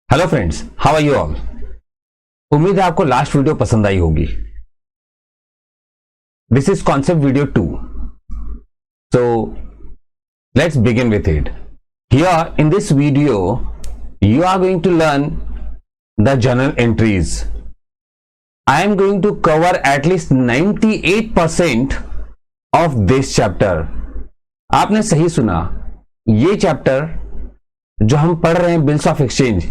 Hello friends, how are you all. उम्मीद है आपको लास्ट वीडियो पसंद आई होगी। This is concept video 2, so let's begin with it. Here in this video you are going to learn the journal entries. I am going to cover at least 98% of this chapter. आपने सही सुना, ये chapter जो हम पढ़ रहे हैं bills of exchange,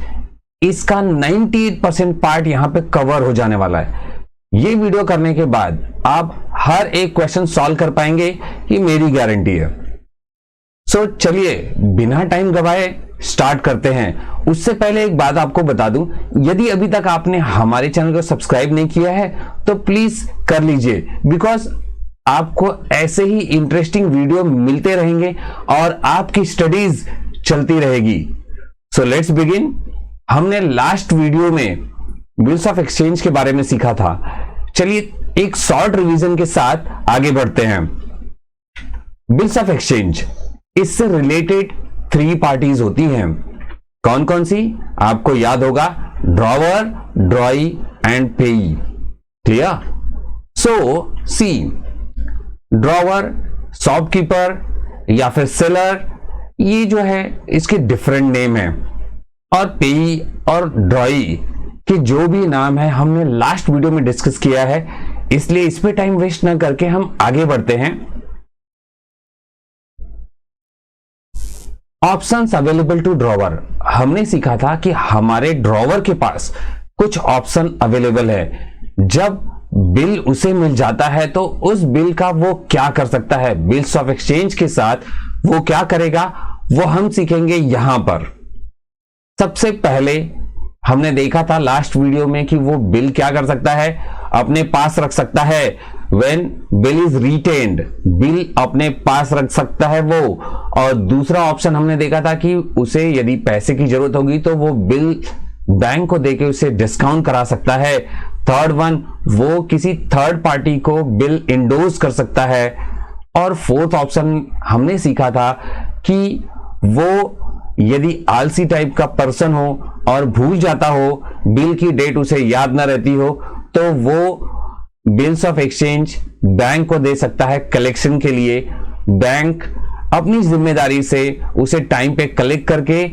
इसका 98% पार्ट यहां पे कवर हो जाने वाला है। ये वीडियो करने के बाद आप हर एक क्वेश्चन सॉल्व कर पाएंगे, ये मेरी गारंटी है। सो चलिए बिना टाइम गवाए स्टार्ट करते हैं। उससे पहले एक बात आपको बता दूं, यदि अभी तक आपने हमारे चैनल को सब्सक्राइब नहीं किया है तो प्लीज कर लीजिए, बिकॉज आपको ऐसे ही इंटरेस्टिंग वीडियो मिलते रहेंगे और आपकी स्टडीज चलती रहेगी। सो लेट्स बिगिन। हमने लास्ट वीडियो में बिल्स ऑफ एक्सचेंज के बारे में सीखा था। चलिए एक शॉर्ट रिवीजन के साथ आगे बढ़ते हैं। बिल्स ऑफ एक्सचेंज, इससे रिलेटेड 3 पार्टीज होती हैं। कौन कौन सी आपको याद होगा? Drawer, drawee and payee. Clear? So see, drawer, shopkeeper या फिर सेलर, ये जो है इसके डिफरेंट नेम है, और पेई और ड्रॉई के जो भी नाम है हमने लास्ट वीडियो में डिस्कस किया है, इसलिए इस पे टाइम वेस्ट ना करके हम आगे बढ़ते हैं। ऑप्शंस अवेलेबल टू ड्रॉवर, हमने सीखा था कि हमारे ड्रॉवर के पास कुछ ऑप्शन अवेलेबल है। जब बिल उसे मिल जाता है तो उस बिल का वो क्या कर सकता है, बिल्स ऑफ एक्सचेंज के साथ वो क्या करेगा, वो हम सीखेंगे यहां पर। सबसे पहले हमने देखा था लास्ट वीडियो में कि वो बिल क्या कर सकता है, अपने पास रख सकता है। When bill is retained, bill अपने पास रख सकता है वो। और दूसरा ऑप्शन हमने देखा था कि उसे यदि पैसे की जरूरत होगी तो वो बिल बैंक को देके उसे डिस्काउंट करा सकता है। थर्ड वन, वो किसी थर्ड पार्टी को बिल इंडोर्स कर सकता है। और फोर्थ ऑप्शन हमने सीखा था कि वो यदि आलसी टाइप का पर्सन हो और भूल जाता हो, बिल की डेट उसे याद ना रहती हो, तो वो बिल्स ऑफ एक्सचेंज बैंक को दे सकता है कलेक्शन के लिए। बैंक अपनी जिम्मेदारी से उसे टाइम पे कलेक्ट करके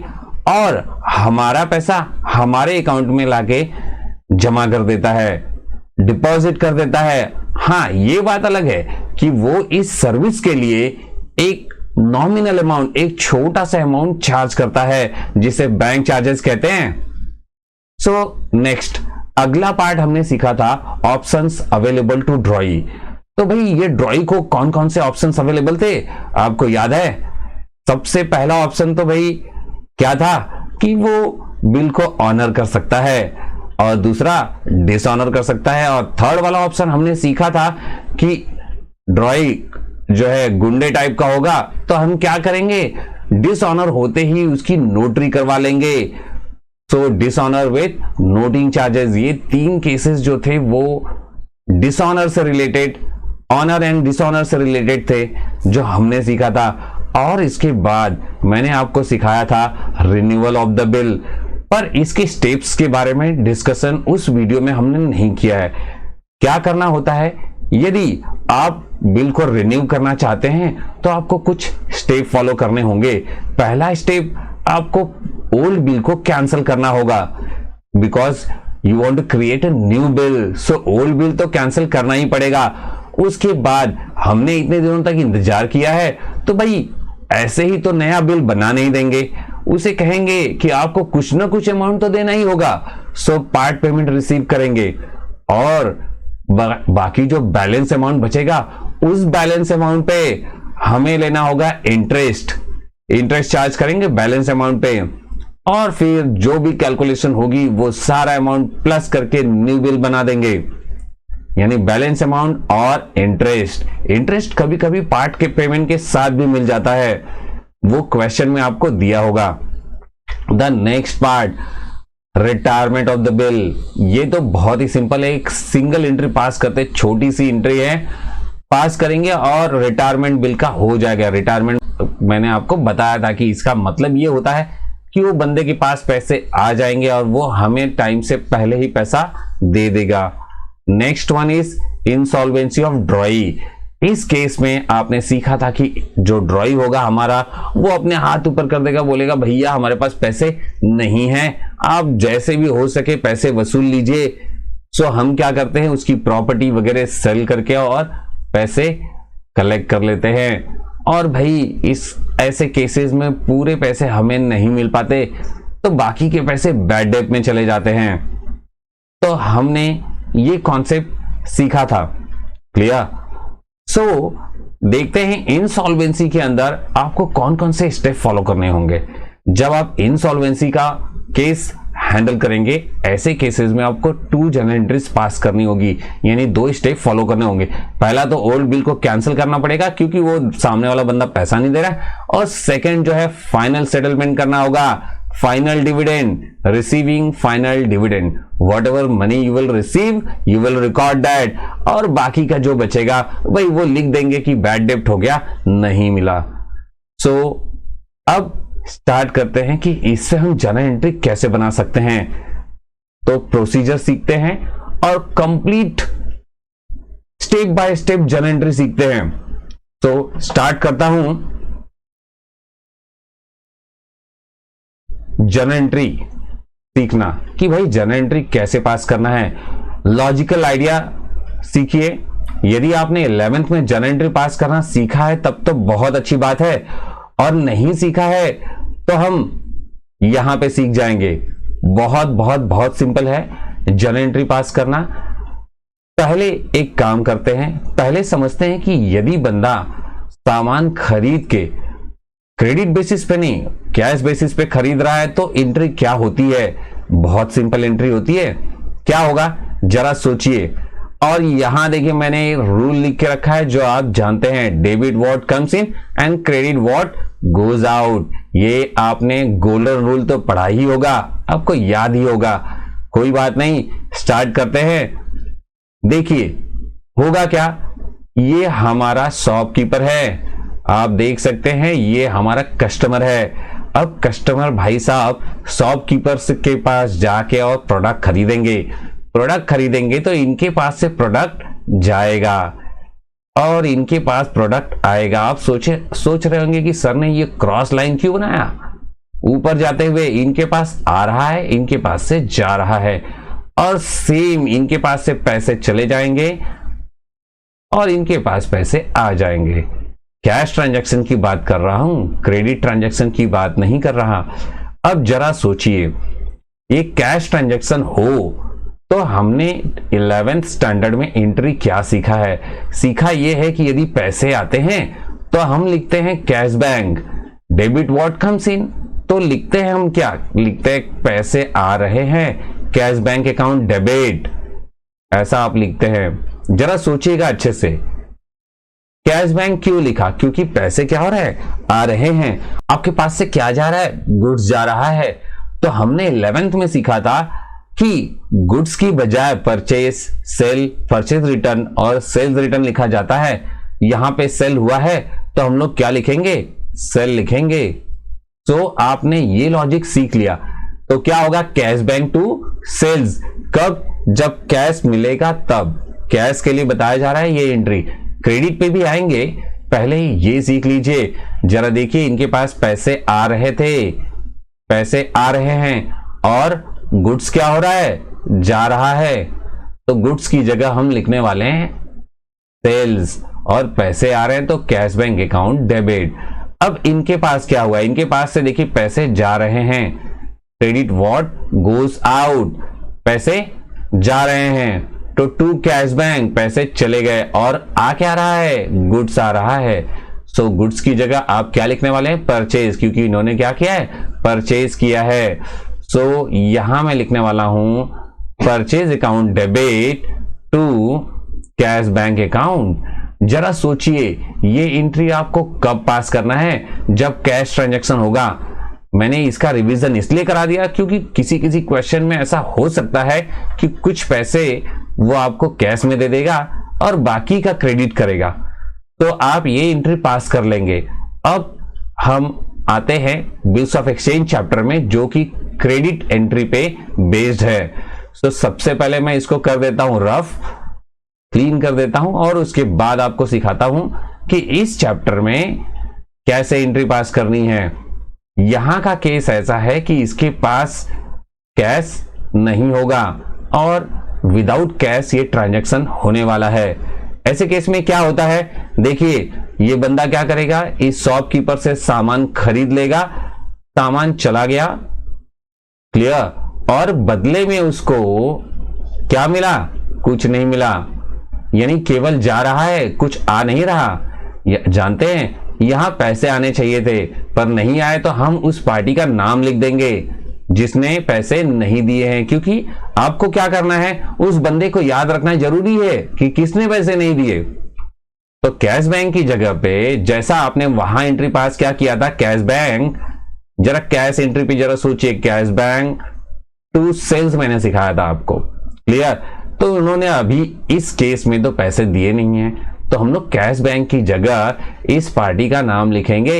और हमारा पैसा हमारे अकाउंट में लाके जमा कर देता है, डिपॉजिट कर देता है। हाँ, ये बात अलग है कि वो इस सर्विस के लिए एक नॉमिनल अमाउंट, एक छोटा सा अमाउंट चार्ज करता है, जिसे बैंक चार्जेस कहते हैं। सो नेक्स्ट, अगला पार्ट हमने सीखा था ऑप्शंस अवेलेबल टू ड्रॉई। तो भाई ये ड्रॉई को कौन कौन से ऑप्शंस अवेलेबल थे आपको याद है? सबसे पहला ऑप्शन तो भाई क्या था कि वो बिल को ऑनर कर सकता है और दूसरा डिसऑनर कर सकता है। और थर्ड वाला ऑप्शन हमने सीखा था कि ड्रॉई जो है गुंडे टाइप का होगा, तो हम क्या करेंगे, डिसऑनर होते ही उसकी नोटरी करवा लेंगे। सो डिसऑनर विथ नोटिंग चार्जेस, ये 3 केसेस जो थे वो डिसऑनर से रिलेटेड, ऑनर एंड डिसऑनर से रिलेटेड थे, जो हमने सीखा था। और इसके बाद मैंने आपको सिखाया था रिन्यूअल ऑफ द बिल, पर इसके स्टेप्स के बारे में डिस्कशन उस वीडियो में हमने नहीं किया है। क्या करना होता है, यदि आप बिल को रिन्यू करना चाहते हैं तो आपको कुछ स्टेप फॉलो करने होंगे। पहला स्टेप, आपको ओल्ड बिल को कैंसिल करना होगा, because you want to create a new bill. So old bill तो कैंसिल करना ही पड़ेगा। उसके बाद हमने इतने दिनों तक इंतजार किया है, तो भाई ऐसे ही तो नया बिल बना नहीं देंगे, उसे कहेंगे कि आपको कुछ ना कुछ अमाउंट तो देना ही होगा। सो पार्ट पेमेंट रिसीव करेंगे और बाकी जो बैलेंस अमाउंट बचेगा, उस बैलेंस अमाउंट पे हमें लेना होगा इंटरेस्ट चार्ज करेंगे बैलेंस अमाउंट पे। और फिर जो भी कैलकुलेशन होगी वो सारा अमाउंट प्लस करके न्यू बिल बना देंगे, यानी बैलेंस अमाउंट और इंटरेस्ट कभी कभी पार्ट के पेमेंट के साथ भी मिल जाता है, वो क्वेश्चन में आपको दिया होगा। The next part, retirement of the bill. ये तो बहुत ही सिंपल है, एक सिंगल एंट्री पास करते, छोटी सी एंट्री है, पास करेंगे और रिटायरमेंट बिल का हो जाएगा। रिटायरमेंट मैंने आपको बताया था कि इसका मतलब ये होता है कि वो बंदे के पास पैसे आ जाएंगे और वो हमें टाइम से पहले ही पैसा दे देगा। Next one is insolvency of ड्रॉई। इस केस में आपने सीखा था कि जो ड्रॉई होगा हमारा, वो अपने हाथ ऊपर कर देगा, बोलेगा भैया हमारे पास पैसे नहीं हैं, आप जैसे भी हो सके पैसे वसूल लीजिए। सो हम क्या करते हैं, उसकी प्रॉपर्टी वगैरह सेल करके और पैसे कलेक्ट कर लेते हैं। और भाई इस ऐसे केसेस में पूरे पैसे हमें नहीं मिल पाते, तो बाकी के पैसे बैड डेट में चले जाते हैं। तो हमने ये कॉन्सेप्ट सीखा था। क्लियर? सो देखते हैं इंसॉल्वेंसी के अंदर आपको कौन कौन से स्टेप फॉलो करने होंगे। जब आप इंसॉल्वेंसी का केस हैंडल करेंगे, ऐसे केसेस में आपको 2 जर्नल एंट्रीज पास करनी होगी, यानी 2 स्टेप फॉलो करने होंगे। पहला तो ओल्ड बिल को कैंसिल करना पड़ेगा क्योंकि वो सामने वाला बंदा पैसा नहीं दे रहा है, और सेकंड जो है फाइनल सेटलमेंट करना होगा। Final dividend, receiving final dividend, what ever money you will receive you will record that, और बाकी का जो बचेगा भाई वो लिख देंगे कि बैड डेब्ट हो गया, नहीं मिला। सो अब स्टार्ट करते हैं कि इससे हम जर्नल एंट्री कैसे बना सकते हैं। तो प्रोसीजर सीखते हैं और complete step by step journal entry सीखते हैं। तो स्टार्ट करता हूं जर्नल एंट्री सीखना कि भाई जर्नल एंट्री कैसे पास करना है। लॉजिकल आइडिया सीखिए। यदि आपने 11th में जर्नल एंट्री पास करना सीखा है तब तो बहुत अच्छी बात है, और नहीं सीखा है तो हम यहां पे सीख जाएंगे। बहुत बहुत बहुत सिंपल है जर्नल एंट्री पास करना। पहले एक काम करते हैं, पहले समझते हैं कि यदि बंदा सामान खरीद के क्रेडिट बेसिस पे नहीं कैश बेसिस पे खरीद रहा है तो एंट्री क्या होती है। बहुत सिंपल एंट्री होती है। क्या होगा जरा सोचिए। और यहां देखिए मैंने रूल लिख के रखा है जो आप जानते हैं, debit what comes in and credit what goes out. ये आपने गोल्डन रूल तो पढ़ा ही होगा, आपको याद ही होगा, कोई बात नहीं। स्टार्ट करते हैं। देखिए होगा क्या, ये हमारा शॉपकीपर है, आप देख सकते हैं ये हमारा कस्टमर है। अब कस्टमर भाई साहब शॉपकीपर के पास जाके और प्रोडक्ट खरीदेंगे तो इनके पास से प्रोडक्ट जाएगा और इनके पास प्रोडक्ट आएगा। आप सोच रहे होंगे कि सर ने ये क्रॉस लाइन क्यों बनाया, ऊपर जाते हुए इनके पास आ रहा है, इनके पास से जा रहा है, और सेम इनके पास से पैसे चले जाएंगे और इनके पास पैसे आ जाएंगे। कैश ट्रांजैक्शन की बात कर रहा हूं, क्रेडिट ट्रांजैक्शन की बात नहीं कर रहा। अब जरा सोचिए, ये कैश ट्रांजैक्शन हो तो हमने 11th स्टैंडर्ड में एंट्री क्या सीखा है। सीखा यह है कि यदि पैसे आते हैं तो हम लिखते हैं cash bank. Debit what comes इन, तो लिखते हैं हम क्या लिखते हैं, पैसे आ रहे हैं, कैश बैंक अकाउंट डेबिट, ऐसा आप लिखते हैं। जरा सोचिएगा अच्छे से, कैश बैंक क्यों लिखा, क्योंकि पैसे क्या हो रहा है, आ रहे हैं। आपके पास से क्या जा रहा है, गुड्स जा रहा है। तो हमने 11th में सीखा था कि गुड्स की बजाय परचेज, सेल, परचेज रिटर्न और सेल्स रिटर्न लिखा जाता है। यहां पे सेल हुआ है तो हम लोग क्या लिखेंगे, सेल लिखेंगे। तो आपने ये लॉजिक सीख लिया। तो क्या होगा, कैश बैंक टू सेल्स, कब, जब कैश मिलेगा तब। कैश के लिए बताया जा रहा है ये एंट्री। क्रेडिट पे भी आएंगे, पहले ये सीख लीजिए। जरा देखिए इनके पास पैसे आ रहे थे, पैसे आ रहे हैं, और गुड्स क्या हो रहा है, जा रहा है। तो गुड्स की जगह हम लिखने वाले हैं सेल्स, और पैसे आ रहे हैं तो कैश बैंक अकाउंट डेबिट। अब इनके पास क्या हुआ, इनके पास से देखिए पैसे जा रहे हैं, क्रेडिट व्हाट गोज आउट, पैसे जा रहे हैं तो टू कैश बैंक, पैसे चले गए, और आ क्या रहा है, गुड्स आ रहा है। सो गुड्स की जगह आप क्या लिखने वाले हैं, परचेज, क्योंकि इन्होंने क्या किया है, परचेज किया है। सो यहां मैं लिखने वाला हूं purchase account debit to cash bank account. जरा सोचिए ये एंट्री आपको कब पास करना है, जब कैश ट्रांजैक्शन होगा। मैंने इसका रिवीजन इसलिए करा दिया क्योंकि किसी क्वेश्चन में ऐसा हो सकता है कि कुछ पैसे वो आपको कैश में दे देगा और बाकी का क्रेडिट करेगा, तो आप ये एंट्री पास कर लेंगे। अब हम आते हैं बिल्स ऑफ एक्सचेंज चैप्टर में, जो कि क्रेडिट एंट्री पे बेस्ड है। तो सबसे पहले मैं इसको कर देता हूं रफ, क्लीन कर देता हूं, और उसके बाद आपको सिखाता हूं कि इस चैप्टर में कैसे एंट्री पास करनी है। यहां का केस ऐसा है कि इसके पास कैश नहीं होगा और विदाउट कैश ये ट्रांजैक्शन होने वाला है। ऐसे केस में क्या होता है, देखिए ये बंदा क्या करेगा, इस शॉपकीपर से सामान खरीद लेगा, सामान चला गया, क्लियर, और बदले में उसको क्या मिला, कुछ नहीं मिला, यानी केवल जा रहा है, कुछ आ नहीं रहा। जानते हैं यहां पैसे आने चाहिए थे पर नहीं आए, तो हम उस पार्टी का नाम लिख देंगे जिसने पैसे नहीं दिए हैं, क्योंकि आपको क्या करना है, उस बंदे को याद रखना जरूरी है कि किसने पैसे नहीं दिए। तो कैश बैंक की जगह पे जैसा आपने वहां एंट्री पास क्या किया था, कैश बैंक, जरा कैश एंट्री पे जरा सोचिए, कैश बैंक टू सेल्स मैंने सिखाया था आपको, क्लियर। तो उन्होंने अभी इस केस में तो पैसे दिए नहीं है, तो हम लोग कैश बैंक की जगह इस पार्टी का नाम लिखेंगे।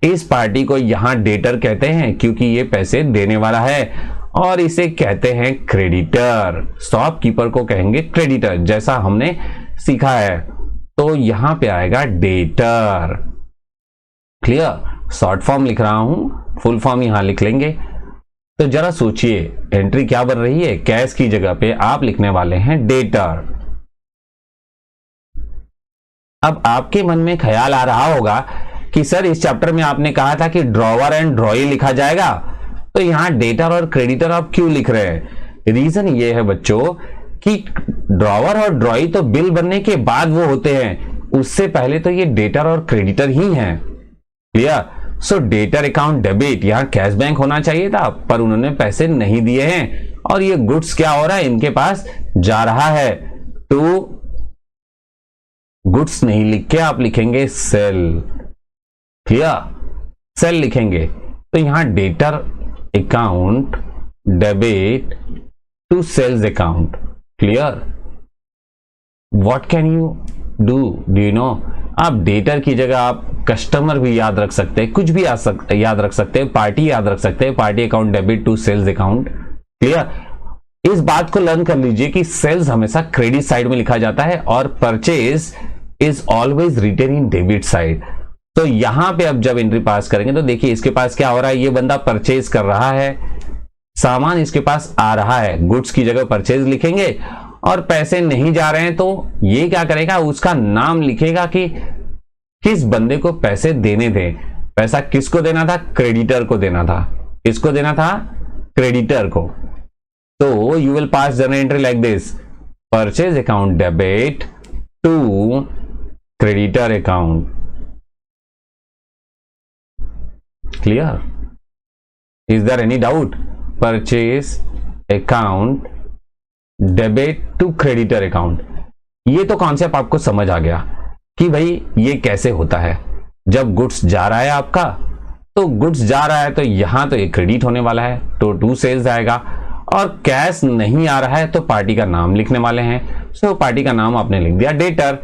इस पार्टी को यहां डेटर कहते हैं क्योंकि ये पैसे देने वाला है, और इसे कहते हैं क्रेडिटर। शॉपकीपर को कहेंगे क्रेडिटर, जैसा हमने सीखा है। तो यहां पे आएगा डेटर, क्लियर। शॉर्ट फॉर्म लिख रहा हूं, फुल फॉर्म यहां लिख लेंगे। तो जरा सोचिए एंट्री क्या बन रही है, कैश की जगह पे आप लिखने वाले हैं डेटर। अब आपके मन में ख्याल आ रहा होगा कि सर इस चैप्टर में आपने कहा था कि ड्रॉवर एंड ड्रॉई लिखा जाएगा, तो यहां डेटर और क्रेडिटर आप क्यों लिख रहे हैं। रीजन ये है बच्चों कि ड्रॉवर और ड्रॉई तो बिल बनने के बाद वो होते हैं, उससे पहले तो ये डेटर और क्रेडिटर ही हैं, क्लियर। सो डेटर अकाउंट डेबिट, यहां कैश बैंक होना चाहिए था पर उन्होंने पैसे नहीं दिए हैं, और ये गुड्स क्या हो रहा है, इनके पास जा रहा है। तो गुड्स नहीं लिख के आप लिखेंगे सेल, क्लियर, सेल लिखेंगे। तो यहां debtor account debit to sales account, clear. What can you do you know, आप डेटर की जगह आप कस्टमर भी याद रख सकते हैं, कुछ भी याद रख सकते हैं, पार्टी याद रख सकते हैं, party account debit to sales account, clear. इस बात को लर्न कर लीजिए कि सेल्स हमेशा क्रेडिट साइड में लिखा जाता है और purchase is always written in debit side. तो यहां पे अब जब एंट्री पास करेंगे तो देखिए इसके पास क्या हो रहा है, ये बंदा परचेज कर रहा है, सामान इसके पास आ रहा है, गुड्स की जगह परचेज लिखेंगे, और पैसे नहीं जा रहे हैं तो ये क्या करेगा, उसका नाम लिखेगा कि किस बंदे को पैसे देने थे। पैसा किसको देना था, क्रेडिटर को देना था। किसको देना था, क्रेडिटर को। तो you will pass journal entry like this, purchase account debit to creditor account, clear. Is there any doubt, purchase account debit to creditor account. ये तो कॉन्सेप्ट आपको समझ आ गया कि भाई ये कैसे होता है। जब गुड्स जा रहा है आपका, तो गुड्स जा रहा है तो यहां तो ये क्रेडिट होने वाला है, तो टू सेल्स आएगा, और कैश नहीं आ रहा है तो पार्टी का नाम लिखने वाले हैं। सो पार्टी का नाम आपने लिख दिया डेटर,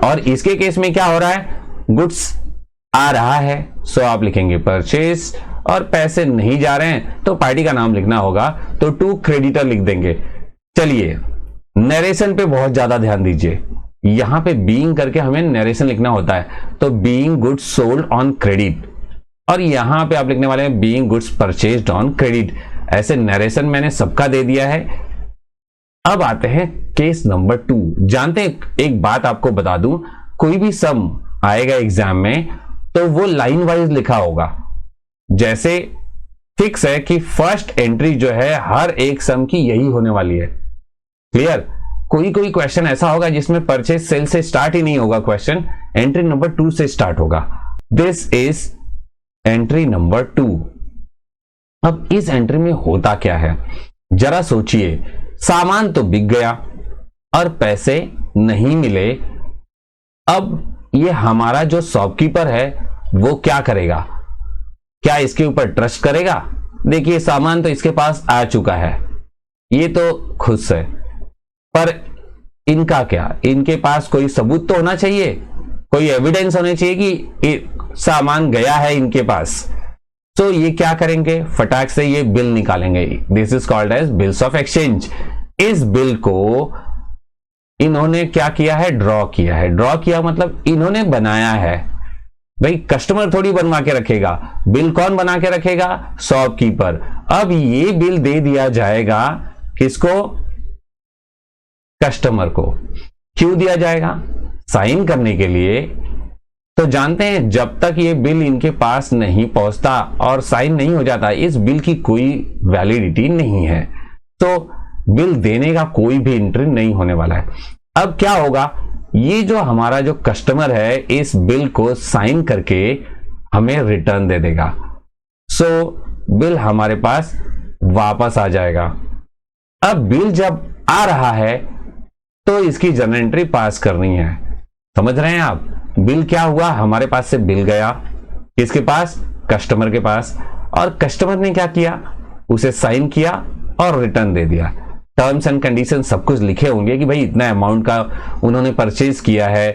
और इसके केस में क्या हो रहा है, गुड्स आ रहा है, सो आप लिखेंगे परचेज, और पैसे नहीं जा रहे हैं तो पार्टी का नाम लिखना होगा, तो टू क्रेडिटर लिख देंगे। चलिए नरेशन पे बहुत ज्यादा ध्यान दीजिए, यहां पे बीइंग करके हमें नरेशन लिखना होता है, तो being goods sold on credit, और यहां पे आप लिखने वाले हैं being goods purchased on credit. ऐसे नरेशन मैंने सबका दे दिया है। अब आते हैं केस नंबर 2। जानते हैं, एक बात आपको बता दूं, कोई भी सम आएगा एग्जाम में तो वो लाइन वाइज लिखा होगा, जैसे फिक्स है कि फर्स्ट एंट्री जो है हर एक सम की यही होने वाली है, क्लियर। कोई कोई क्वेश्चन ऐसा होगा जिसमें परचेज सेल से स्टार्ट ही नहीं होगा, क्वेश्चन एंट्री नंबर 2 से स्टार्ट होगा। This is entry number 2। अब इस एंट्री में होता क्या है, जरा सोचिए, सामान तो बिक गया और पैसे नहीं मिले। अब ये हमारा जो शॉपकीपर है वो क्या करेगा, क्या इसके ऊपर ट्रस्ट करेगा। देखिए सामान तो इसके पास आ चुका है, ये तो खुश है, पर इनका क्या, इनके पास कोई सबूत तो होना चाहिए, कोई एविडेंस होना चाहिए कि सामान गया है इनके पास। तो ये क्या करेंगे, फटाक से ये बिल निकालेंगे। This is called as bills of exchange. इस बिल को इन्होंने क्या किया है, ड्रॉ किया है। ड्रॉ किया मतलब इन्होंने बनाया है। भाई कस्टमर थोड़ी बनवा के रखेगा, बिल कौन बना के रखेगा, शॉपकीपर। अब ये बिल दे दिया जाएगा किसको, कस्टमर को। क्यों दिया जाएगा, साइन करने के लिए। तो जानते हैं जब तक ये बिल इनके पास नहीं पहुंचता और साइन नहीं हो जाता, इस बिल की कोई वैलिडिटी नहीं है। तो बिल देने का कोई भी एंट्री नहीं होने वाला है। अब क्या होगा, ये जो हमारा जो कस्टमर है इस बिल को साइन करके हमें रिटर्न दे देगा। सो बिल हमारे पास वापस आ जाएगा। अब बिल जब आ रहा है तो इसकी जर्नल एंट्री पास करनी है। समझ रहे हैं आप, बिल क्या हुआ, हमारे पास से बिल गया किसके पास, कस्टमर के पास, और कस्टमर ने क्या किया, उसे साइन किया और रिटर्न दे दिया। टर्म्स एंड कंडीशन सब कुछ लिखे होंगे कि भाई इतना अमाउंट का उन्होंने परचेज किया है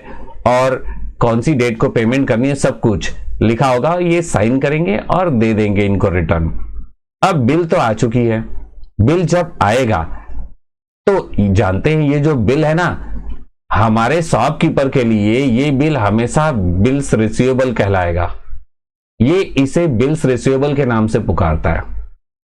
और कौन सी डेट को पेमेंट करनी है, सब कुछ लिखा होगा। ये साइन करेंगे और दे देंगे इनको रिटर्न। अब बिल तो आ चुकी है। बिल जब आएगा तो जानते हैं ये जो बिल है ना, हमारे शॉपकीपर के लिए ये बिल हमेशा बिल्स रिसीवेबल कहलाएगा। ये इसे बिल्स रिसीवेबल के नाम से पुकारता है,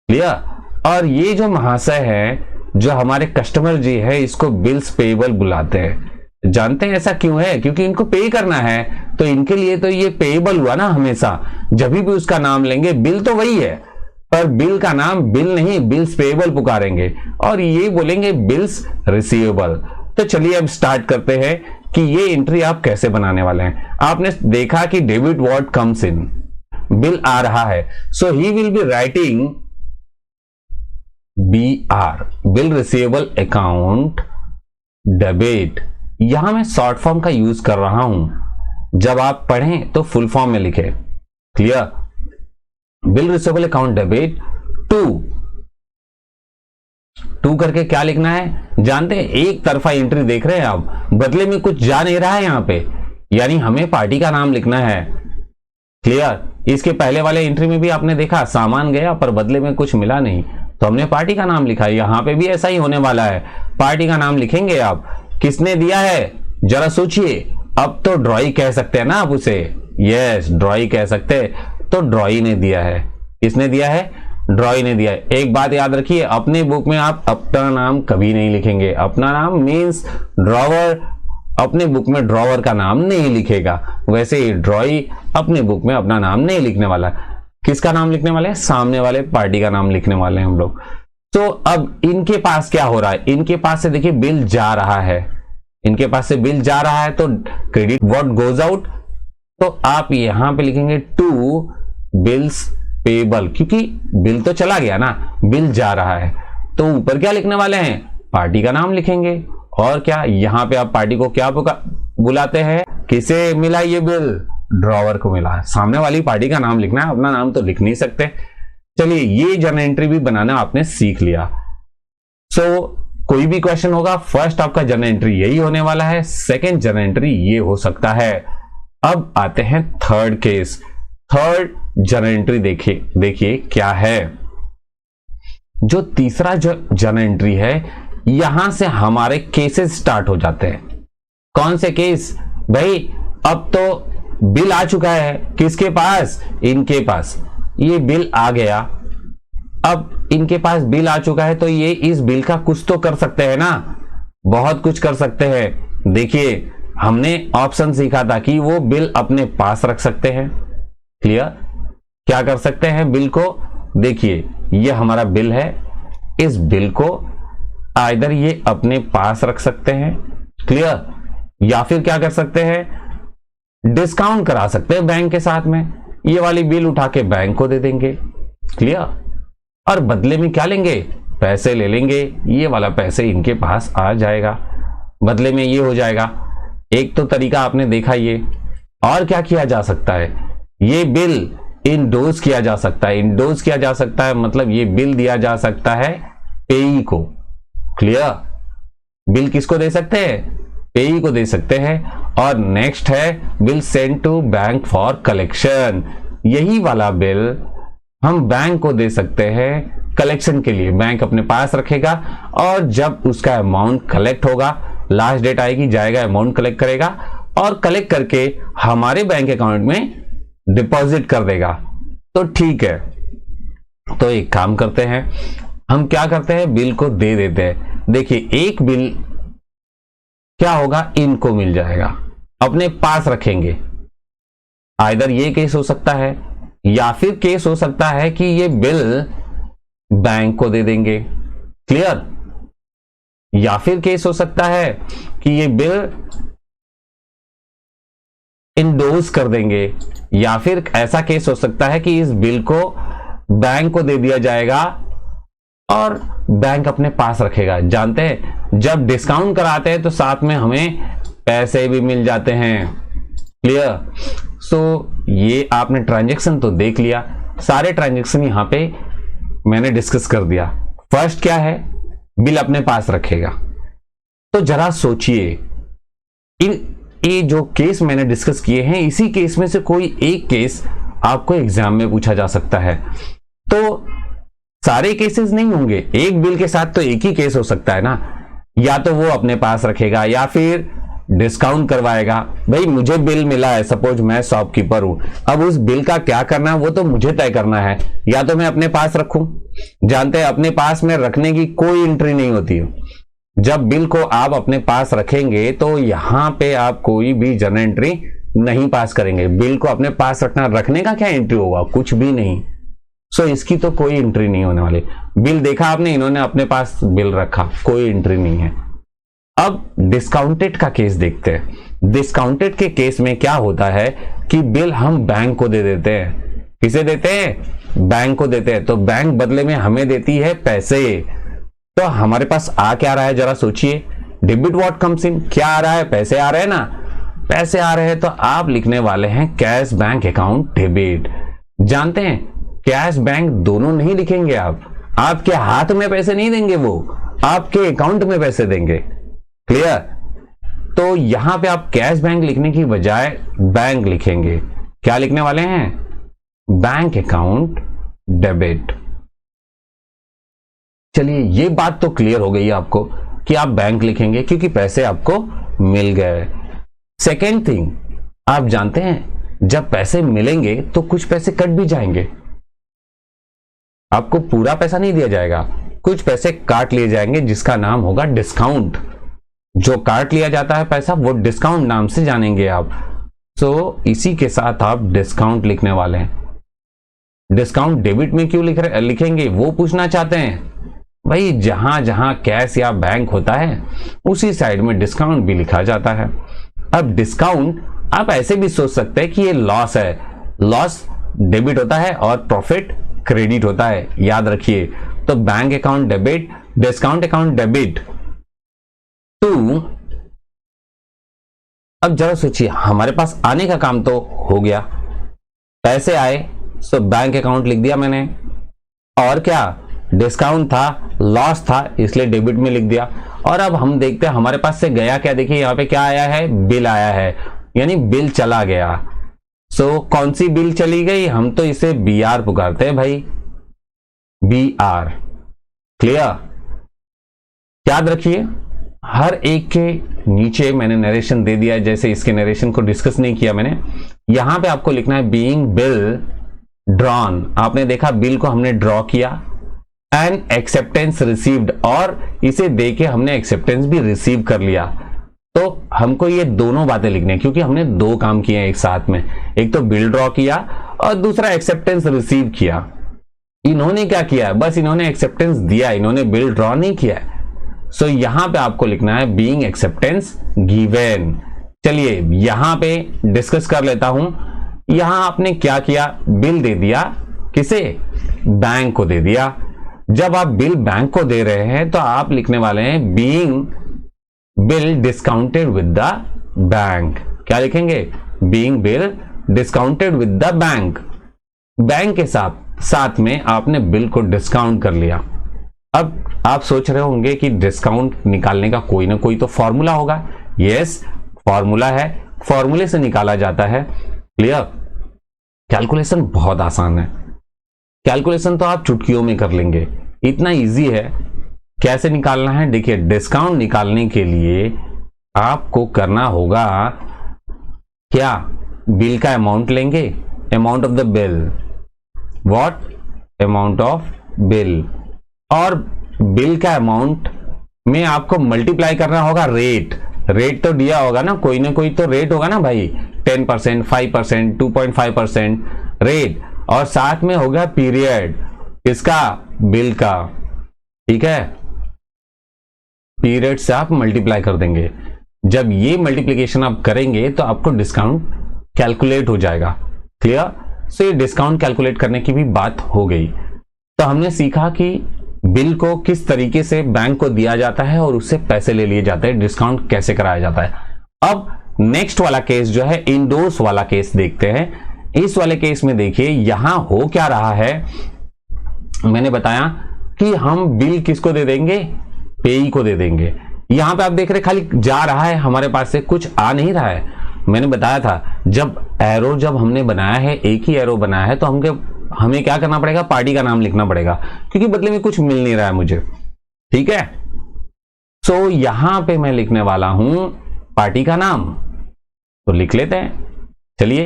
क्लियर। और ये जो महाशय है, जो हमारे कस्टमर जी है, इसको बिल्स पेएबल बुलाते हैं। जानते हैं ऐसा क्यों है, क्योंकि इनको पे करना है, तो इनके लिए तो ये पेएबल हुआ ना। हमेशा जब भी उसका नाम लेंगे, बिल तो वही है पर बिल का नाम बिल नहीं, बिल्स पेएबल पुकारेंगे और ये बोलेंगे बिल्स रिसीवेबल। तो चलिए अब स्टार्ट करते हैं कि ये एंट्री आप कैसे बनाने वाले हैं। आपने देखा कि debit what comes in, bill आ रहा है, so he will be writing BR, bill receivable account debit. यहां मैं शॉर्ट फॉर्म का यूज कर रहा हूं, जब आप पढ़ें तो फुल फॉर्म में लिखें, clear. Bill receivable account debit to करके क्या लिखना है, जानते हैं, एक तरफा एंट्री देख रहे हैं आप, बदले में कुछ जा नहीं रहा है यहां पे, यानी हमें पार्टी का नाम लिखना है, क्लियर। इसके पहले वाले एंट्री में भी आपने देखा सामान गया पर बदले में कुछ मिला नहीं, तो हमने पार्टी का नाम लिखा। यहां पे भी ऐसा ही होने वाला है, पार्टी का नाम लिखेंगे आप। किसने दिया है जरा सोचिए, अब तो ड्रॉई कह सकते हैं ना आप उसे, यस ड्रॉई कह सकते हैं। तो ड्रॉई ने दिया है, किसने दिया है, ड्रॉई ने दिया है। एक बात याद रखिए, अपने बुक में आप अपना नाम कभी नहीं लिखेंगे। अपना नाम मीन्स ड्रॉवर, अपने बुक में ड्रॉवर का नाम नहीं लिखेगा। वैसे ही ड्रॉई अपने बुक में अपना नाम नहीं लिखने वाला। किसका नाम लिखने वाले हैं, सामने वाले पार्टी का नाम लिखने वाले हैं हम लोग। तो अब इनके पास क्या हो रहा है, इनके पास से देखिए बिल जा रहा है, इनके पास से बिल जा रहा है, तो क्रेडिट व्हाट गोज आउट, तो आप यहां पे लिखेंगे टू बिल्स पेएबल, क्योंकि बिल तो चला गया ना, बिल जा रहा है। तो ऊपर क्या लिखने वाले हैं, पार्टी का नाम लिखेंगे। और क्या, यहां पे आप पार्टी को क्या बुलाते हैं, किसे मिला ये बिल, ड्रॉवर को मिला। सामने वाली पार्टी का नाम लिखना है, अपना नाम तो लिख नहीं सकते। चलिए ये जर्नल एंट्री भी बनाना आपने सीख लिया। सो कोई भी क्वेश्चन होगा, फर्स्ट आपका जर्नल एंट्री यही होने वाला है, सेकंड जर्नल एंट्री ये हो सकता है। अब आते हैं third case. Third journal entry देखिए क्या है। जो तीसरा जर्नल एंट्री है, यहां से हमारे केसेस स्टार्ट हो जाते हैं। कौन से केस भाई, अब तो बिल आ चुका है, किसके पास, इनके पास। ये बिल आ गया, अब इनके पास बिल आ चुका है, तो ये इस बिल का कुछ तो कर सकते हैं ना, बहुत कुछ कर सकते हैं। देखिए हमने ऑप्शन सीखा था कि वो बिल अपने पास रख सकते हैं, क्लियर। क्या कर सकते हैं, बिल को, देखिए ये हमारा बिल है, इस बिल को आइदर ये अपने पास रख सकते हैं, क्लियर, या फिर क्या कर सकते हैं, डिस्काउंट करा सकते हैं बैंक के साथ में। ये वाली बिल उठा के बैंक को दे देंगे, क्लियर, और बदले में क्या लेंगे, पैसे ले लेंगे। ये वाला पैसे इनके पास आ जाएगा, बदले में ये हो जाएगा। एक तो तरीका आपने देखा ये। और क्या किया जा सकता है, ये बिल इंडोज किया जा सकता है। इंडोज किया जा सकता है मतलब ये बिल दिया जा सकता है पेई को, क्लियर। बिल किसको दे सकते हैं? पेई को दे सकते हैं। और नेक्स्ट है bill send to bank for collection. यही वाला बिल हम बैंक को दे सकते हैं कलेक्शन के लिए। बैंक अपने पास रखेगा और जब उसका अमाउंट कलेक्ट होगा, लास्ट डेट आएगी, जाएगा, अमाउंट कलेक्ट करेगा और कलेक्ट करके हमारे बैंक अकाउंट में डिपॉजिट कर देगा। तो ठीक है, तो एक काम करते हैं, हम क्या करते हैं, बिल को दे देते हैं। देखिए एक बिल क्या होगा, इनको मिल जाएगा, अपने पास रखेंगे। आइदर ये केस हो सकता है या फिर केस हो सकता है कि ये बिल बैंक को दे देंगे। क्लियर? या फिर केस हो सकता है कि ये बिल इंडोर्स कर देंगे, या फिर ऐसा केस हो सकता है कि इस बिल को बैंक को दे दिया जाएगा और बैंक अपने पास रखेगा। जानते हैं जब डिस्काउंट कराते हैं तो साथ में हमें पैसे भी मिल जाते हैं। क्लियर? सो ये आपने ट्रांजैक्शन तो देख लिया, सारे ट्रांजैक्शन यहां पे मैंने डिस्कस कर दिया। फर्स्ट क्या है, बिल अपने पास रखेगा। तो जरा सोचिए, ये जो केस मैंने डिस्कस किए हैं, इसी केस में से कोई एक केस आपको एग्जाम में पूछा जा सकता है। तो सारे केसेस नहीं होंगे, एक बिल के साथ तो एक ही केस हो सकता है ना। या तो वो अपने पास रखेगा या फिर डिस्काउंट करवाएगा। भाई मुझे बिल मिला है, सपोज मैं शॉपकीपर हूं, अब उस बिल का क्या करना है वो तो मुझे तय करना है। या तो मैं अपने पास रखूं, जानते हैं अपने पास में रखने की कोई एंट्री नहीं होती है। जब बिल को आप अपने पास रखेंगे तो यहां पे आप कोई भी जर्नल एंट्री नहीं पास करेंगे। बिल को अपने पास रखना, रखने का क्या एंट्री होगा, कुछ भी नहीं। सो इसकी तो कोई एंट्री नहीं होने वाली। बिल देखा आपने, इन्होंने अपने पास बिल रखा, कोई एंट्री नहीं है। अब डिस्काउंटेड का केस देखते हैं। डिस्काउंटेड के केस में क्या होता है कि बिल हम बैंक को दे देते हैं। किसे देते हैं? बैंक को देते हैं। तो बैंक बदले में हमें देती है पैसे। तो हमारे पास आ क्या रहा है, जरा सोचिए। डेबिट व्हाट कम्स इन, क्या आ रहा है? पैसे आ रहे हैं ना। पैसे आ रहे हैं तो आप लिखने वाले हैं कैश बैंक अकाउंट डेबिट। जानते हैं कैश बैंक दोनों नहीं लिखेंगे आप, आपके हाथ में पैसे नहीं देंगे, वो आपके अकाउंट में पैसे देंगे। क्लियर? तो यहां पे आप कैश बैंक लिखने की बजाय बैंक लिखेंगे। क्या लिखने वाले हैं? Bank account debit. चलिए ये बात तो क्लियर हो गई आपको कि आप बैंक लिखेंगे क्योंकि पैसे आपको मिल गए। सेकेंड थिंग, आप जानते हैं जब पैसे मिलेंगे तो कुछ पैसे कट भी जाएंगे। आपको पूरा पैसा नहीं दिया जाएगा, कुछ पैसे काट लिए जाएंगे जिसका नाम होगा डिस्काउंट। जो काट लिया जाता है पैसा वो डिस्काउंट नाम से जानेंगे आप। सो इसी के साथ आप डिस्काउंट लिखने वाले हैं। डिस्काउंट डेबिट में क्यों लिखेंगे वो पूछना चाहते हैं। भाई जहां जहां कैश या बैंक होता है उसी साइड में डिस्काउंट भी लिखा जाता है। अब डिस्काउंट आप ऐसे भी सोच सकते हैं कि ये लॉस है, लॉस डेबिट होता है और प्रॉफिट क्रेडिट होता है, याद रखिए। तो bank account debit, discount account debit. तो अब जरा सोचिए, हमारे पास आने का काम तो हो गया, पैसे आए, सो बैंक अकाउंट लिख दिया मैंने। और क्या, डिस्काउंट था, लॉस था, इसलिए डेबिट में लिख दिया। और अब हम देखते हैं हमारे पास से गया क्या। देखिए यहां पे क्या आया है, बिल आया है, यानी बिल चला गया। सो कौन सी बिल चली गई, हम तो इसे BR पुकारते हैं भाई, BR। क्लियर? याद रखिए हर एक के नीचे मैंने नरेशन दे दिया है, जैसे इसके नरेशन को डिस्कस नहीं किया मैंने। यहां पे आपको लिखना है बीइंग बिल ड्रॉन। आपने देखा बिल को हमने ड्रॉ किया, एंड एक्सेप्टेंस रिसीव्ड, और इसे देके हमने एक्सेप्टेंस भी रिसीव कर लिया। तो हमको ये दोनों बातें लिखनी है क्योंकि हमने दो काम किए हैं एक साथ में, एक तो बिल ड्रॉ किया और दूसरा एक्सेप्टेंस रिसीव किया। इन्होंने क्या किया, बस इन्होंने एक्सेप्टेंस दिया, इन्होंने बिल ड्रॉ नहीं किया। सो यहां पे आपको लिखना है बीइंग एक्सेप्टेंस गिवन। चलिए यहां पे डिस्कस कर लेता हूं। यहां आपने क्या किया, बिल दे दिया, किसे, बैंक को दे दिया। जब आप बिल बैंक को दे रहे हैं तो आप लिखने वाले हैं being bill discounted with the bank. क्या लिखेंगे, being bill discounted with the bank. Bank के साथ में आपने बिल को डिस्काउंट कर लिया। अब आप सोच रहे होंगे कि डिस्काउंट निकालने का कोई ना कोई तो फॉर्मूला होगा। यस, फॉर्मूला है, फॉर्मूले से निकाला जाता है। क्लियर? कैलकुलेशन बहुत आसान है, कैलकुलेशन तो आप चुटकियों में कर लेंगे, इतना इजी है। कैसे निकालना है? देखिए, डिस्काउंट निकालने के लिए आपको करना होगा क्या? बिल का अमाउंट लेंगे, amount of the bill, what? Amount of bill, और बिल का अमाउंट में आपको मल्टीप्लाई करना होगा रेट। रेट तो दिया होगा ना, कोई ना कोई तो रेट होगा ना भाई, 10%, 5%, 2.5% रेट, और साथ में होगा पीरियड, किसका? बिल का। ठीक है, पीरियड से आप मल्टीप्लाई कर देंगे। जब ये मल्टीप्लिकेशन आप करेंगे तो आपको डिस्काउंट कैलकुलेट हो जाएगा। क्लियर? सो ये डिस्काउंट कैलकुलेट करने की भी बात हो गई। तो हमने सीखा कि बिल को किस तरीके से बैंक को दिया जाता है और उससे पैसे ले लिए जाते हैं, डिस्काउंट कैसे कराया जाता है। अब नेक्स्ट वाला केस जो है, इंडोर्स वाला केस देखते हैं। इस वाले केस में देखिए यहां हो क्या रहा है। मैंने बताया कि हम बिल किसको दे देंगे? पेई को दे देंगे। यहां पे आप देख रहे खाली जा रहा है, हमारे पास से कुछ आ नहीं रहा है। मैंने बताया था जब हमने बनाया है, एक ही एरो बनाया है, तो हमें क्या करना पड़ेगा? पार्टी का नाम लिखना पड़ेगा, क्योंकि बदले में कुछ मिल नहीं रहा है मुझे। ठीक है, सो यहां पे मैं लिखने वाला हूं पार्टी का नाम, तो लिख लेते हैं। चलिए,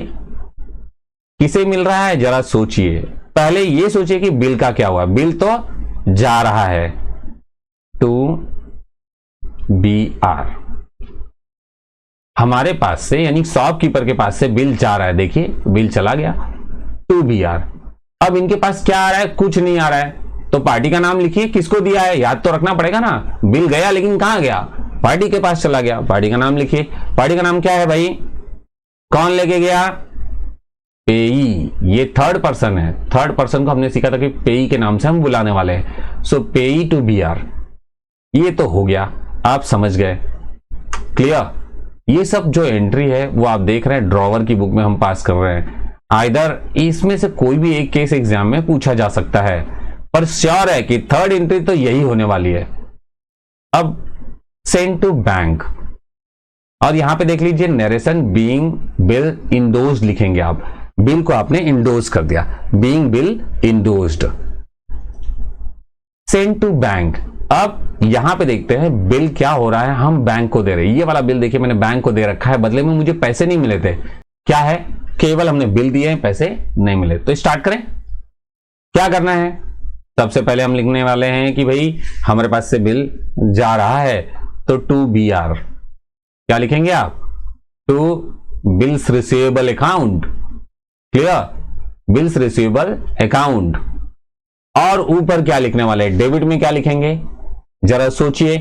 किसे मिल रहा है जरा सोचिए। पहले ये सोचिए कि बिल का क्या हुआ। बिल तो जा रहा है टू BR, हमारे पास से, यानी शॉपकीपर के पास से बिल जा रहा है। देखिए, बिल चला गया टू BR। अब इनके पास क्या आ रहा है? कुछ नहीं आ रहा है, तो पार्टी का नाम लिखिए, किसको दिया है याद तो रखना पड़ेगा ना। बिल गया लेकिन कहां गया? पार्टी के पास चला गया। पार्टी का नाम लिखिए। पार्टी का नाम क्या है भाई? कौन लेके गया? पेई। ये थर्ड पर्सन है। थर्ड पर्सन को हमने सीखा था कि पेई के नाम से हम बुलाने वाले हैं। सो पेई टू BR, ये तो हो गया, आप समझ गए। क्लियर? ये सब जो एंट्री है वो आप देख रहे हैं ड्रॉवर की बुक में हम पास कर रहे हैं। आइदर इसमें से कोई भी एक केस एग्जाम में पूछा जा सकता है, पर श्योर है कि थर्ड एंट्री तो यही होने वाली है। अब सेंड टू बैंक, और यहां पे देख लीजिए नरेशन बीइंग बिल इंडोर्स्ड लिखेंगे आप। बिल को आपने इंडोर्स कर दिया, being bill endorsed. Send to bank. अब यहां पे देखते हैं बिल क्या हो रहा है, हम बैंक को दे रहे हैं। ये वाला बिल देखिए मैंने बैंक को दे रखा है, बदले में मुझे पैसे नहीं मिले थे। क्या है? केवल हमने बिल दिए हैं, पैसे नहीं मिले। तो स्टार्ट करें, क्या करना है? सबसे पहले हम लिखने वाले हैं कि भाई हमारे पास से बिल जा रहा है, तो टू BR। क्या लिखेंगे आप? To bills receivable account. Clear? Bills receivable account. और ऊपर क्या लिखने वाले? डेबिट में क्या लिखेंगे जरा सोचिए।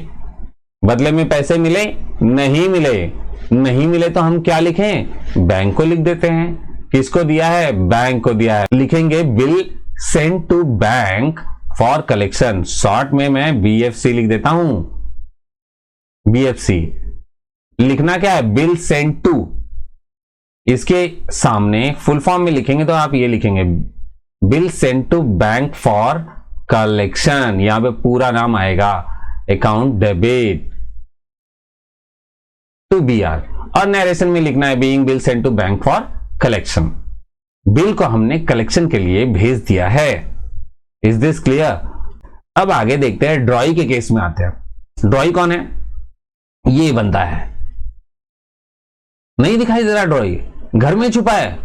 बदले में पैसे मिले? नहीं मिले। नहीं मिले तो हम क्या लिखें? बैंक को लिख देते हैं। किसको दिया है? बैंक को दिया है। लिखेंगे bill send to bank for collection. Short में मैं BFC लिख देता हूं। BFC लिखना क्या है? Bill send to. इसके सामने फुल फॉर्म में लिखेंगे तो आप ये लिखेंगे bill send to bank for collection. यहां पे पूरा नाम आएगा, अकाउंट डेबिट टू BR। और नरेशन में लिखना है being bill send to bank for collection. Bill को हमने कलेक्शन के लिए भेज दिया है। Is this clear? अब आगे देखते हैं, ड्रॉई के केस में आते हैं। ड्रॉई कौन है? ये बंदा है। नहीं दिखाई दे रहा ड्रॉई, घर में छुपा है।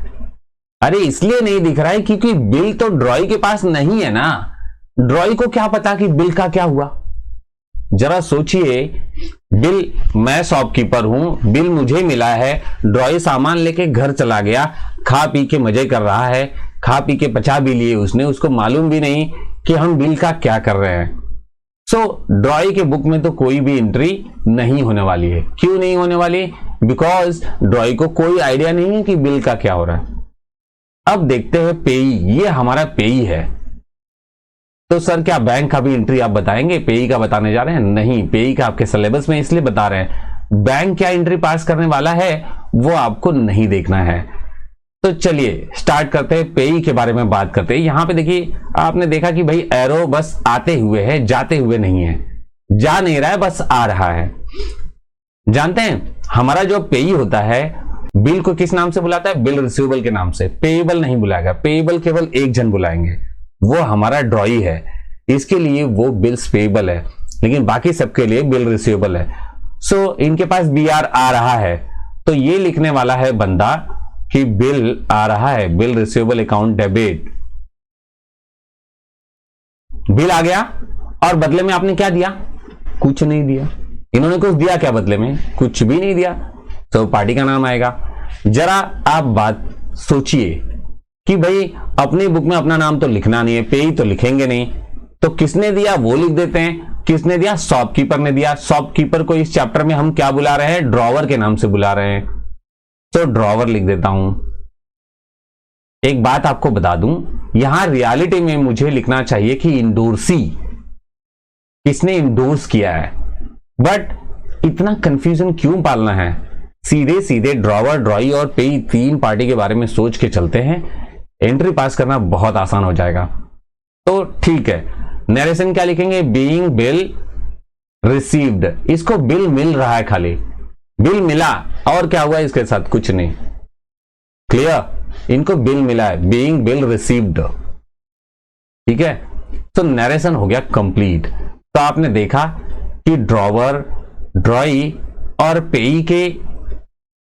अरे इसलिए नहीं दिख रहा है क्योंकि बिल तो ड्रॉई के पास नहीं है ना। ड्रॉई को क्या पता कि बिल का क्या हुआ? जरा सोचिए, बिल, मैं शॉपकीपर हूं, बिल मुझे मिला है, ड्रॉई सामान लेके घर चला गया, खा पी के मजे कर रहा है, खा पी के पचा भी लिए उसने, उसको मालूम भी नहीं कि हम बिल का क्या कर रहे हैं। सो ड्रॉई के बुक में तो कोई भी एंट्री नहीं होने वाली है। क्यों नहीं होने वाली? बिकॉज ड्रॉई को कोई आइडिया नहीं है कि बिल का क्या हो रहा है। अब देखते हैं पेई। ये हमारा पेई है, तो सर क्या बैंक का भी एंट्री आप बताएंगे? पेई का बताने जा रहे हैं? नहीं, पेई का आपके सिलेबस में इसलिए बता रहे हैं, बैंक क्या एंट्री पास करने वाला है वो आपको नहीं देखना है। तो चलिए स्टार्ट करते हैं, पेई के बारे में बात करते हैं। यहां पे देखिए, आपने देखा कि भाई एरो बस आते हुए है, जाते हुए नहीं है, जा नहीं रहा है, बस आ रहा है। जानते हैं हमारा जो पेई होता है, बिल को किस नाम से बुलाता है? बिल रिसीवेबल के नाम से। पेएबल नहीं बुलाएगा, पेएबल केवल एक जन बुलाएंगे, वो हमारा ड्रॉई है, इसके लिए वो बिल्स पेएबल है, लेकिन बाकी सबके लिए बिल रिसीवेबल है। सो इनके पास बीआर आ रहा है, तो ये लिखने वाला है बंदा कि बिल आ रहा है, bill receivable account debit, bill आ गया, और बदले में आपने क्या दिया? कुछ नहीं दिया। इन्होंने कुछ दिया क्या बदले में? कुछ भी नहीं दिया, तो पार्टी का नाम आएगा। जरा आप बात सोचिए कि भाई अपनी बुक में अपना नाम तो लिखना नहीं है, पेई तो लिखेंगे नहीं, तो किसने दिया वो लिख देते हैं। किसने दिया? शॉपकीपर ने दिया। शॉपकीपर को इस चैप्टर में हम क्या बुला रहे हैं? ड्रॉवर के नाम से बुला रहे हैं, तो ड्रॉवर लिख देता हूं। एक बात आपको बता दूं, यहां रियलिटी में मुझे लिखना चाहिए कि इंडोर्सी, किसने इंडोर्स किया है, बट इतना कंफ्यूजन क्यों पालना है? सीधे सीधे ड्रॉवर, ड्रॉई और पेई तीन पार्टी के बारे में सोच के चलते हैं, एंट्री पास करना बहुत आसान हो जाएगा। तो ठीक है, नरेशन क्या लिखेंगे? बीइंग बिल रिसीव्ड, इसको बिल मिल रहा है, खाली बिल मिला, और क्या हुआ इसके साथ? कुछ नहीं। क्लियर? इनको बिल मिला है, बीइंग बिल रिसीव्ड, ठीक है। तो नरेशन हो गया कंप्लीट। तो आपने देखा कि ड्रॉवर, ड्रॉई और पेई के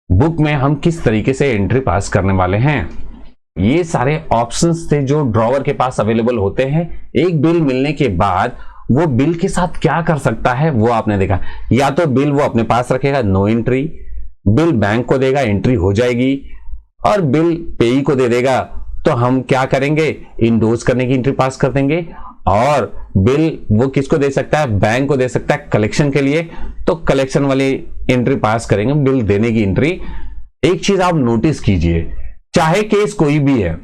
बुक में हम किस तरीके से एंट्री पास करने वाले हैं। ये सारे ऑप्शंस थे जो ड्रॉवर के पास अवेलेबल होते हैं। एक बिल मिलने के बाद वो बिल के साथ क्या कर सकता है वो आपने देखा। या तो बिल वो अपने पास रखेगा, नो एंट्री, बिल बैंक को देगा, एंट्री हो जाएगी, और बिल पेई को दे देगा, तो हम क्या करेंगे? इंडोर्स करने की एंट्री पास कर देंगे। और बिल वो किसको दे सकता है? बैंक को दे सकता है कलेक्शन के लिए, तो कलेक्शन वाली एंट्री पास करेंगे, बिल देने की एंट्री। एक चीज आप नोटिस कीजिए, चाहे केस कोई भी है,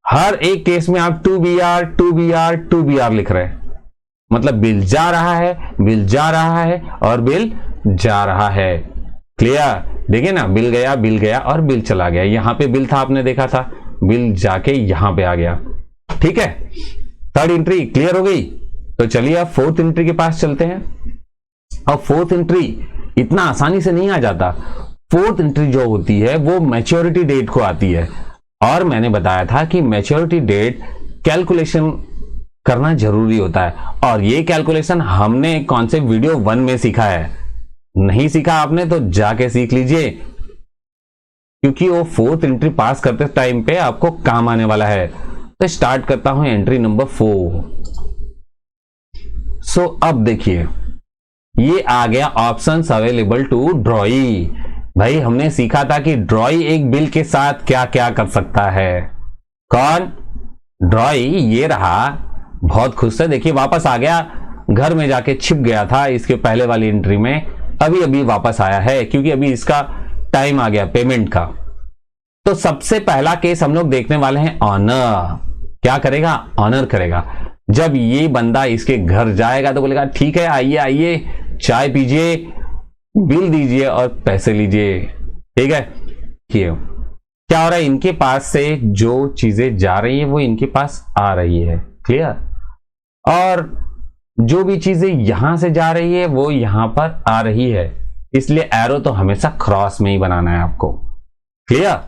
हर एक केस में आप 2BR 2BR 2BR लिख रहे हैं, मतलब बिल जा रहा है, बिल जा रहा है, और बिल जा रहा है। क्लियर? देखिए ना, बिल गया और बिल चला गया। यहां पे बिल था, आपने देखा था, बिल जाके यहां पे आ गया। ठीक है, थर्ड एंट्री क्लियर हो गई। तो चलिए अब फोर्थ एंट्री के पास चलते हैं। और फोर्थ एंट्री इतना आसानी से नहीं आ जाता। फोर्थ एंट्री जो होती है वो मैच्योरिटी डेट को आती है, और मैंने बताया था कि मैच्योरिटी डेट कैलकुलेशन करना जरूरी होता है। और ये कैलकुलेशन हमने कौन से वीडियो 1 में सीखा है? नहीं सीखा आपने तो जाके सीख लीजिए, क्योंकि वो फोर्थ एंट्री पास करते टाइम पे आपको काम आने वाला है। तो स्टार्ट करता हूं एंट्री नंबर 4। सो अब देखिए, ये आ गया ऑप्शंस अवेलेबल टू ड्रॉई। भाई हमने सीखा था कि ड्रॉई एक बिल के साथ क्या क्या कर सकता है। कौन? ड्रॉई। ये रहा, बहुत खुश से, देखिए वापस आ गया, घर में जाके छिप गया था इसके पहले वाली एंट्री में, अभी अभी वापस आया है, क्योंकि अभी इसका टाइम आ गया पेमेंट का। तो सबसे पहला केस हम लोग देखने वाले हैं ऑनर। क्या करेगा? ऑनर करेगा। जब ये बंदा इसके घर जाएगा तो बोलेगा ठीक है, आइए आइए, चाय पीजिए, बिल दीजिए और पैसे लीजिए। ठीक है, क्या हो रहा है? इनके पास से जो चीजें जा रही है वो इनके पास आ रही है। क्लियर? और जो भी चीजें यहां से जा रही है वो यहां पर आ रही है, इसलिए एरो तो हमेशा क्रॉस में ही बनाना है आपको। क्लियर?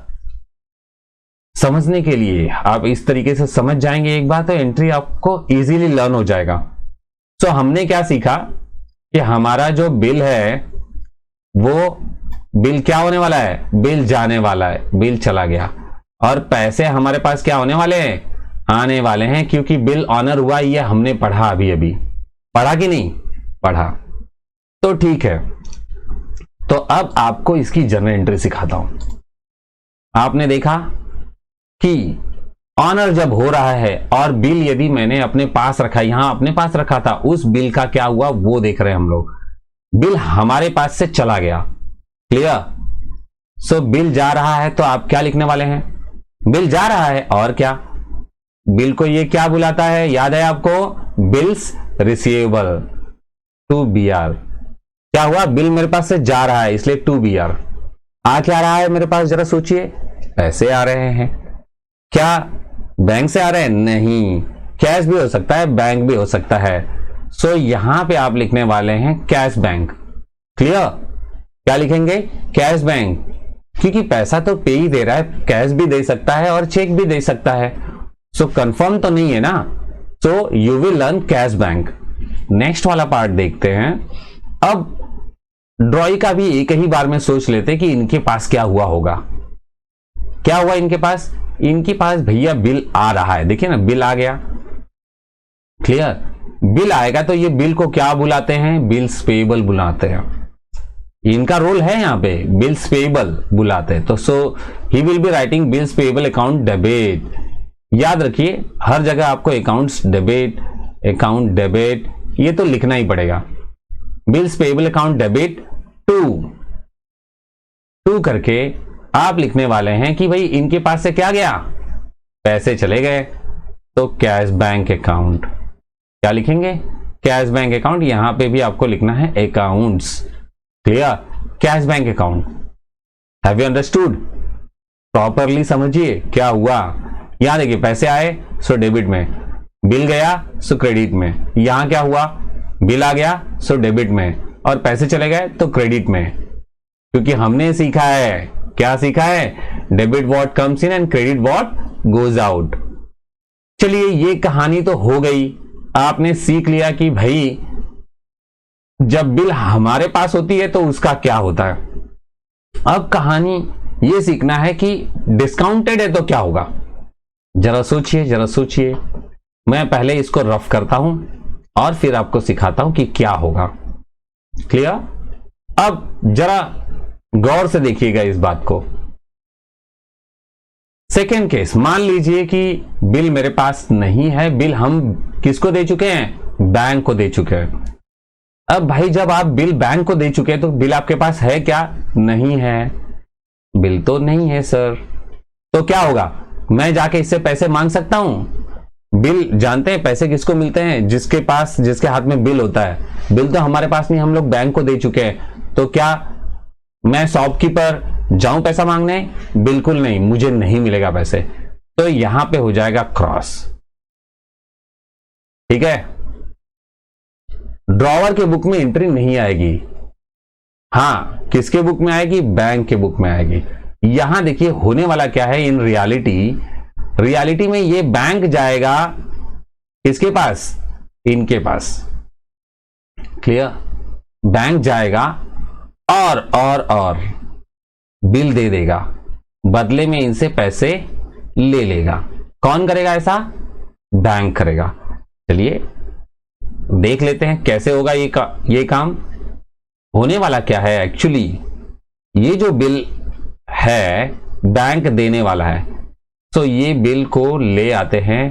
समझने के लिए आप इस तरीके से समझ जाएंगे एक बार, तो एंट्री आपको इजीली लर्न हो जाएगा। तो हमने क्या सीखा कि हमारा जो बिल है वो बिल क्या होने वाला है? बिल जाने वाला है, बिल चला गया, और पैसे हमारे पास क्या होने वाले हैं? आने वाले हैं, क्योंकि बिल ऑनर हुआ। ये हमने पढ़ा, अभी अभी पढ़ा कि नहीं पढ़ा? तो ठीक है, तो अब आपको इसकी जनरल एंट्री सिखाता हूं। आपने देखा कि ऑनर जब हो रहा है और बिल यदि मैंने अपने पास रखा, यहां अपने पास रखा था, उस बिल का क्या हुआ वो देख रहे हैं हम लोग। बिल हमारे पास से चला गया। क्लियर? सो बिल जा रहा है, तो आप क्या लिखने वाले हैं? बिल जा रहा है, और क्या? बिल को ये क्या बुलाता है? याद है आपको? Bills receivable, 2BR। क्या हुआ? बिल मेरे पास से जा रहा है, इसलिए 2BR। आ क्या रहा है मेरे पास? जरा सोचिए, पैसे आ रहे हैं। क्या बैंक से आ रहे हैं? नहीं, कैश भी हो सकता है, बैंक भी हो सकता है। सो यहां पे आप लिखने वाले हैं कैश बैंक। क्लियर? क्या लिखेंगे? कैश बैंक, क्योंकि पैसा तो पे ही दे रहा है, कैश भी दे सकता है और चेक भी दे सकता है। सो कंफर्म तो नहीं है ना, so you will learn cash bank. Next वाला पार्ट देखते हैं। अब ड्रॉई का भी एक ही बार में सोच लेते कि इनके पास क्या हुआ होगा। क्या हुआ इनके पास? इनके पास भैया बिल आ रहा है, देखिए ना, बिल आ गया। क्लियर? बिल आएगा तो ये बिल को क्या बुलाते हैं? बिल्स पेएबल बुलाते हैं। इनका रोल है यहां पे, बिल्स पेएबल बुलाते हैं। तो so he will be writing bills payable account debit. याद रखिए, हर जगह आपको अकाउंट्स डेबिट, अकाउंट डेबिट, ये तो लिखना ही पड़ेगा। Bills payable account debit to करके आप लिखने वाले हैं कि भाई इनके पास से क्या गया? पैसे चले गए, तो कैश बैंक अकाउंट। क्या लिखेंगे? Cash bank account. यहां पे भी आपको लिखना है accounts. Clear? Cash bank account. Have you understood? Properly समझिए क्या हुआ। यहां देखिए, पैसे आए सो डेबिट में, बिल गया सो क्रेडिट में। यहां क्या हुआ? बिल आ गया सो डेबिट में, और पैसे चले गए तो क्रेडिट में। क्योंकि हमने सीखा है, क्या सीखा है? Debit what comes in and credit what goes out. चलिए, ये कहानी तो हो गई। आपने सीख लिया कि भाई जब बिल हमारे पास होती है तो उसका क्या होता है। अब कहानी ये सीखना है कि डिस्काउंटेड है तो क्या होगा। जरा सोचिए, जरा सोचिए। मैं पहले इसको रफ करता हूं और फिर आपको सिखाता हूं कि क्या होगा। क्लियर? अब जरा गौर से देखिएगा इस बात को। सेकेंड केस, मान लीजिए कि बिल मेरे पास नहीं है। बिल हम किसको दे चुके हैं? बैंक को दे चुके हैं। अब भाई जब आप बिल बैंक को दे चुके हैं तो बिल आपके पास है क्या? नहीं है, बिल तो नहीं है सर। तो क्या होगा? मैं जाके इससे पैसे मांग सकता हूं? बिल जानते हैं पैसे किसको मिलते हैं? जिसके पास, जिसके हाथ में बिल होता है। बिल तो हमारे पास नहीं, हम लोग बैंक को दे चुके हैं। तो क्या मैं शॉपकीपर जाऊं पैसा मांगने? बिल्कुल नहीं, मुझे नहीं मिलेगा पैसे। तो यहां पे हो जाएगा क्रॉस। ठीक है? ड्रॉवर के बुक में एंट्री नहीं आएगी। हां, किसके बुक में आएगी? बैंक के बुक में आएगी। यहां देखिए होने वाला क्या है इन रियलिटी में ये बैंक जाएगा किसके पास? इनके पास। क्लियर? बैंक जाएगा और बिल दे देगा, बदले में इनसे पैसे ले लेगा। कौन करेगा ऐसा? बैंक करेगा। चलिए देख लेते हैं कैसे होगा ये काम। होने वाला क्या है एक्चुअली, ये जो बिल है बैंक देने वाला है। तो ये बिल को ले आते हैं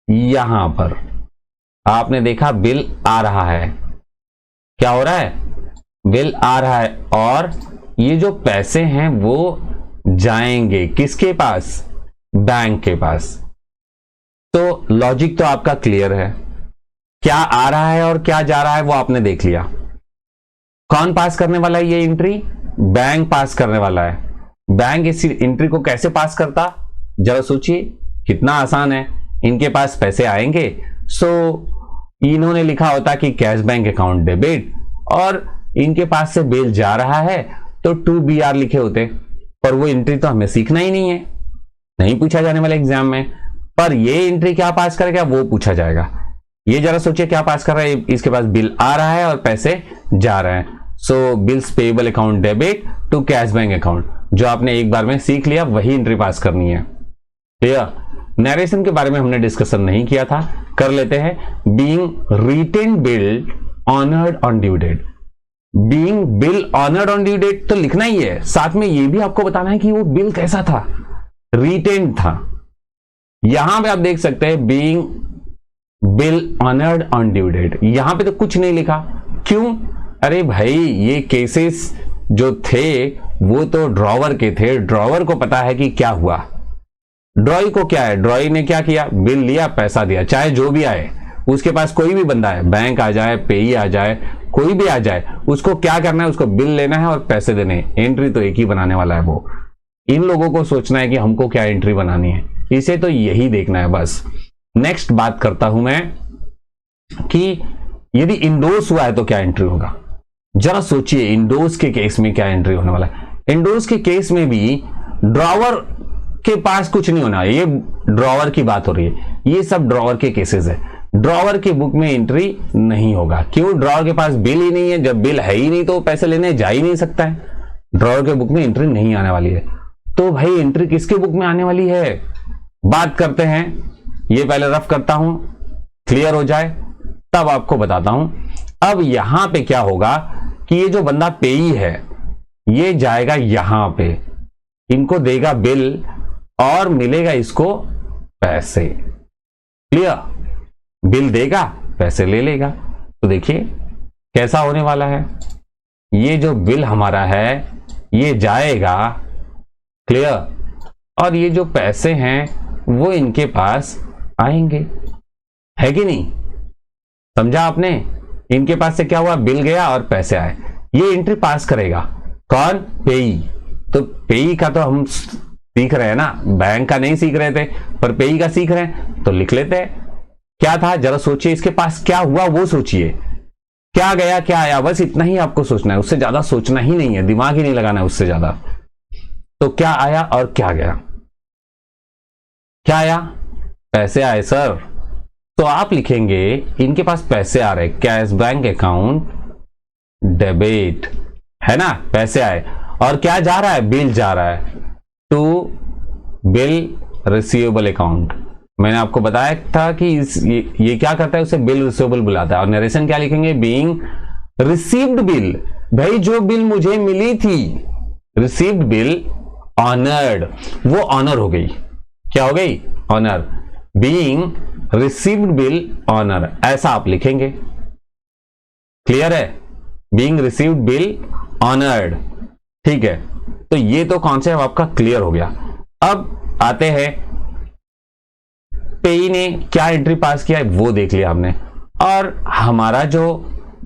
यहां पर। आपने देखा बिल आ रहा है। क्या हो रहा है? बिल आ रहा है, और ये जो पैसे हैं वो जाएंगे किसके पास? बैंक के पास। तो लॉजिक तो आपका क्लियर है। क्या आ रहा है और क्या जा रहा है वो आपने देख लिया। कौन पास करने वाला है ये एंट्री? बैंक पास करने वाला है। बैंक इस एंट्री को कैसे पास करता? जरा सोचिए, कितना आसान है। इनके पास पैसे आएंगे, सो इन्होंने लिखा होता कि कैश बैंक अकाउंट डेबिट, और इनके पास से बिल जा रहा है तो 2BR लिखे होते। पर वो एंट्री तो हमें सीखना ही नहीं है, नहीं पूछा जाने वाला एग्जाम में। पर ये एंट्री क्या पास करेगा वो पूछा जाएगा। ये जरा सोचिए क्या पास कर रहा है? इसके पास बिल आ रहा है और पैसे जा रहे हैं। So bills payable account debit to cash bank account, जो आपने एक बार में सीख लिया वही एंट्री पास करनी है। क्लियर? नरेशन के बारे में हमने डिस्कशन नहीं किया था, कर लेते हैं। Being written bill honoured on due date. Being bill honoured on due date तो लिखना ही है, साथ में ये भी आपको बताना है कि वो बिल कैसा था, रिटेन था। यहां पे आप देख सकते हैं being bill honoured on due date, यहां पे तो कुछ नहीं लिखा। क्यों? अरे भाई ये केसेस जो थे वो तो ड्रॉवर के थे, ड्रॉवर को पता है कि क्या हुआ। ड्रॉई को क्या है? ड्रॉई ने क्या किया? बिल लिया, पैसा दिया, चाहे जो भी आए, उसके पास कोई भी बंदा है, बैंक आ जाए, पेई आ जाए, कोई भी आ जाए, उसको क्या करना है? उसको बिल लेना है और पैसे देने। एंट्री तो एक ही बनाने वाला है वो। इन लोगों को सोचना है कि हमको क्या एंट्री बनानी है, इसे तो यही देखना है बस। नेक्स्ट बात करता हूं मैं कि यदि इंडोर्स हुआ है तो क्या एंट्री होगा। जरा सोचिए इंडोर्स के केस में क्या एंट्री होने वाला है। इंडोर्स के केस में भी ड्रॉवर के पास कुछ नहीं होना, ये ड्रॉवर की बात हो रही है, ये सब ड्रॉवर के केसेस है। ड्रॉवर की बुक में एंट्री नहीं होगा। क्यों? ड्रॉवर के पास बिल ही नहीं है। जब बिल है ही नहीं तो पैसे लेने जा ही नहीं सकता है। ड्रॉवर के बुक में एंट्री नहीं आने वाली है। तो भाई एंट्री किसके बुक में आने वाली है, बात करते हैं। ये पहले रफ करता हूं, क्लियर हो जाए तब आपको बताता हूं। अब यहां पे क्या होगा कि ये जो बंदा पेई है ये जाएगा यहां पे, इनको देगा बिल और मिलेगा इसको पैसे। क्लियर? बिल देगा, पैसे ले लेगा। तो देखिए कैसा होने वाला है। ये जो बिल हमारा है ये जाएगा, क्लियर, और ये जो पैसे हैं वो इनके पास आएंगे, है कि नहीं? समझा आपने? इनके पास से क्या हुआ, बिल गया और पैसे आए। ये एंट्री पास करेगा कौन? पेई। तो पेई का तो हम सीख रहे हैं ना, बैंक का नहीं सीख रहे थे, पर पेई का सीख रहे हैं तो लिख लेते हैं। क्या था जरा सोचिए, इसके पास क्या हुआ वो सोचिए, क्या गया क्या आया, बस इतना ही आपको सोचना है, उससे ज्यादा सोचना ही नहीं है, दिमाग ही नहीं लगाना है उससे ज्यादा। तो क्या आया और क्या गया? क्या आया? पैसे आए सर। तो आप लिखेंगे इनके पास पैसे आ रहे, कैश बैंक अकाउंट डेबिट, है ना, पैसे आए। और क्या जा रहा है? बिल जा रहा है टू बिल रिसीवेबल अकाउंट। मैंने आपको बताया था कि ये क्या करता है, उसे बिल रिसीवेबल बुलाता है। और नरेशन क्या लिखेंगे? Being received bill. भाई जो बिल मुझे मिली थी, रिसीव्ड बिल ऑनर्ड, वो ऑनर हो गई। क्या हो गई? Honour. Being received bill honour, ऐसा आप लिखेंगे। क्लियर है? बीइंग रिसीव्ड बिल ऑनर्ड, ठीक है। तो ये तो कॉन्सेप्ट आपका क्लियर हो गया। अब आते हैं पेई ने क्या एंट्री पास किया है वो देख लिया हमने। और हमारा जो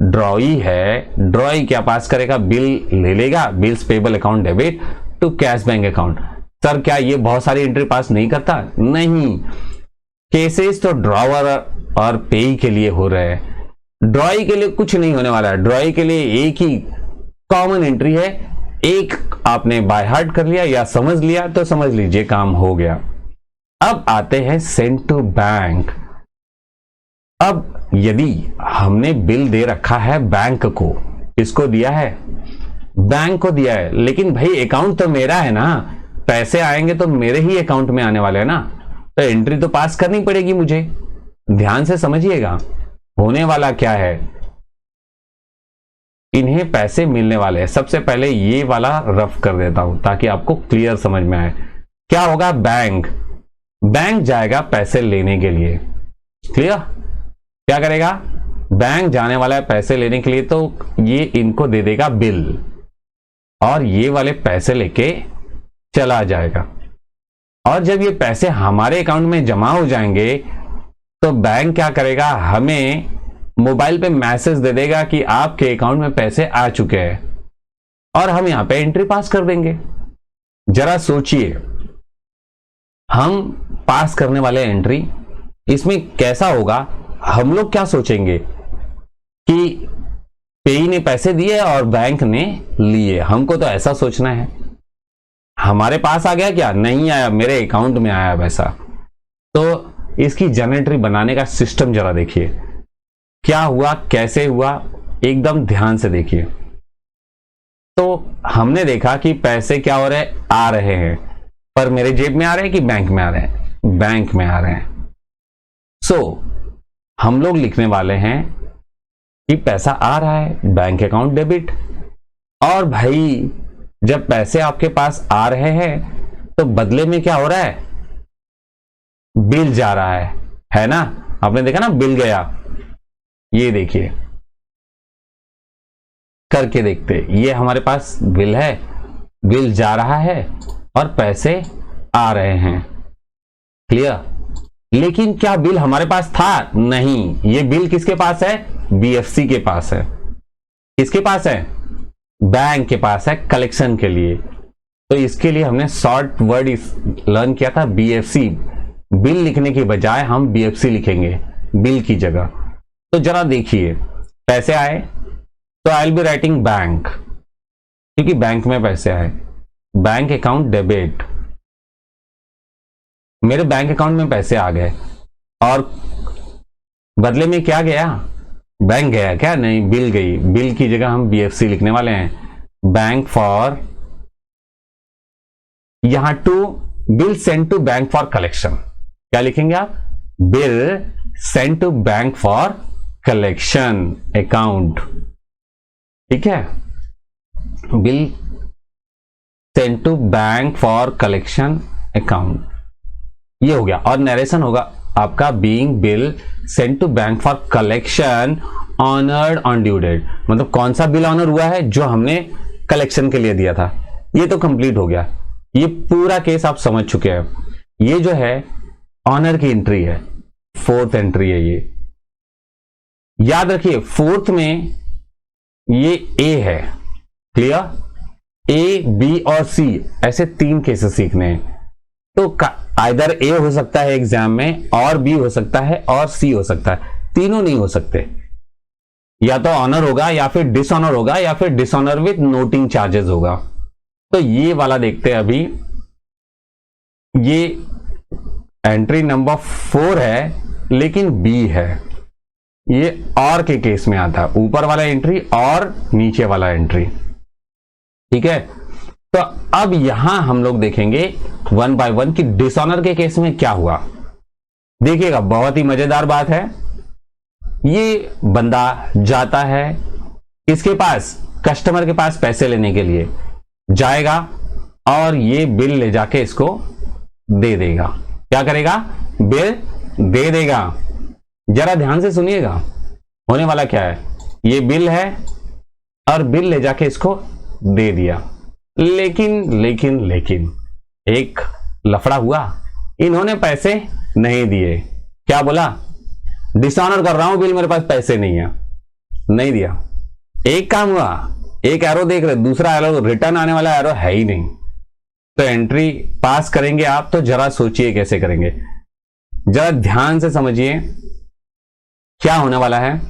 ड्रॉई है, ड्रॉई क्या पास करेगा? बिल ले लेगा, bills payable account debit to cash bank account. Sir क्या ये बहुत सारी एंट्री पास नहीं करता? नहीं, केसेस तो ड्रॉवर और पेई के लिए हो रहे हैं। ड्रॉई के लिए कुछ नहीं होने वाला है। ड्रॉई के लिए एक ही कॉमन एंट्री है, एक आपने बाय हार्ट कर लिया या समझ लिया तो समझ लीजिए काम हो गया। अब आते हैं सेंड टू बैंक। अब यदि हमने बिल दे रखा है बैंक को, किसको दिया है? बैंक को दिया है, लेकिन भाई अकाउंट तो मेरा है ना, पैसे आएंगे तो मेरे ही अकाउंट में आने वाले हैं ना, तो एंट्री तो पास करनी पड़ेगी मुझे। ध्यान से समझिएगा होने वाला क्या है। इन्हें पैसे मिलने वाले हैं। सबसे पहले ये वाला रफ कर देता हूं ताकि आपको क्लियर समझ में आए। क्या होगा? बैंक, बैंक जाएगा पैसे लेने के लिए। क्लियर? क्या करेगा? बैंक जाने वाला है पैसे लेने के लिए, तो ये इनको दे देगा बिल और ये वाले पैसे लेके चला जाएगा। और जब ये पैसे हमारे अकाउंट में जमा हो जाएंगे तो बैंक क्या करेगा? हमें मोबाइल पे मैसेज दे देगा कि आपके अकाउंट में पैसे आ चुके हैं और हम यहां पे एंट्री पास कर देंगे। जरा सोचिए, हम पास करने वाले एंट्री, इसमें कैसा होगा? हम लोग क्या सोचेंगे कि पेई ने पैसे दिए और बैंक ने लिए। हमको तो ऐसा सोचना है। हमारे पास आ गया क्या? नहीं आया, मेरे अकाउंट में आया पैसा। तो इसकी जनरेटरी बनाने का सिस्टम जरा देखिए, क्या हुआ, कैसे हुआ, एकदम ध्यान से देखिए। तो हमने देखा कि पैसे क्या हो रहे? आ रहे हैं, पर मेरे जेब में आ रहे हैं कि बैंक में आ रहे हैं? बैंक में आ रहे हैं। सो हम लोग लिखने वाले हैं कि पैसा आ रहा है, बैंक अकाउंट डेबिट। और भाई जब पैसे आपके पास आ रहे हैं तो बदले में क्या हो रहा है? बिल जा रहा है ना? आपने देखा ना, बिल गया। ये देखिए करके देखते, ये हमारे पास बिल है, बिल जा रहा है और पैसे आ रहे हैं। क्लियर? लेकिन क्या बिल हमारे पास था? नहीं, ये बिल किसके पास है? बीएफसी के पास है। किसके पास है? बैंक के पास है, कलेक्शन के लिए। तो इसके लिए हमने शॉर्ट वर्ड लर्न किया था BFC। बिल लिखने की बजाय हम BFC लिखेंगे बिल की जगह। तो जरा देखिए, पैसे आए तो आई विल बी राइटिंग बैंक, क्योंकि बैंक में पैसे आए। बैंक अकाउंट डेबिट, मेरे बैंक अकाउंट में पैसे आ गए और बदले में क्या गया, बैंक गया क्या, नहीं बिल गई। बिल की जगह हम BFC लिखने वाले हैं, बैंक फॉर, यहां to bill send to bank for collection. क्या लिखेंगे आप, bill send to bank for collection account, ठीक है, bill send to bank for collection account, ये हो गया। और नरेशन होगा आपका being bill send to bank for collection honoured on due date, मतलब कौन सा बिल ऑनर हुआ है, जो हमने कलेक्शन के लिए दिया था। ये तो कंप्लीट हो गया, ये पूरा केस आप समझ चुके हैं। ये जो है ऑनर की एंट्री है, फोर्थ एंट्री है ये, याद रखिए। फोर्थ में ये ए है, क्लियर, ए बी और सी, ऐसे 3 केसेस सीखने हैं। तो आइदर ए हो सकता है एग्जाम में, और बी हो सकता है, और सी हो सकता है, तीनों नहीं हो सकते। या तो ऑनर होगा, या फिर डिसऑनर होगा, या फिर डिसऑनर विथ नोटिंग चार्जेस होगा। तो ये वाला देखते हैं अभी। ये एंट्री नंबर 4 है, लेकिन बी है, ये और के केस में आता है, ऊपर वाला एंट्री और नीचे वाला एंट्री, ठीक है। तो अब यहां हम लोग देखेंगे 1 बाय 1 कि डिसऑनर के केस में क्या हुआ। देखिएगा, बहुत ही मजेदार बात है। ये बंदा जाता है इसके पास, कस्टमर के पास पैसे लेने के लिए जाएगा, और ये बिल ले जाके इसको दे देगा। क्या करेगा, बिल दे देगा। जरा ध्यान से सुनिएगा, होने वाला क्या है, ये बिल है और बिल ले जाके इसको दे दिया। लेकिन एक लफड़ा हुआ, इन्होंने पैसे नहीं दिए। क्या बोला, डिसऑनर कर रहा हूं बिल, मेरे पास पैसे नहीं है, नहीं दिया। एक काम हुआ, एक एरो देख रहे, दूसरा एरो रिटर्न आने वाला एरो है ही नहीं। तो एंट्री पास करेंगे आप, तो जरा सोचिए कैसे करेंगे, जरा ध्यान से समझिए क्या होने वाला है।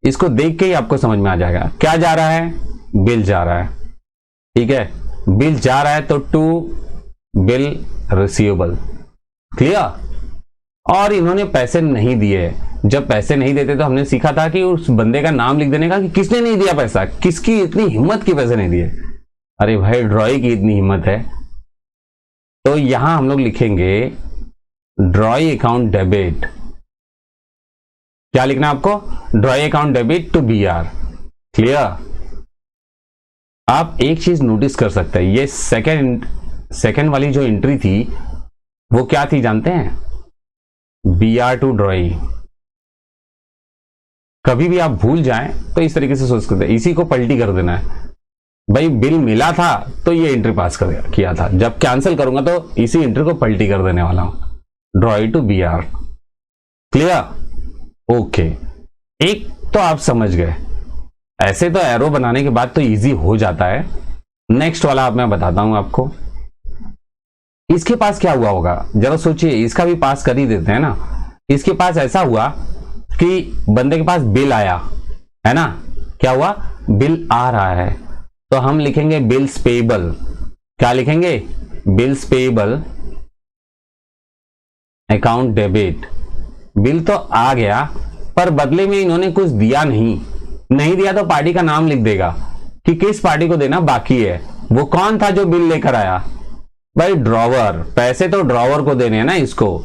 इसको देख के ही आपको समझ में आ जाएगा। क्या जा रहा है, बिल जा रहा है, ठीक है, बिल जा रहा है तो टू बिल रिसीवेबल, क्लियर। और इन्होंने पैसे नहीं दिए। जब पैसे नहीं देते तो हमने सीखा था कि उस बंदे का नाम लिख देने का, कि किसने नहीं दिया पैसा, किसकी इतनी हिम्मत की पैसे नहीं दिए। अरे भाई, ड्रॉई की इतनी हिम्मत है। तो यहां हम लोग लिखेंगे ड्रॉई अकाउंट डेबिट। क्या लिखना आपको, drawee account debit to BR, clear. आप एक चीज नोटिस कर सकते हैं, ये सेकंड वाली जो एंट्री थी वो क्या थी जानते हैं, BR टू ड्रॉई। कभी भी आप भूल जाएं तो इस तरीके से सोच सकते हैं, इसी को पलटी कर देना है। भाई बिल मिला था तो ये एंट्री पास कर किया था, जब कैंसिल करूंगा तो इसी एंट्री को पलटी कर देने वाला हूं, drawee to BR, clear. Okay, एक तो आप समझ गए। ऐसे तो एरो बनाने के बाद तो इजी हो जाता है। नेक्स्ट वाला आप मैं बताता हूं आपको। इसके पास क्या हुआ होगा, जरा सोचिए, इसका भी पास कर ही देते हैं ना। इसके पास ऐसा हुआ कि बंदे के पास बिल आया है ना, क्या हुआ, बिल आ रहा है, तो हम लिखेंगे बिल्स पेएबल। क्या लिखेंगे, bills payable account debit. Bill तो आ गया, पर बदले में इन्होंने कुछ दिया नहीं दिया तो पार्टी का नाम लिख देगा कि किस पार्टी को देना बाकी है। वो कौन था जो बिल लेकर आया, भाई ड्रॉवर। पैसे तो ड्रॉवर को देने हैं ना, इसको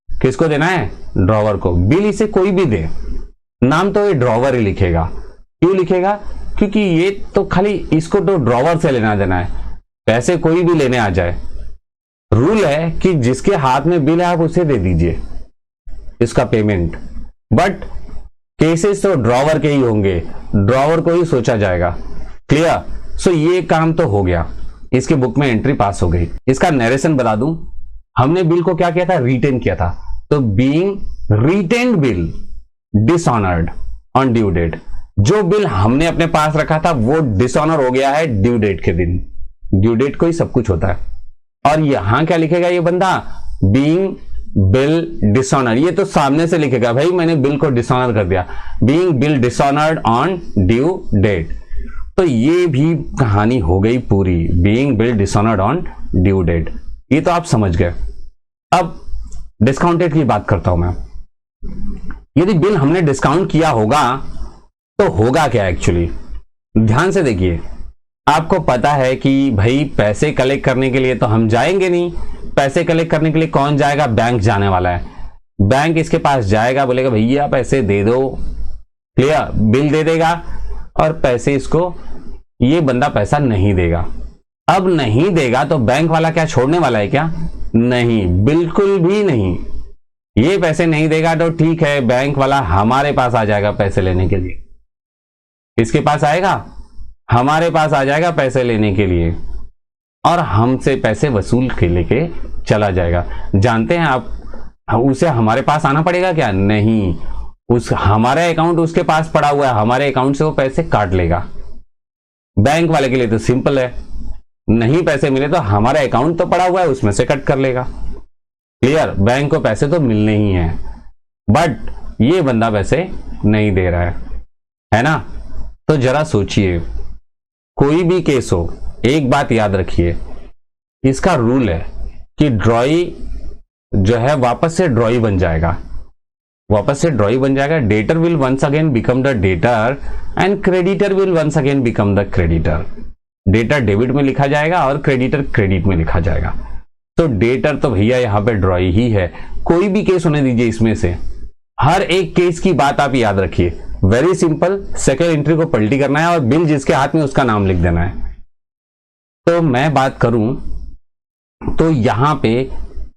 किसको देना है, ड्रॉवर को। बिल इसे कोई भी दे, नाम तो ये ड्रॉवर ही लिखेगा। क्यों लिखेगा, क्योंकि ये तो खाली इसको तो ड्रॉवर से लेना देना है, पैसे कोई भी लेने आ जाए। रूल है कि जिसके हाथ में बिल है आप उसे दे दीजिए इसका पेमेंट, बट केसेस तो ड्रॉवर के ही होंगे, ड्रॉवर को ही सोचा जाएगा, क्लियर। सो ये काम तो हो गया, इसके बुक में एंट्री पास हो गई। इसका नरेशन बता दूं, हमने बिल को क्या किया था, रिटेन किया था। तो being retained bill dishonoured on due date, जो बिल हमने अपने पास रखा था वो डिसऑनर हो गया है ड्यू डेट के दिन, ड्यू डेट को ही सब कुछ होता है। और यहां क्या लिखेगा ये बंदा, बीइंग बिल डिसऑनर, ये तो सामने से लिखेगा भाई मैंने बिल को डिसऑनर कर दिया, being bill dishonoured on due date. तो ये भी कहानी हो गई पूरी, being bill dishonoured on due date, ये तो आप समझ गए। अब डिस्काउंटेड की बात करता हूं मैं। यदि बिल हमने डिस्काउंट किया होगा तो होगा क्या एक्चुअली, ध्यान से देखिए। आपको पता है कि भाई पैसे कलेक्ट करने के लिए तो हम जाएंगे नहीं, पैसे कलेक्ट करने के लिए कौन जाएगा, बैंक जाने वाला है। बैंक इसके पास जाएगा, बोलेगा भैया पैसे दे दो, क्लियर, बिल दे देगा और पैसे इसको, ये बंदा पैसा नहीं देगा। अब नहीं देगा तो बैंक वाला क्या छोड़ने वाला है क्या, नहीं, बिल्कुल भी नहीं। ये पैसे नहीं देगा तो ठीक है, बैंक वाला हमारे पास आ जाएगा पैसे लेने के लिए। किसके पास आएगा, हमारे पास आ जाएगा पैसे लेने के लिए और हमसे पैसे वसूल के लेके चला जाएगा। जानते हैं आप, उसे हमारे पास आना पड़ेगा क्या, नहीं, उस हमारा अकाउंट उसके पास पड़ा हुआ है, हमारे अकाउंट से वो पैसे काट लेगा। बैंक वाले के लिए तो सिंपल है, नहीं पैसे मिले तो हमारा अकाउंट तो पड़ा हुआ है उसमें से कट कर लेगा, क्लियर, बैंक को पैसे तो मिलने ही है। बट ये बंदा पैसे नहीं दे रहा है ना। तो जरा सोचिए, कोई भी केस हो, एक बात याद रखिए, इसका रूल है कि ड्रॉई जो है वापस से ड्रॉई बन जाएगा, वापस से ड्रॉई बन जाएगा। Debtor will once again become the debtor and creditor will once again become the creditor. Debtor debit में लिखा जाएगा और क्रेडिटर क्रेडिट में लिखा जाएगा। तो डेटर तो भैया यहां पे ड्रॉई ही है, कोई भी केस होने दीजिए इसमें से, हर एक केस की बात आप याद रखिए। वेरी सिंपल, सेकेंड एंट्री को पलटी करना है और बिल जिसके हाथ में उसका नाम लिख देना है। तो मैं बात करूं तो यहां पे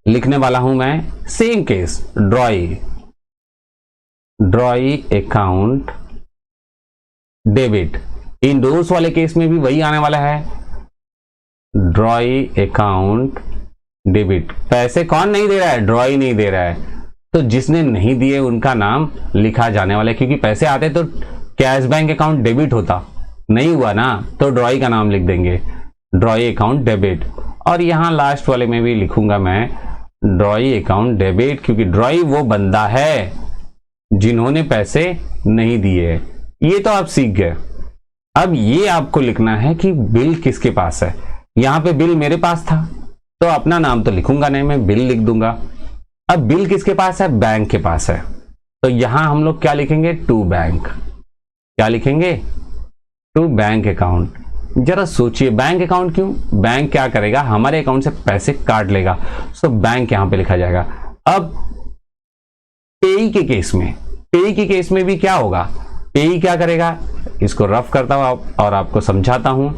लिखने वाला हूं मैं same case, drawee account debit. Endorse वाले केस में भी वही आने वाला है, ड्रॉई अकाउंट डेबिट। पैसे कौन नहीं दे रहा है, ड्रॉई नहीं दे रहा है, तो जिसने नहीं दिए उनका नाम लिखा जाने वाला है। क्योंकि पैसे आते तो कैश बैंक अकाउंट डेबिट होता, नहीं हुआ ना, तो ड्रॉई का नाम लिख देंगे, ड्रॉई अकाउंट डेबिट। और यहां लास्ट वाले में भी लिखूंगा मैं ड्रॉई अकाउंट डेबिट, क्योंकि ड्रॉई वो बंदा है जिन्होंने पैसे नहीं दिए। ये तो आप सीख गए। अब ये आपको लिखना है कि बिल किसके पास है। यहां पे बिल मेरे पास था तो अपना नाम तो लिखूंगा नहीं, मैं बिल लिख दूंगा। अब बिल किसके पास है, बैंक के पास है, तो यहां हम लोग क्या लिखेंगे, टू बैंक। क्या लिखेंगे, टू बैंक अकाउंट। जरा सोचिए, बैंक अकाउंट क्यों, बैंक क्या करेगा, हमारे अकाउंट से पैसे काट लेगा, सो बैंक यहां पे लिखा जाएगा। अब पेई के केस में भी क्या होगा, पेई क्या करेगा, इसको रफ करता हूं और आपको समझाता हूं।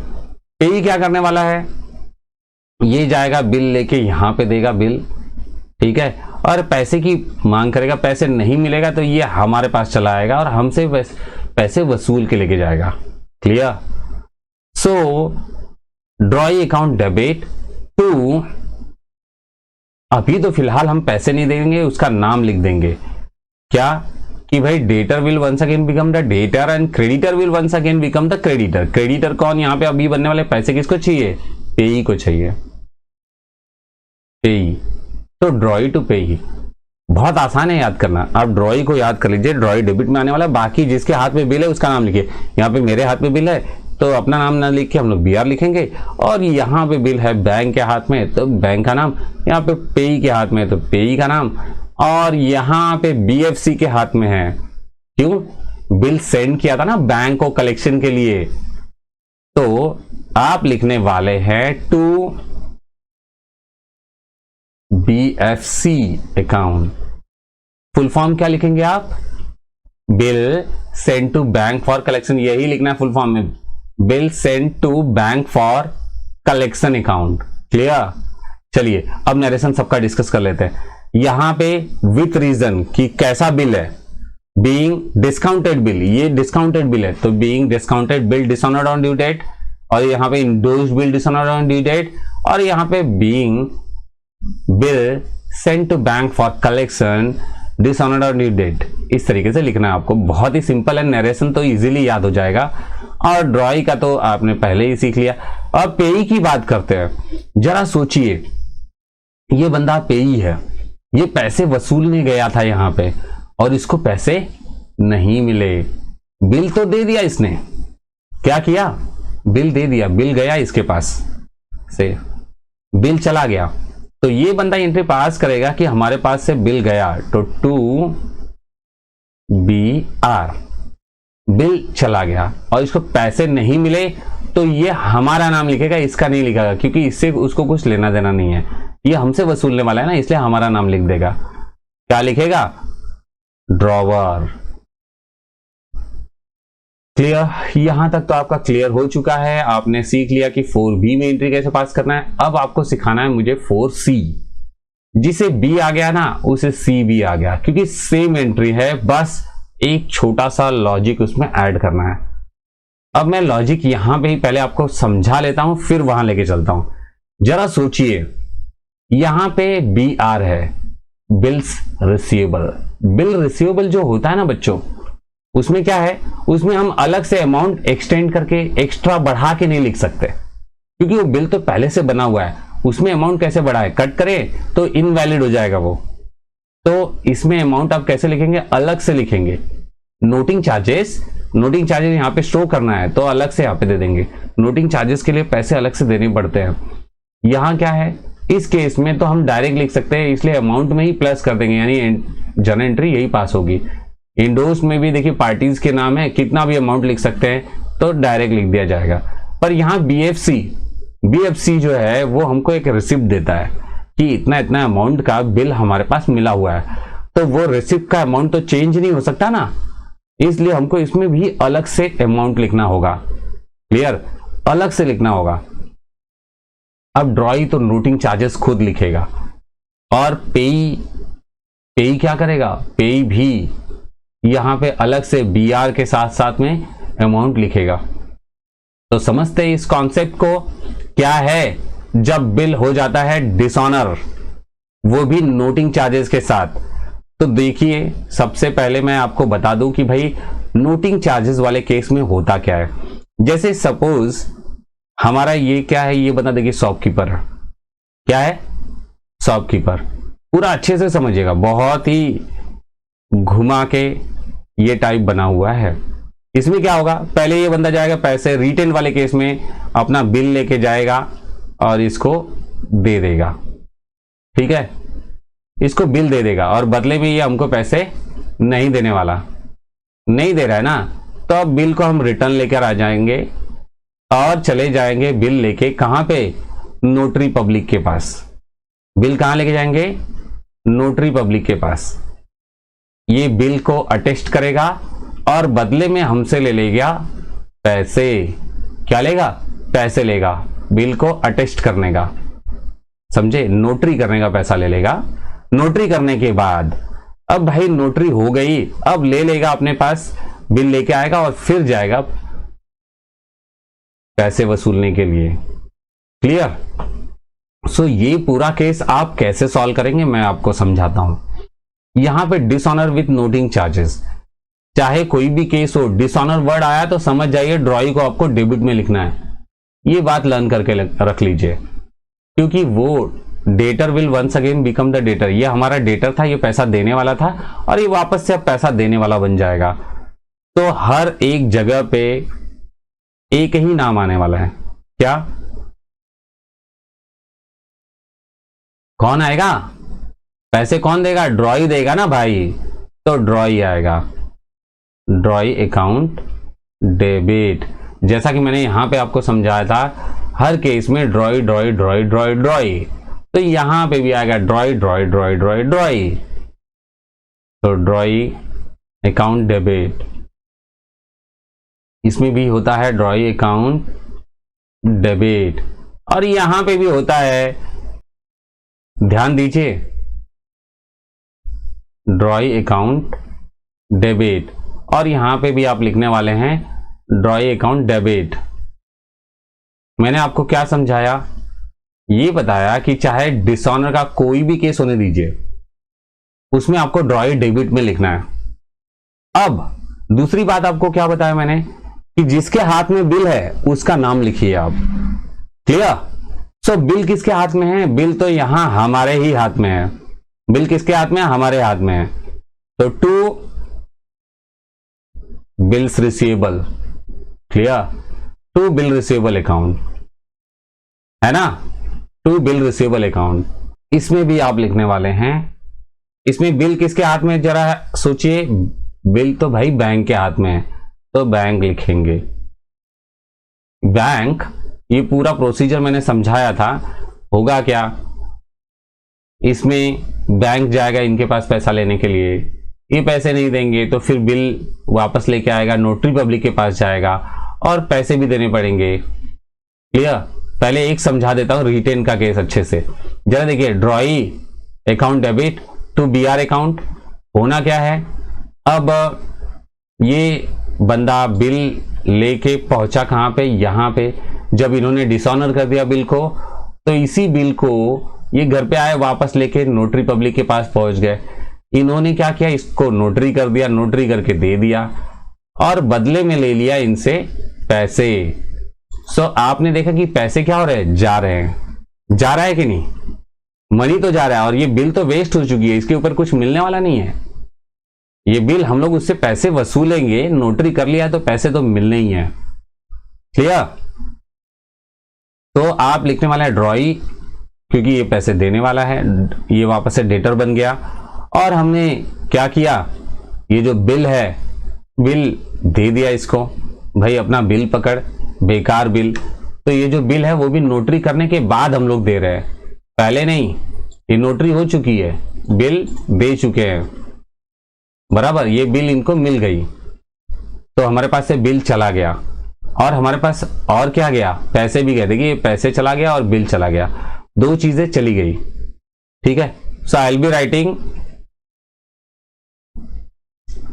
पेई क्या करने वाला है, ये जाएगा बिल लेके यहां पे देगा बिल, ठीक है, और पैसे की मांग करेगा, पैसे नहीं मिलेगा तो ये हमारे पास चला आएगा और हमसे पैसे वसूल के लेके जाएगा, clear. So drawee account debit to, अभी तो फिलहाल हम पैसे नहीं देंगे, उसका नाम लिख देंगे क्या, कि भाई debtor will once again become the debtor and creditor will once again become the creditor. Creditor कौन, यहां पे अभी बनने वाले पैसे किसको चाहिए, पेई को चाहिए, पेई। तो ड्रॉई टू पेई बहुत आसान है याद करना, आप ड्रॉई को याद कर लीजिए, ड्रॉई डेबिट में आने वाला, बाकी जिसके हाथ में बिल है उसका नाम लिखिए। यहाँ पे मेरे हाथ में बिल है तो अपना नाम ना लिख के हम लोग BR लिखेंगे, और यहाँ पे बिल है बैंक के हाथ में तो बैंक का नाम, यहाँ पे पेई के हाथ में तो पेई का नाम, और यहाँ पे BFC के हाथ में है, क्यों, बिल सेंड किया था ना बैंक को कलेक्शन के लिए, तो आप लिखने वाले हैं to BFC account. Full form क्या लिखेंगे आप, bill send to bank for collection, यही लिखना है फुल फॉर्म में, bill send to bank for collection account, clear. चलिए अब नरेशन सबका डिस्कस कर लेते हैं। यहां पे विथ रीजन कि कैसा बिल है, बीइंग डिस्काउंटेड बिल, ये डिस्काउंटेड बिल है तो being discounted bill dishonoured on due date, और यहाँ पे endorsed bill dishonoured on due date, और यहाँ पे being bill send to bank for collection dishonoured on due date. इस तरीके से लिखना है आपको, बहुत ही सिंपल है, नरेशन तो इजीली याद हो जाएगा और ड्रॉई का तो आपने पहले ही सीख लिया। अब पेई की बात करते हैं। जरा सोचिए, ये बंदा पेई है, ये पैसे वसूलने गया था यहाँ पे और इसको पैसे नहीं मिले। बिल तो दे दिया इसने, क्या किया, बिल दे दिया, बिल गया इसके पास से, बिल चला गया। तो ये बंदा एंट्री पास करेगा कि हमारे पास से बिल गया, तो टू बी आर, बिल चला गया और इसको पैसे नहीं मिले, तो ये हमारा नाम लिखेगा, इसका नहीं लिखेगा, क्योंकि इससे उसको कुछ लेना देना नहीं है, ये हमसे वसूलने वाला है ना, इसलिए हमारा नाम लिख देगा। क्या लिखेगा, ड्रॉवर। क्लियर, यहां तक तो आपका क्लियर हो चुका है। आपने सीख लिया कि 4B में एंट्री कैसे पास करना है। अब आपको सिखाना है मुझे 4C। जिसे B आ गया ना, उसे C भी आ गया, क्योंकि सेम एंट्री है, बस एक छोटा सा लॉजिक उसमें ऐड करना है। अब मैं लॉजिक यहां पे ही पहले आपको समझा लेता हूं, फिर वहां लेके चलता हूं। जरा सोचिए, यहां पे BR है, बिल्स रिसीवेबल। बिल रिसीवेबल जो होता है ना बच्चों, उसमें क्या है, उसमें हम अलग से अमाउंट एक्सटेंड करके एक्स्ट्रा बढ़ा के नहीं लिख सकते, क्योंकि वो बिल तो पहले से बना हुआ है। उसमें अमाउंट कैसे बढ़ाए, कट करें तो इनवैलिड हो जाएगा वो। तो इसमें अमाउंट आप कैसे लिखेंगे, अलग से लिखेंगे। नोटिंग चार्जेस, नोटिंग चार्जेस यहाँ पे शो करना है तो अलग से यहाँ पे दे देंगे। नोटिंग चार्जेस के लिए पैसे अलग से देने पड़ते हैं। यहाँ क्या है, इस केस में तो हम डायरेक्ट लिख सकते हैं, इसलिए अमाउंट में ही प्लस कर देंगे, यानी जर्नल एंट्री यही पास होगी। इंडोर्स में भी देखिए पार्टीज के नाम है, कितना भी अमाउंट लिख सकते हैं तो डायरेक्ट लिख दिया जाएगा। पर यहाँ BFC जो है वो हमको एक रिसिप्ट देता है कि इतना इतना अमाउंट का बिल हमारे पास मिला हुआ है, तो वो रिसिप्ट का अमाउंट तो चेंज नहीं हो सकता ना, इसलिए हमको इसमें भी अलग से अमाउंट लिखना होगा। क्लियर, अलग से लिखना होगा। अब ड्रॉई तो नोटिंग चार्जेस खुद लिखेगा और पेई क्या करेगा, पेई भी यहां पे अलग से BR के साथ साथ में अमाउंट लिखेगा। तो समझते हैं इस कॉन्सेप्ट को, क्या है, जब बिल हो जाता है डिसऑनर, वो भी नोटिंग चार्जेस के साथ। तो देखिए, सबसे पहले मैं आपको बता दूं कि भाई नोटिंग चार्जेस वाले केस में होता क्या है। जैसे सपोज हमारा ये क्या है, ये बता देखिए, शॉपकीपर क्या है, शॉपकीपर। पूरा अच्छे से समझिएगा, बहुत ही घुमा के ये टाइप बना हुआ है। इसमें क्या होगा, पहले ये बंदा जाएगा पैसे, रिटेल वाले केस में अपना बिल लेके जाएगा और इसको दे देगा, ठीक है, इसको बिल दे देगा और बदले में ये हमको पैसे नहीं देने वाला, नहीं दे रहा है ना, तो अब बिल को हम रिटर्न लेकर आ जाएंगे और चले जाएंगे बिल लेके कहां पे, नोटरी पब्लिक के पास। बिल कहां लेके जाएंगे, नोटरी पब्लिक के पास। ये बिल को अटेस्ट करेगा और बदले में हमसे ले लेगा पैसे। क्या लेगा, पैसे लेगा, बिल को अटेस्ट करने का, समझे, नोटरी करने का पैसा ले लेगा। नोटरी करने के बाद अब भाई नोटरी हो गई, अब ले लेगा अपने पास, बिल लेके आएगा और फिर जाएगा पैसे वसूलने के लिए। क्लियर। सो ये पूरा केस आप कैसे सॉल्व करेंगे मैं आपको समझाता हूं। यहां पे डिसऑनर विथ नोटिंग चार्जेस, चाहे कोई भी केस हो, डिसऑनर वर्ड आया तो समझ जाइए ड्रॉई को आपको डेबिट में लिखना है। ये बात लर्न करके रख लीजिए, क्योंकि वो debtor will once again become the debtor. ये हमारा डेटर था, ये पैसा देने वाला था और ये वापस से अब पैसा देने वाला बन जाएगा। तो हर एक जगह पे एक ही नाम आने वाला है। क्या, कौन आएगा, पैसे कौन देगा, ड्रॉई देगा ना भाई, तो ड्रॉई आएगा, ड्रॉई अकाउंट डेबिट। जैसा कि मैंने यहां पे आपको समझाया था, हर केस में ड्रॉई ड्रॉई ड्रॉई ड्रॉई ड्रॉई, तो यहां पे भी आएगा ड्रॉई ड्रॉई ड्रॉई ड्रॉई ड्रॉई, तो ड्रॉई अकाउंट डेबिट। इसमें भी होता है ड्रॉई अकाउंट डेबिट और यहां पे भी होता है, ध्यान दीजिए, ड्रॉई अकाउंट डेबिट और यहां पे भी आप लिखने वाले हैं ड्रॉई अकाउंट डेबिट। मैंने आपको क्या समझाया, ये बताया कि चाहे डिसऑनर का कोई भी केस होने दीजिए, उसमें आपको ड्रॉई डेबिट में लिखना है। अब दूसरी बात आपको क्या बताया मैंने कि जिसके हाथ में बिल है उसका नाम लिखिए आप। क्लियर? सो बिल किसके हाथ में है? बिल तो यहां हमारे ही हाथ में है। बिल किसके हाथ में है? हमारे हाथ में है। तो to bills receivable. Clear? To bill receivable account है ना, टू बिल रिसीवेबल अकाउंट। इसमें भी आप लिखने वाले हैं, इसमें बिल किसके हाथ में जरा सोचिए। बिल तो भाई बैंक के हाथ में है, तो बैंक लिखेंगे। बैंक, ये पूरा प्रोसीजर मैंने समझाया था। होगा क्या, इसमें बैंक जाएगा इनके पास पैसा लेने के लिए, ये पैसे नहीं देंगे तो फिर बिल वापस लेके आएगा, नोटरी पब्लिक के पास जाएगा और पैसे भी देने पड़ेंगे। क्लियर? पहले एक समझा देता हूं रिटेन का केस अच्छे से। जरा देखिए, drawee account debit to BR account. होना क्या है, अब ये बंदा बिल लेके पहुंचा कहां पे? यहां पे। जब इन्होंने डिसऑनर कर दिया बिल को, तो इसी बिल को ये घर पे आए, वापस लेके नोटरी पब्लिक के पास पहुंच गए। इन्होंने क्या किया, इसको नोटरी कर दिया, नोटरी करके दे दिया और बदले में ले लिया इनसे पैसे। सो आपने देखा कि पैसे क्या हो रहे हैं? जा रहे हैं। जा रहा है कि नहीं? मनी तो जा रहा है, और ये बिल तो वेस्ट हो चुकी है, इसके ऊपर कुछ मिलने वाला नहीं है। ये बिल हम लोग उससे पैसे वसूलेंगे, नोटरी कर लिया तो पैसे तो मिलने ही है। क्लियर? तो आप लिखने वाला है ड्रॉई, क्योंकि ये पैसे देने वाला है, ये वापस से डेटर बन गया। और हमने क्या किया, ये जो बिल है, बिल दे दिया इसको। भाई अपना बिल पकड़, बेकार बिल। तो ये जो बिल है वो भी नोटरी करने के बाद हम लोग दे रहे हैं, पहले नहीं। ये नोटरी हो चुकी है, बिल दे चुके हैं, बराबर। ये बिल इनको मिल गई, तो हमारे पास से बिल चला गया और हमारे पास और क्या गया? पैसे भी गए। देखिए, पैसे चला गया और बिल चला गया, दो चीजें चली गई। ठीक है? So I will be writing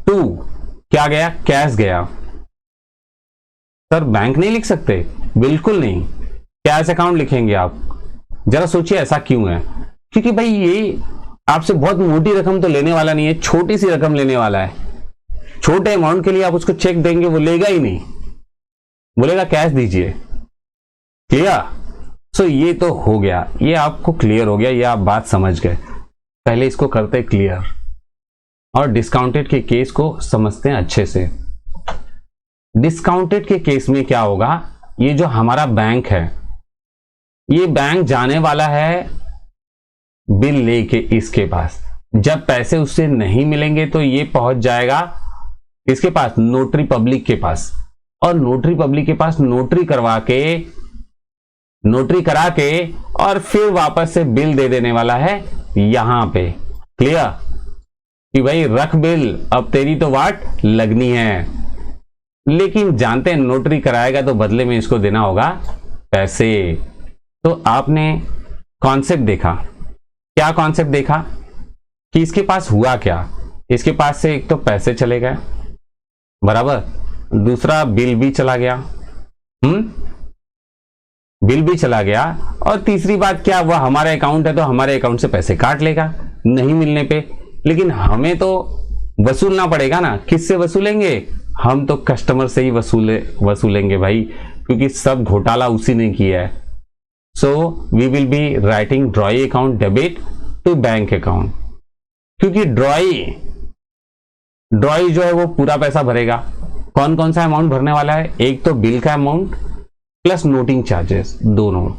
to, क्या गया? कैश गया। सर बैंक नहीं लिख सकते? बिल्कुल नहीं, कैश अकाउंट लिखेंगे आप। जरा सोचिए ऐसा क्यों है? क्योंकि भाई ये आपसे बहुत मोटी रकम तो लेने वाला नहीं है, छोटी सी रकम लेने वाला है। छोटे अमाउंट के लिए आप उसको चेक देंगे, वो लेगा ही नहीं, बोलेगा कैश दीजिए। क्लियर? सो ये तो हो गया, ये आपको क्लियर हो गया, ये आप बात समझ गए। पहले इसको करते क्लियर और डिस्काउंटेड के केस को समझते हैं अच्छे से। डिस्काउंटेड के केस में क्या होगा, ये जो हमारा बैंक है, ये बैंक जाने वाला है बिल लेके इसके पास। जब पैसे उससे नहीं मिलेंगे तो ये पहुंच जाएगा इसके पास, नोटरी पब्लिक के पास। और नोटरी पब्लिक के पास नोटरी करा के और फिर वापस से बिल दे देने वाला है यहां पे। क्लियर? कि भाई रख बिल, अब तेरी तो वाट लगनी है। लेकिन जानते हैं नोटरी कराएगा तो बदले में इसको देना होगा पैसे। तो आपने कॉन्सेप्ट देखा, क्या कॉन्सेप्ट देखा कि इसके पास हुआ क्या? इसके पास से एक तो पैसे चले गए, बराबर, दूसरा बिल भी चला गया। बिल भी चला गया, और तीसरी बात क्या, वह हमारे अकाउंट है तो हमारे अकाउंट से पैसे काट लेगा नहीं मिलने पे। लेकिन हमें तो वसूलना पड़ेगा ना। किससे वसूलेंगे? हम तो कस्टमर से ही वसूलेंगे भाई, क्योंकि सब घोटाला उसी ने किया है। So we will be writing drawee account debit to bank account, क्योंकि ड्रॉई जो है वो पूरा पैसा भरेगा। कौन कौन सा अमाउंट भरने वाला है? एक तो बिल का अमाउंट प्लस नोटिंग चार्जेस, दोनों।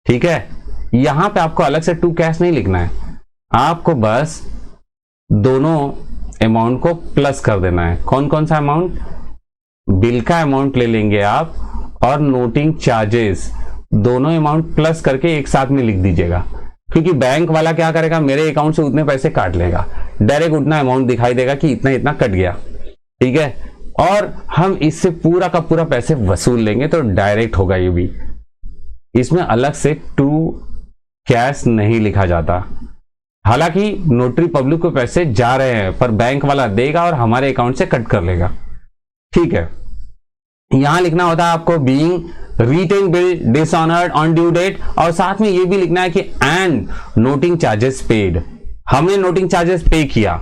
ठीक है? यहां पे आपको अलग से टू कैश नहीं लिखना है, आपको बस दोनों अमाउंट को प्लस कर देना है। कौन कौन सा अमाउंट? बिल का अमाउंट ले लेंगे आप और नोटिंग चार्जेस, दोनों अमाउंट प्लस करके एक साथ में लिख दीजिएगा। क्योंकि बैंक वाला क्या करेगा, मेरे अकाउंट से उतने पैसे काट लेगा, डायरेक्ट उतना अमाउंट दिखाई देगा कि इतना इतना कट गया। ठीक है? और हम इससे पूरा का पूरा पैसे वसूल लेंगे तो डायरेक्ट होगा ये भी। इसमें अलग से टू कैश नहीं लिखा जाता। हालांकि नोटरी पब्लिक को पैसे जा रहे हैं, पर बैंक वाला देगा और हमारे अकाउंट से कट कर लेगा। ठीक है? यहां लिखना होता है आपको being written bill dishonoured on due date, और साथ में ये भी लिखना है कि एंड नोटिंग चार्जेस पेड। हमने नोटिंग चार्जेस पे किया,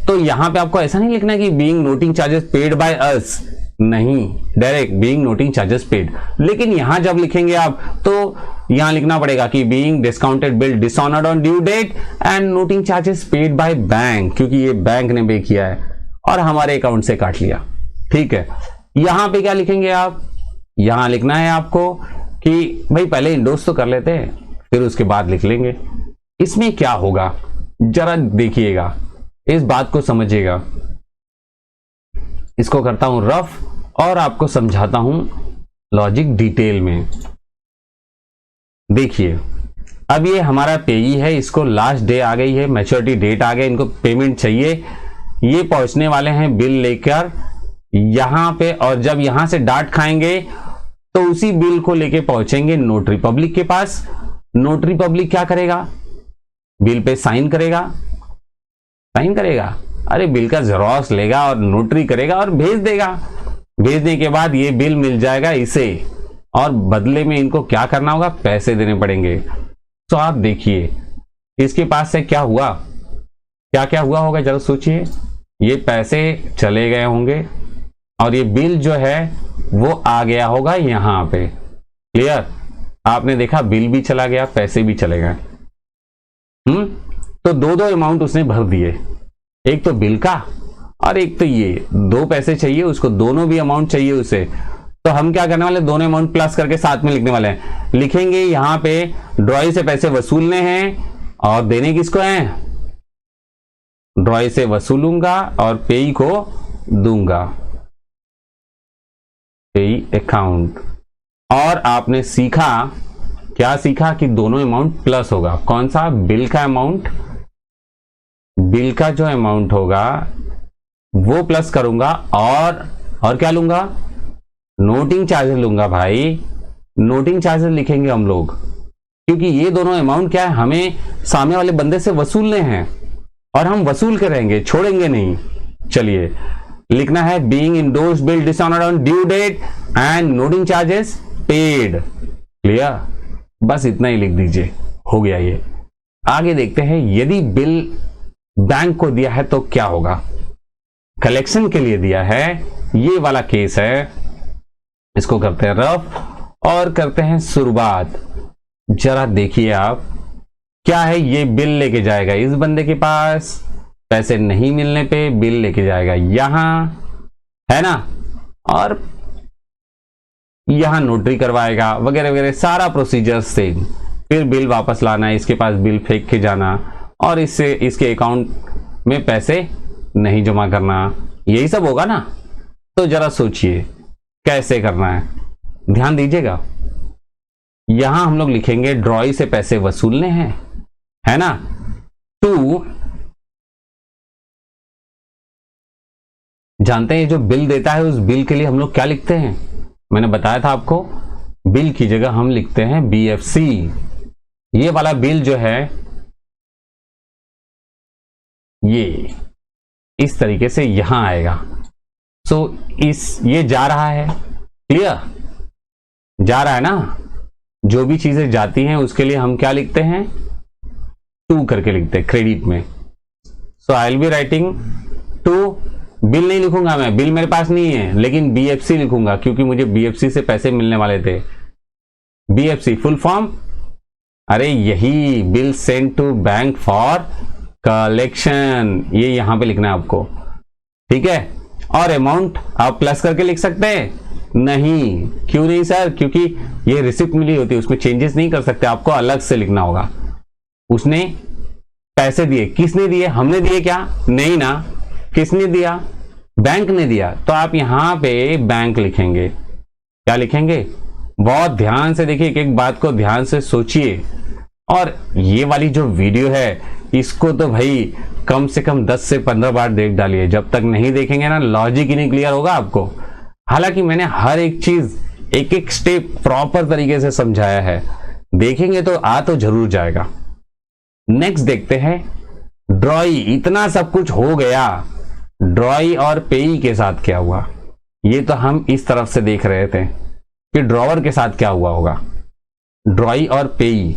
तो यहां पे आपको ऐसा नहीं लिखना है कि being noting charges paid by us, नहीं, direct being noting charges paid. लेकिन यहां जब लिखेंगे आप तो यहां लिखना पड़ेगा कि being discounted bill dishonoured on due date and noting charges paid by bank, क्योंकि ये बैंक ने पे किया है और हमारे अकाउंट से काट लिया। ठीक है, यहां पे क्या लिखेंगे आप, यहां लिखना है आपको कि भाई पहले इंडोर्स तो कर लेते हैं फिर उसके बाद लिख लेंगे। इसमें क्या होगा जरा देखिएगा, इस बात को समझिएगा। इसको करता हूं रफ और आपको समझाता हूं लॉजिक डिटेल में। देखिए, अब ये हमारा पेई है, इसको लास्ट डे आ गई है, मैच्योरिटी डेट आ गई, इनको पेमेंट चाहिए। ये पहुंचने वाले हैं बिल लेकर यहां पे, और जब यहां से डांट खाएंगे तो उसी बिल को लेके पहुंचेंगे नोटरी पब्लिक के पास। नोटरी पब्लिक क्या करेगा, बिल पे साइन करेगा। साइन करेगा, अरे बिल का जेरॉक्स लेगा और नोटरी करेगा और भेज देगा। भेजने के बाद ये बिल मिल जाएगा इसे, और बदले में इनको क्या करना होगा, पैसे देने पड़ेंगे। तो आप देखिए इसके पास से क्या हुआ, क्या क्या हुआ होगा जरा सोचिए। ये पैसे चले गए होंगे और ये बिल जो है वो आ गया होगा यहां पे। क्लियर, आपने देखा बिल भी चला गया, पैसे भी चले गए। तो दो अमाउंट उसने भर दिए, एक तो बिल का और एक तो ये दो पैसे चाहिए उसको, दोनों भी अमाउंट चाहिए उसे। तो हम क्या करने वाले, दोनों अमाउंट प्लस करके साथ में लिखने वाले हैं। लिखेंगे यहां पे ड्रॉई से पैसे वसूलने हैं और देने किसको हैं, ड्रॉई से वसूलूंगा और पेई को दूंगा, पेई अकाउंट। और आपने सीखा, क्या सीखा कि दोनों अमाउंट प्लस होगा। कौन सा, बिल का अमाउंट, बिल का जो अमाउंट होगा वो प्लस करूंगा और क्या लूंगा, नोटिंग चार्जेस लूंगा। भाई नोटिंग चार्जेस लिखेंगे हम लोग, क्योंकि ये दोनों अमाउंट क्या है, हमें सामने वाले बंदे से वसूलने हैं और हम वसूल कर रहेंगे, छोड़ेंगे नहीं। चलिए लिखना है being endorsed bill dishonoured on due date and noting charges paid. Clear, बस इतना ही लिख दीजिए, हो गया ये। आगे देखते हैं, यदि बिल बैंक को दिया है तो क्या होगा। कलेक्शन के लिए दिया है, ये वाला केस है। इसको करते हैं रफ और करते हैं शुरुआत। जरा देखिए आप, क्या है, ये बिल लेके जाएगा इस बंदे के पास, पैसे नहीं मिलने पे बिल लेके जाएगा यहां, है ना, और यहां नोटरी करवाएगा वगैरह वगैरह, सारा प्रोसीजर सेम। फिर बिल वापस लाना है, इसके पास बिल फेंक के जाना और इससे इसके अकाउंट में पैसे नहीं जमा करना, यही सब होगा ना। तो जरा सोचिए कैसे करना है, ध्यान दीजिएगा। यहां हम लोग लिखेंगे ड्रॉई से पैसे वसूलने हैं, है ना, टू, जानते हैं जो बिल देता है उस बिल के लिए हम लोग क्या लिखते हैं, मैंने बताया था आपको, बिल की जगह हम लिखते हैं BFC। ये वाला बिल जो है ये इस तरीके से यहां आएगा। सो ये जा रहा है, क्लियर, जा रहा है ना। जो भी चीजें जाती हैं उसके लिए हम क्या लिखते हैं, टू करके लिखते हैं क्रेडिट में। So I will be writing to, bill नहीं लिखूंगा मैं, बिल मेरे पास नहीं है, लेकिन BFC लिखूंगा क्योंकि मुझे BFC से पैसे मिलने वाले थे। BFC फुल फॉर्म, अरे यही, bill sent to bank for collection, ये यहां पे लिखना है आपको, ठीक है। और अमाउंट आप प्लस करके लिख सकते हैं, नहीं, क्यों नहीं सर, क्योंकि ये रिसिप्ट मिली होती है, उसमें चेंजेस नहीं कर सकते, आपको अलग से लिखना होगा। उसने पैसे दिए, किसने दिए, हमने दिए क्या, नहीं ना, किसने दिया, बैंक ने दिया, तो आप यहां पे बैंक लिखेंगे। क्या लिखेंगे, बहुत ध्यान से देखिए, एक एक बात को ध्यान से सोचिए। और ये वाली जो वीडियो है इसको तो भाई कम से कम 10 से 15 बार देख डालिए, जब तक नहीं देखेंगे ना लॉजिक ही नहीं क्लियर होगा आपको। हालांकि मैंने हर एक चीज, एक एक स्टेप प्रॉपर तरीके से समझाया है, देखेंगे तो आ तो जरूर जाएगा। नेक्स्ट देखते हैं, ड्रॉई, इतना सब कुछ हो गया, ड्रॉई और पेई के साथ क्या हुआ, ये तो हम इस तरफ से देख रहे थे कि ड्रॉवर के साथ क्या हुआ होगा। ड्रॉई और पेई,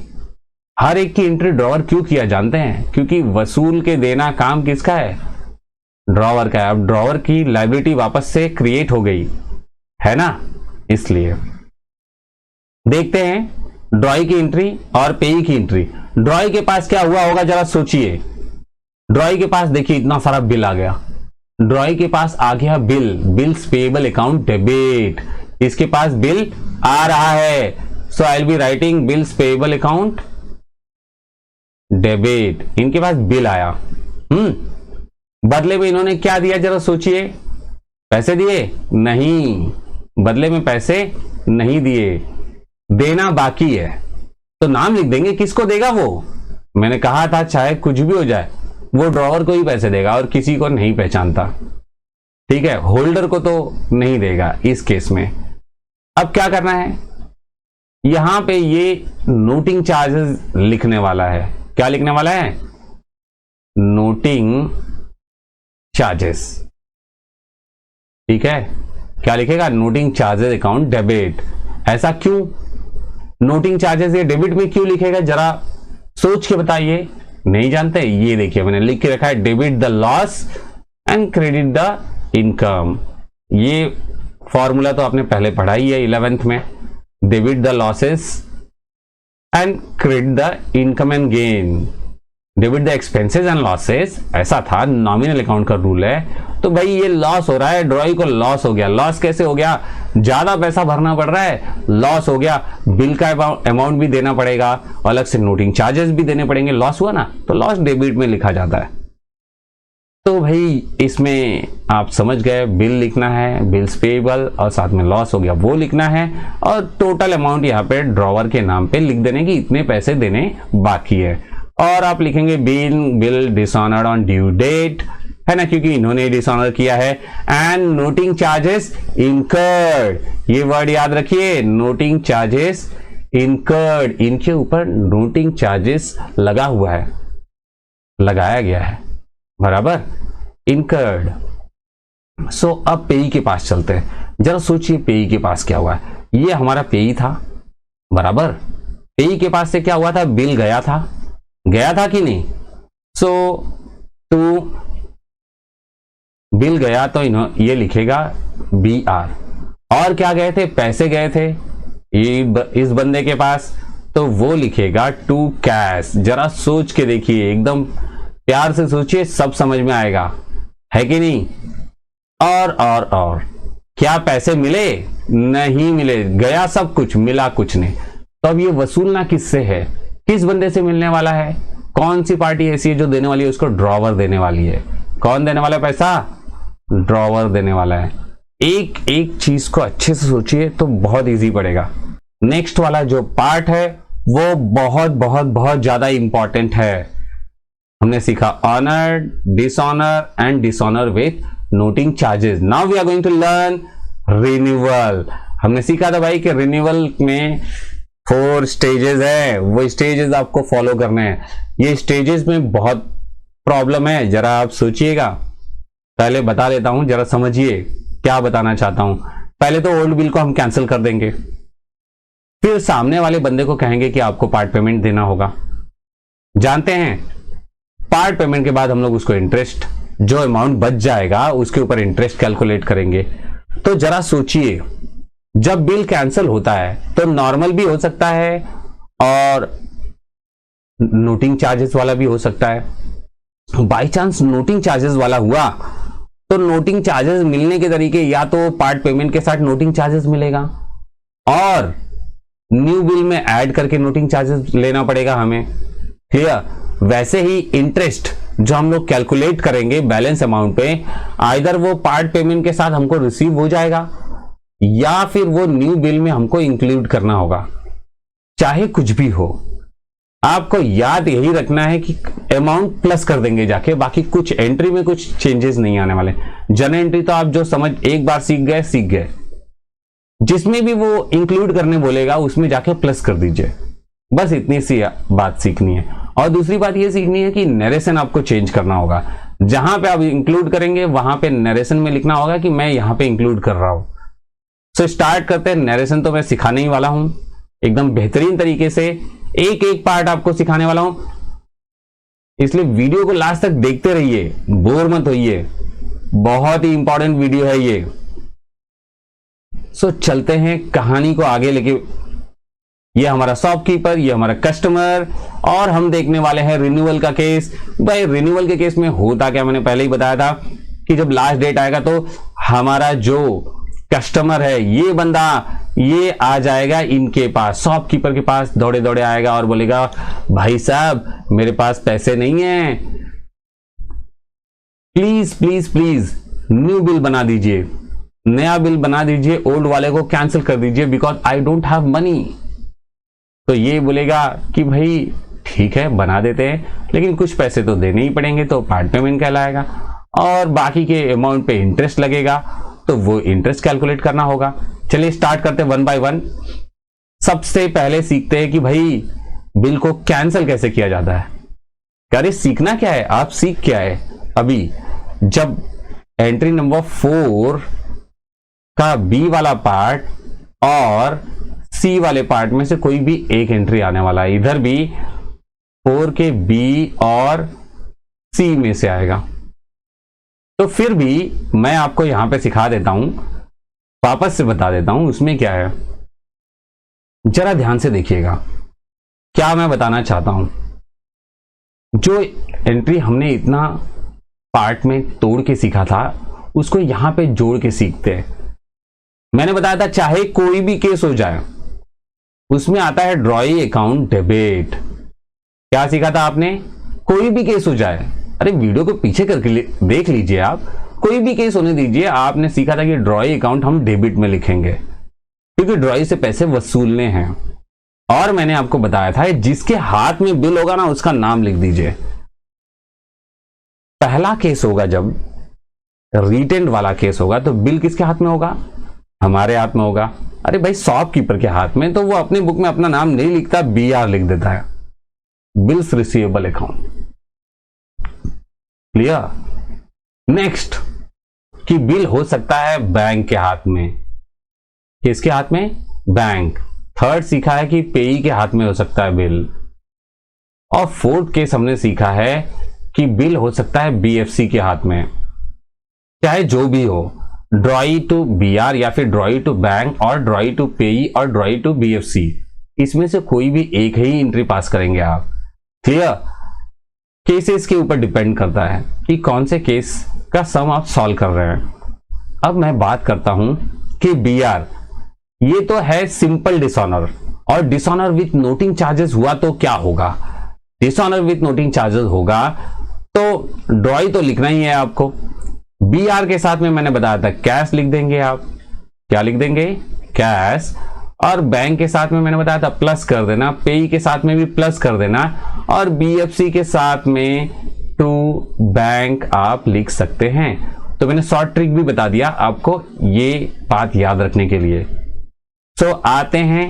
हर एक की एंट्री ड्रॉवर क्यों किया जानते हैं, क्योंकि वसूल के देना काम किसका है, ड्रॉवर का है। अब ड्रॉवर की लायबिलिटी वापस से क्रिएट हो गई, है ना, इसलिए देखते हैं ड्रॉई की एंट्री और पेई की एंट्री। ड्रॉई के पास क्या हुआ होगा जरा सोचिए। ड्रॉई के पास देखिए इतना सारा बिल आ गया, ड्रॉई के पास आ गया bill, bills payable account debit, इसके पास बिल आ रहा है, so I will be writing bills payable account debit, इनके पास बिल आया। बदले में इन्होंने क्या दिया जरा सोचिए, पैसे दिए? नहीं, बदले में पैसे नहीं दिए, देना बाकी है, तो नाम लिख देंगे, किसको देगा वो? मैंने कहा था चाहे कुछ भी हो जाए वो ड्रॉवर को ही पैसे देगा और किसी को नहीं पहचानता, ठीक है, होल्डर को तो नहीं देगा इस केस में। अब क्या करना है, यहां पे ये नोटिंग चार्जेस लिखने वाला है। क्या लिखने वाला है? नोटिंग चार्जेस, ठीक है, क्या लिखेगा? Noting charges account debit. ऐसा क्यों? नोटिंग चार्जेस ये डेबिट में क्यों लिखेगा जरा सोच के बताइए। नहीं जानते? ये देखिए मैंने लिख के रखा है, debit the loss and credit the income. ये फॉर्मूला तो आपने पहले पढ़ा ही है 11th में, debit the losses and credit the income and gain, debit the expenses and losses, ऐसा था, नॉमिनल अकाउंट का रूल है। तो भाई ये लॉस हो रहा है, ड्रॉई को लॉस हो गया। लॉस कैसे हो गया? ज्यादा पैसा भरना पड़ रहा है, लॉस हो गया, बिल का अमाउंट भी देना पड़ेगा, अलग से नोटिंग चार्जेस भी देने पड़ेंगे, लॉस हुआ ना, तो लॉस डेबिट में लिखा जाता है। तो भाई इसमें आप समझ गए, बिल लिखना है, बिल्स पेएबल, और साथ में लॉस हो गया वो लिखना है, और टोटल अमाउंट यहाँ पे ड्रॉवर के नाम पे लिख देने की इतने पैसे देने बाकी है। और आप लिखेंगे bill dishonoured on due date, है ना, क्योंकि इन्होंने डिसऑनर किया है, एंड नोटिंग चार्जेस इनकर्ड, ये वर्ड याद रखिए, नोटिंग चार्जेस इनकर्ड, इनके ऊपर नोटिंग चार्जेस लगा हुआ है, लगाया गया है, बराबर, इनकर्ड। सो अब पेई के पास चलते हैं, जरा सोचिए पेई के पास क्या हुआ है। ये हमारा पेई था, बराबर, पेई के पास से क्या हुआ था? बिल गया था कि नहीं? सो टू बिल गया तो ये लिखेगा BR, और क्या गए थे? पैसे गए थे इस बंदे के पास, तो वो लिखेगा टू कैश। जरा सोच के देखिए, एकदम प्यार से सोचिए, सब समझ में आएगा, है कि नहीं? और क्या पैसे मिले? नहीं मिले, गया सब कुछ, मिला कुछ नहीं। तो अब ये वसूलना किससे है? किस बंदे से मिलने वाला है? कौन सी पार्टी ऐसी है जो देने वाली है? उसको ड्रॉवर देने वाली है। कौन देने वाला है पैसा? ड्रॉवर देने वाला है। एक एक चीज को अच्छे से सोचिए तो बहुत इजी पड़ेगा। नेक्स्ट वाला जो पार्ट है वो बहुत बहुत बहुत ज्यादा इंपॉर्टेंट है। हमने सीखा honour, dishonour and dishonour with noting charges. Now we are going to learn renewal. हमने सीखा था भाई कि रिन्यूअल में 4 स्टेजेस है, वो स्टेजेस आपको फॉलो करने हैं। ये स्टेजेस में बहुत प्रॉब्लम है, जरा आप सोचिएगा। पहले बता देता हूं, जरा समझिए क्या बताना चाहता हूं। पहले तो ओल्ड बिल को हम कैंसिल कर देंगे, फिर सामने वाले बंदे को कहेंगे कि आपको पार्ट पेमेंट देना होगा। जानते हैं, पार्ट पेमेंट के बाद हम लोग उसको इंटरेस्ट, जो अमाउंट बच जाएगा उसके ऊपर इंटरेस्ट कैलकुलेट करेंगे। तो जरा सोचिए, जब बिल कैंसिल होता है तो नॉर्मल भी हो सकता है और नोटिंग चार्जेस वाला भी हो सकता है। बाई चांस नोटिंग चार्जेस वाला हुआ तो नोटिंग चार्जेस मिलने के तरीके, या तो पार्ट पेमेंट के साथ नोटिंग चार्जेस मिलेगा और न्यू बिल में ऐड करके नोटिंग चार्जेस लेना पड़ेगा हमें। क्लियर? वैसे ही इंटरेस्ट जो हम लोग कैलकुलेट करेंगे बैलेंस अमाउंट पे, आइदर वो पार्ट पेमेंट के साथ हमको रिसीव हो जाएगा या फिर वो न्यू बिल में हमको इंक्लूड करना होगा। चाहे कुछ भी हो, आपको याद यही रखना है कि अमाउंट प्लस कर देंगे जाके, बाकी कुछ एंट्री में कुछ चेंजेस नहीं आने वाले। जन एंट्री तो आप जो समझ एक बार सीख गए, जिसमें भी वो इंक्लूड करने बोलेगा उसमें जाके प्लस कर दीजिए। बस इतनी सी बात सीखनी है। और दूसरी बात ये सीखनी है कि नरेशन आपको चेंज करना होगा। जहां पे आप इंक्लूड करेंगे वहां पे नरेशन में लिखना होगा कि मैं यहां पे इंक्लूड कर रहा हूं। सो स्टार्ट करते हैं। नरेशन तो मैं सिखाने ही वाला हूं एकदम बेहतरीन तरीके से, एक एक पार्ट आपको सिखाने वाला हूं, इसलिए वीडियो को लास्ट तक देखते रहिए, बोर मत होइए। बहुत ही इंपॉर्टेंट वीडियो है ये। सो चलते हैं कहानी को आगे लेके। ये हमारा शॉपकीपर, ये हमारा कस्टमर, और हम देखने वाले हैं रिन्यूअल का केस। भाई रिन्यूअल के केस में होता क्या, मैंने पहले ही बताया था कि जब लास्ट डेट आएगा तो हमारा जो कस्टमर है, ये बंदा, ये आ जाएगा इनके पास, शॉपकीपर के पास दौड़े दौड़े आएगा और बोलेगा भाई साहब मेरे पास पैसे नहीं है, please please please new bill बना दीजिए, नया बिल बना दीजिए, ओल्ड वाले को कैंसिल कर दीजिए because I don't have money. तो ये बोलेगा कि भाई ठीक है बना देते हैं, लेकिन कुछ पैसे तो देने ही पड़ेंगे, तो पार्ट पेमेंट कहलाएगा, और बाकी के अमाउंट पे इंटरेस्ट लगेगा, तो वो इंटरेस्ट कैलकुलेट करना होगा। चलिए स्टार्ट करते हैं 1 बाय 1। सबसे पहले सीखते हैं कि भाई बिल को कैंसिल कैसे किया जाता है। अरे सीखना क्या है, आप सीख क्या है अभी, जब एंट्री नंबर 4 का बी वाला पार्ट और सी वाले पार्ट में से कोई भी एक एंट्री आने वाला है, इधर भी 4 के बी और सी में से आएगा। तो फिर भी मैं आपको यहां पे सिखा देता हूं, वापस से बता देता हूं उसमें क्या है, जरा ध्यान से देखिएगा क्या मैं बताना चाहता हूं। जो एंट्री हमने इतना पार्ट में तोड़ के सीखा था उसको यहां पे जोड़ के सीखते हैं। मैंने बताया था चाहे कोई भी केस हो जाए उसमें आता है ड्रॉई अकाउंट डेबिट। क्या सीखा था आपने, कोई भी केस हो जाए, अरे वीडियो को पीछे करके देख लीजिए आप, कोई भी केस होने दीजिए, आपने सीखा था कि ड्रॉई अकाउंट हम डेबिट में लिखेंगे क्योंकि ड्रॉई से पैसे वसूलने हैं। और मैंने आपको बताया था जिसके हाथ में बिल होगा ना उसका नाम लिख दीजिए। पहला केस होगा जब रिटेंड वाला केस होगा तो बिल किसके हाथ में होगा, हमारे हाथ में होगा। अरे भाई शॉपकीपर के हाथ में, तो वो अपने बुक में अपना नाम नहीं लिखता, BR लिख देता है, bills receivable account. Clear. Next कि बिल हो सकता है बैंक के हाथ में, किसके हाथ में, बैंक। थर्ड सीखा है कि पेई के हाथ में हो सकता है बिल। और फोर्थ केस हमने सीखा है कि बिल हो सकता है BFC के हाथ में। चाहे जो भी हो, ड्रॉई टू BR या फिर ड्रॉई टू बैंक और ड्रॉई टू पेई और ड्रॉई टू BFC, इसमें से कोई भी एक ही एंट्री पास करेंगे आप। क्लियर। केसेस के ऊपर डिपेंड करता है कि कौन से केस का सम आप सॉल्व कर रहे हैं। अब मैं बात करता हूं कि BR, ये तो है सिंपल डिसऑनर, और डिसऑनर विथ नोटिंग चार्जेस हुआ तो क्या होगा, डिसऑनर विथ नोटिंग चार्जेस होगा तो ड्रॉई तो लिखना ही है आपको। BR के साथ में मैंने बताया था कैश लिख देंगे आप, क्या लिख देंगे, कैश। और बैंक के साथ में मैंने बताया था प्लस कर देना, पेई के साथ में भी प्लस कर देना, और BFC के साथ में टू बैंक आप लिख सकते हैं। तो मैंने शॉर्ट ट्रिक भी बता दिया आपको ये बात याद रखने के लिए। सो आते हैं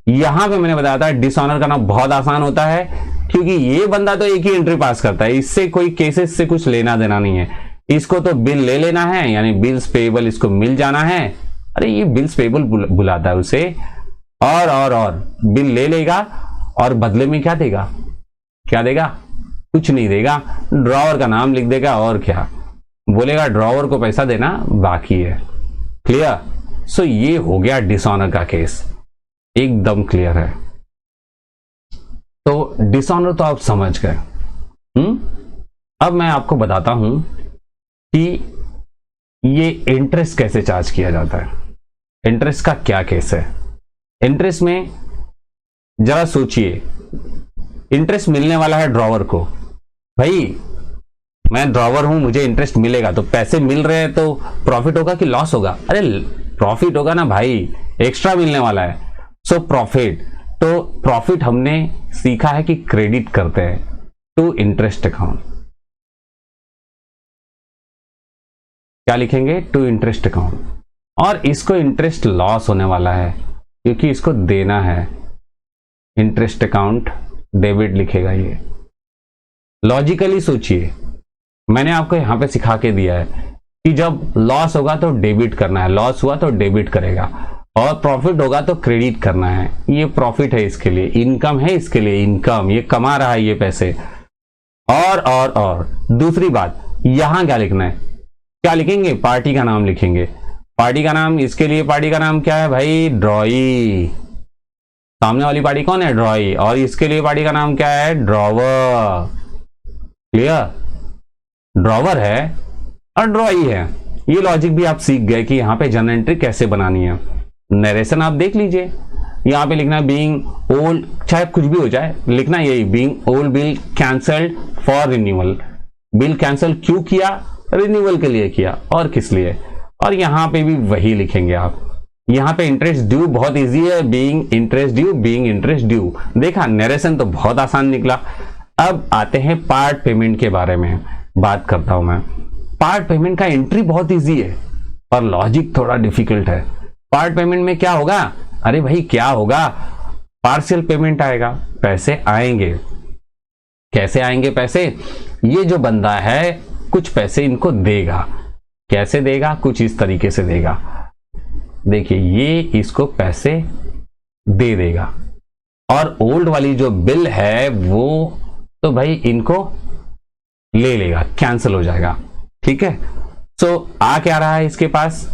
यहां पे, मैंने बताया था डिसऑनर करना बहुत आसान होता है क्योंकि ये बंदा तो एक ही एंट्री पास करता है, इससे कोई केसेस से कुछ लेना देना नहीं है। इसको तो बिल ले लेना है, यानी बिल्स पेएबल इसको मिल जाना है। अरे ये बिल्स पेएबल बुलाता है उसे, और बिल ले लेगा और बदले में क्या देगा, क्या देगा, कुछ नहीं देगा, ड्रॉवर का नाम लिख देगा और क्या बोलेगा, ड्रॉवर को पैसा देना बाकी है। क्लियर। सो ये हो गया डिसऑनर का केस, एकदम क्लियर है। तो डिसऑनर तो आप समझ गए। अब मैं आपको बताता हूं कि ये इंटरेस्ट कैसे चार्ज किया जाता है। इंटरेस्ट का क्या केस है। इंटरेस्ट में जरा सोचिए, इंटरेस्ट मिलने वाला है ड्रॉवर को, भाई मैं ड्रॉवर हूं मुझे इंटरेस्ट मिलेगा, तो पैसे मिल रहे हैं तो प्रॉफिट होगा कि लॉस होगा, अरे प्रॉफिट होगा ना भाई, एक्स्ट्रा मिलने वाला है। सो प्रॉफिट, तो प्रॉफिट हमने सीखा है कि क्रेडिट करते हैं टू इंटरेस्ट अकाउंट। क्या लिखेंगे, टू इंटरेस्ट अकाउंट। और इसको इंटरेस्ट लॉस होने वाला है क्योंकि इसको देना है, इंटरेस्ट अकाउंट डेबिट लिखेगा ये। लॉजिकली सोचिए, मैंने आपको यहां पे सिखा के दिया है कि जब लॉस होगा तो डेबिट करना है, लॉस हुआ तो डेबिट करेगा, और प्रॉफिट होगा तो क्रेडिट करना है। ये प्रॉफिट है इसके लिए, इनकम है इसके लिए, इनकम, ये कमा रहा है ये पैसे। और दूसरी बात, यहां क्या लिखना है, क्या लिखेंगे, पार्टी का नाम लिखेंगे। पार्टी का नाम, इसके लिए पार्टी का नाम क्या है भाई, ड्रॉई। सामने वाली पार्टी कौन है, ड्रॉई, और इसके लिए पार्टी का नाम क्या है, ड्रॉवर। क्लियर, ड्रॉवर है और ड्रॉई है। ये लॉजिक भी आप सीख गए कि यहाँ पे जर्नल एंट्री कैसे बनानी है। नरेशन आप देख लीजिए, यहाँ पे लिखना बीइंग ओल्ड, चाहे कुछ भी हो जाए, लिखना यही being old bill cancelled for renewal. Bill cancel क्यों किया, रिन्यूअल के लिए किया, और किस लिए। और यहाँ पे भी वही लिखेंगे आप। यहाँ पे इंटरेस्ट ड्यू बहुत इजी है, being interest due, being interest due. देखा, नरेशन तो बहुत आसान निकला। अब आते हैं पार्ट पेमेंट के बारे में बात करता हूं मैं। पार्ट पेमेंट का एंट्री बहुत इजी है और लॉजिक थोड़ा डिफिकल्ट है। पार्ट पेमेंट में क्या होगा, अरे भाई क्या होगा, पार्शियल पेमेंट आएगा, पैसे आएंगे। कैसे आएंगे पैसे, ये जो बंदा है कुछ पैसे इनको देगा। कैसे देगा, कुछ इस तरीके से देगा। देखिए, ये इसको पैसे दे देगा और ओल्ड वाली जो बिल है वो तो भाई इनको ले लेगा, कैंसिल हो जाएगा। ठीक है, सो आ क्या रहा है इसके पास,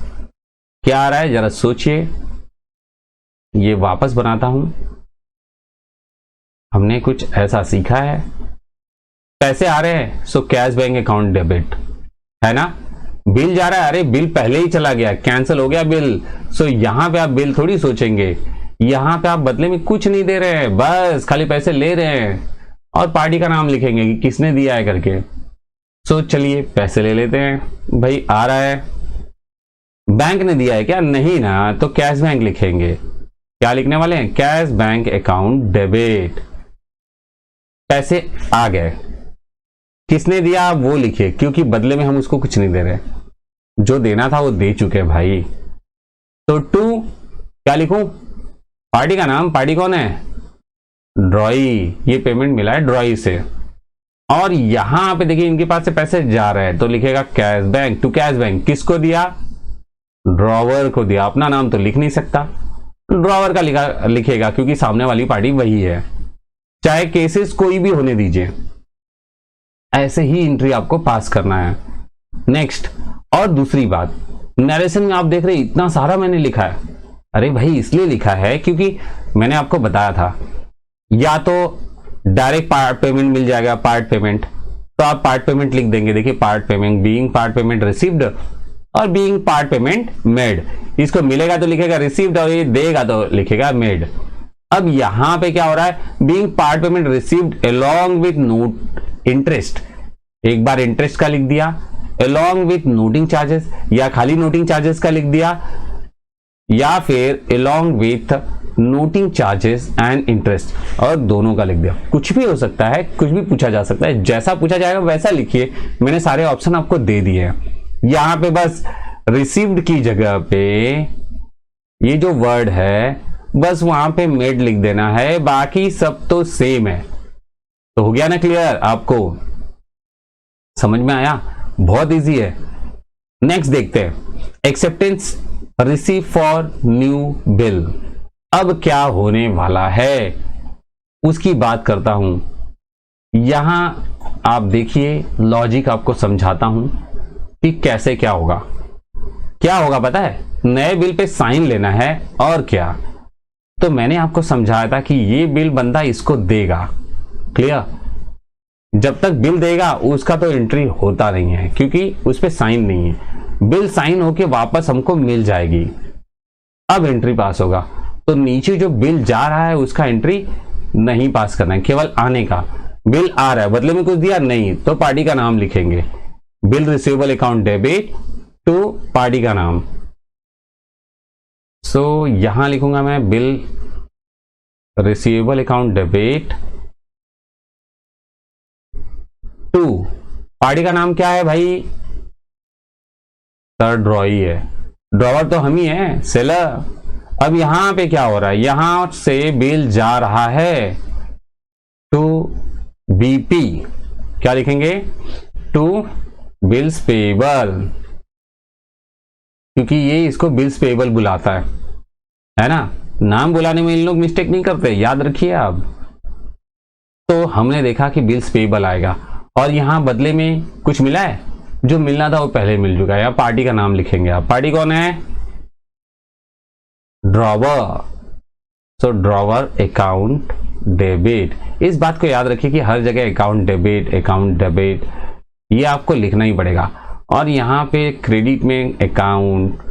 क्या आ रहा है जरा सोचिए। ये वापस बनाता हूं। हमने कुछ ऐसा सीखा है, पैसे आ रहे हैं, so cash bank account debit है ना। बिल जा रहा है, अरे बिल पहले ही चला गया, कैंसिल हो गया बिल, सो यहां पे आप बिल थोड़ी सोचेंगे, यहां पे आप बदले में कुछ नहीं दे रहे हैं, बस खाली पैसे ले रहे हैं और पार्टी का नाम लिखेंगे कि किसने दिया है करके। सो चलिए पैसे ले लेते हैं। भाई आ रहा है, बैंक ने दिया है क्या, नहीं ना, तो कैश बैंक लिखेंगे। क्या लिखने वाले हैं, कैश बैंक अकाउंट डेबिट। पैसे आ गए, किसने दिया वो लिखिए, क्योंकि बदले में हम उसको कुछ नहीं दे रहे, जो देना था वो दे चुके हैं भाई। तो टू क्या लिखूं, पार्टी का नाम, पार्टी कौन है, ड्रॉई। ये पेमेंट मिला है ड्रॉई से और यहां पे देखिए इनके पास से पैसे जा रहे हैं, तो लिखेगा cash bank, to cash bank. किसको दिया, ड्रॉवर को दिया। अपना नाम तो लिख नहीं सकता, ड्रॉवर का लिखेगा क्योंकि सामने वाली पार्टी वही है। चाहे केसेस कोई भी होने दीजिए, ऐसे ही एंट्री आपको पास करना है। नेक्स्ट, और दूसरी बात, नरेशन में आप देख रहे इतना सारा मैंने लिखा है, अरे भाई इसलिए लिखा है क्योंकि मैंने आपको बताया था या तो डायरेक्ट पार्ट पेमेंट मिल जाएगा, पार्ट पेमेंट, तो आप पार्ट पेमेंट लिख देंगे। देखिए part payment, being part payment received और बीइंग पार्ट पेमेंट मेड। इसको मिलेगा तो लिखेगा रिसीव्ड और ये देगा तो लिखेगा मेड। अब यहां पे क्या हो रहा है, being part payment received along with note interest, एक बार इंटरेस्ट का लिख दिया, अलोंग विथ नोटिंग चार्जेस, या खाली नोटिंग चार्जेस का लिख दिया, या फिर along with noting charges and interest, और दोनों का लिख दिया। कुछ भी हो सकता है, कुछ भी पूछा जा सकता है, जैसा पूछा जाएगा वैसा लिखिए। मैंने सारे ऑप्शन आपको दे दिए हैं। यहां पे बस रिसीव्ड की जगह पे ये जो वर्ड है बस वहां पे मेड लिख देना है, बाकी सब तो सेम है। तो हो गया ना क्लियर, आपको समझ में आया, बहुत इजी है। नेक्स्ट देखते हैं, acceptance receive for new bill. अब क्या होने वाला है उसकी बात करता हूं। यहां आप देखिए, लॉजिक आपको समझाता हूं कि कैसे क्या होगा। क्या होगा पता है, नए बिल पे साइन लेना है और क्या। तो मैंने आपको समझाया था कि ये बिल बंदा इसको देगा, क्लियर। जब तक बिल देगा उसका तो एंट्री होता नहीं है क्योंकि उस पे साइन नहीं है। बिल साइन होके वापस हमको मिल जाएगी, अब एंट्री पास होगा। तो नीचे जो बिल जा रहा है उसका एंट्री नहीं पास करना है, केवल आने का। बिल आ रहा है, बदले में कुछ दिया नहीं, तो पार्टी का नाम लिखेंगे, bill receivable account debit to party का नाम। सो यहां लिखूंगा मैं bill receivable account debit to party का नाम क्या है भाई, सर ड्रॉई है, ड्रॉवर तो हम ही है, सेलर। अब यहां पे क्या हो रहा है, यहां से बिल जा रहा है टू बीपी, क्या लिखेंगे, टू बिल्स पेबल, क्योंकि ये इसको बिल्स पेबल बुलाता है ना। नाम बुलाने में इन लोग मिस्टेक नहीं करते, याद रखिए आप। तो हमने देखा कि बिल्स पेबल आएगा और यहां बदले में कुछ मिला है, जो मिलना था वो पहले मिल चुका है। या पार्टी का नाम लिखेंगे आप, पार्टी कौन है, ड्रॉवर, सो ड्रॉवर अकाउंट डेबिट। इस बात को याद रखिए कि हर जगह अकाउंट डेबिट ये आपको लिखना ही पड़ेगा। और यहाँ पे क्रेडिट में अकाउंट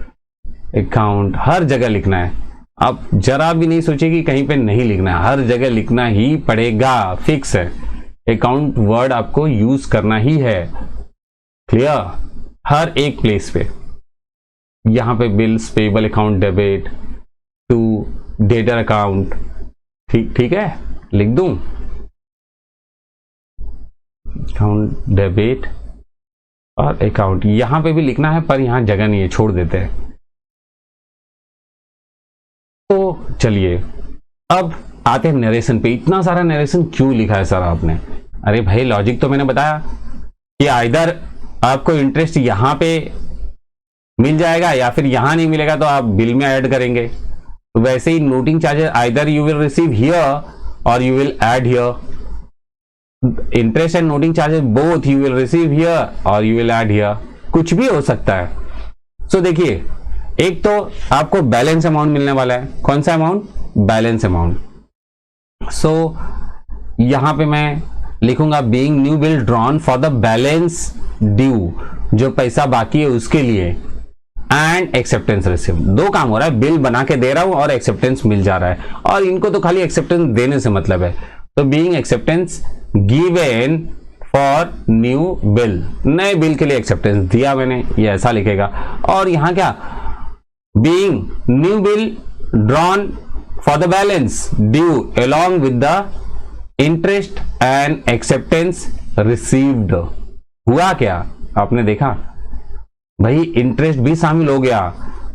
हर जगह लिखना है। आप जरा भी नहीं सोचिए कि कहीं पे नहीं लिखना है, हर जगह लिखना ही पड़ेगा, फिक्स है। अकाउंट वर्ड आपको यूज करना ही है, क्लियर, हर एक प्लेस पे। यहाँ पे bills payable account debit to debtor account, ठीक है, लिख दूं अकाउंट डेबिट और अकाउंट, यहां पे भी लिखना है पर यहां जगह नहीं है, छोड़ देते हैं। तो चलिए अब आते हैं नरेशन पे। इतना सारा नरेशन क्यों लिखा है सर आपने? अरे भाई लॉजिक तो मैंने बताया कि आइदर आपको इंटरेस्ट यहां पे मिल जाएगा या फिर यहां नहीं मिलेगा तो आप बिल में ऐड करेंगे। तो वैसे ही noting charges either you will receive here और you will add here. Interest and noting charges both you will receive here और यू विल ऐड हियर, कुछ भी हो सकता है। सो देखिए, एक तो आपको बैलेंस अमाउंट मिलने वाला है। कौन सा अमाउंट? Balance amount. सो यहां पे मैं लिखूंगा being new bill drawn for the balance due, जो पैसा बाकी है उसके लिए, एंड एक्सेप्टेंस रिसीव। दो काम हो रहा है, बिल बना के दे रहा हूं और एक्सेप्टेंस मिल जा रहा है, और इनको तो खाली एक्सेप्टेंस देने से मतलब है। तो being acceptance given for new bill, नए बिल के लिए एक्सेप्टेंस दिया मैंने, ये ऐसा लिखेगा। और यहां क्या, being new bill drawn for the balance due along with the interest and acceptance received। हुआ क्या, आपने देखा भाई, इंटरेस्ट भी शामिल हो गया,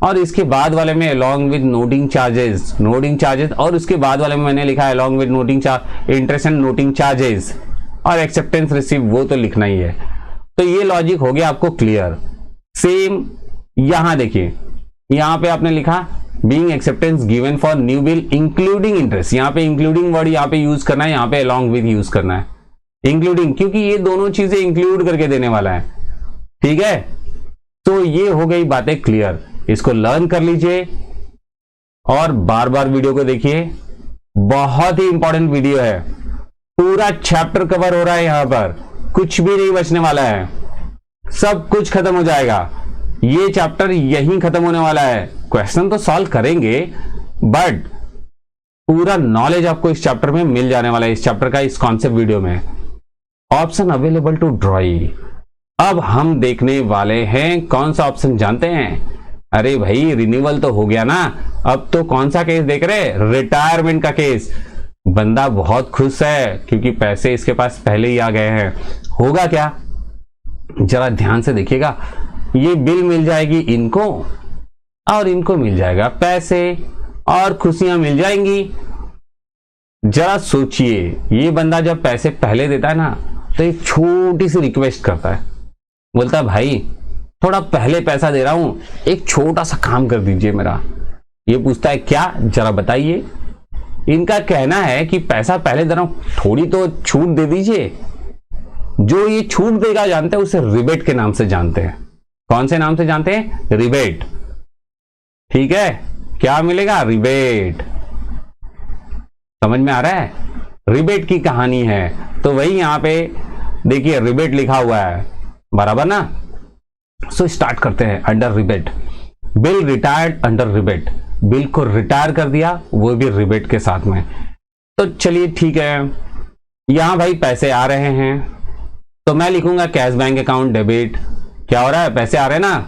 और इसके बाद वाले में along with noting charges, और उसके बाद वाले में मैंने लिखा along with noting interest and noting charges, और acceptance receive वो तो लिखना ही है। तो ये लॉजिक हो गया आपको क्लियर। सेम यहां देखिए, यहां पे आपने लिखा being acceptance given for new bill including interest, यहाँ पे इंक्लूडिंग वर्ड यहाँ पे यूज करना है, यहाँ पे along with यूज करना है, इंक्लूडिंग, क्योंकि ये दोनों चीजें इंक्लूड करके देने वाला है, ठीक है। तो ये हो गई बातें क्लियर, इसको लर्न कर लीजिए और बार बार वीडियो को देखिए, बहुत ही इंपॉर्टेंट वीडियो है, पूरा चैप्टर कवर हो रहा है, यहां पर कुछ भी नहीं बचने वाला है, सब कुछ खत्म हो जाएगा। ये चैप्टर यहीं खत्म होने वाला है। क्वेश्चन तो सॉल्व करेंगे बट पूरा नॉलेज आपको इस चैप्टर में मिल जाने वाला है, इस चैप्टर का, इस कॉन्सेप्ट वीडियो में। ऑप्शन अवेलेबल टू ड्रॉई, अब हम देखने वाले हैं कौन सा ऑप्शन जानते हैं? अरे भाई रिन्यूअल तो हो गया ना, अब तो कौन सा केस देख रहे? रिटायरमेंट का केस। बंदा बहुत खुश है क्योंकि पैसे इसके पास पहले ही आ गए हैं। होगा क्या, जरा ध्यान से देखिएगा, ये बिल मिल जाएगी इनको और इनको मिल जाएगा पैसे और खुशियां मिल जाएंगी। जरा सोचिए, ये बंदा जब पैसे पहले देता है ना तो एक छोटी सी रिक्वेस्ट करता है, बोलता है भाई थोड़ा पहले पैसा दे रहा हूं, एक छोटा सा काम कर दीजिए मेरा। ये पूछता है क्या, जरा बताइए। इनका कहना है कि पैसा पहले दे रहा हूं, थोड़ी तो छूट दे दीजिए। जो ये छूट देगा जानते हैं उसे रिबेट के नाम से जानते हैं। कौन से नाम से जानते हैं? रिबेट, ठीक है। क्या मिलेगा? रिबेट। समझ में आ रहा है? रिबेट की कहानी है। तो वही यहां पे देखिए रिबेट लिखा हुआ है, बराबर ना। सो स्टार्ट करते हैं। Under rebate, bill retired under rebate, bill को रिटायर कर दिया, वो भी रिबेट के साथ में। तो चलिए ठीक है, यहां भाई पैसे आ रहे हैं तो मैं लिखूंगा कैश बैंक अकाउंट डेबिट। क्या हो रहा है? पैसे आ रहे हैं ना,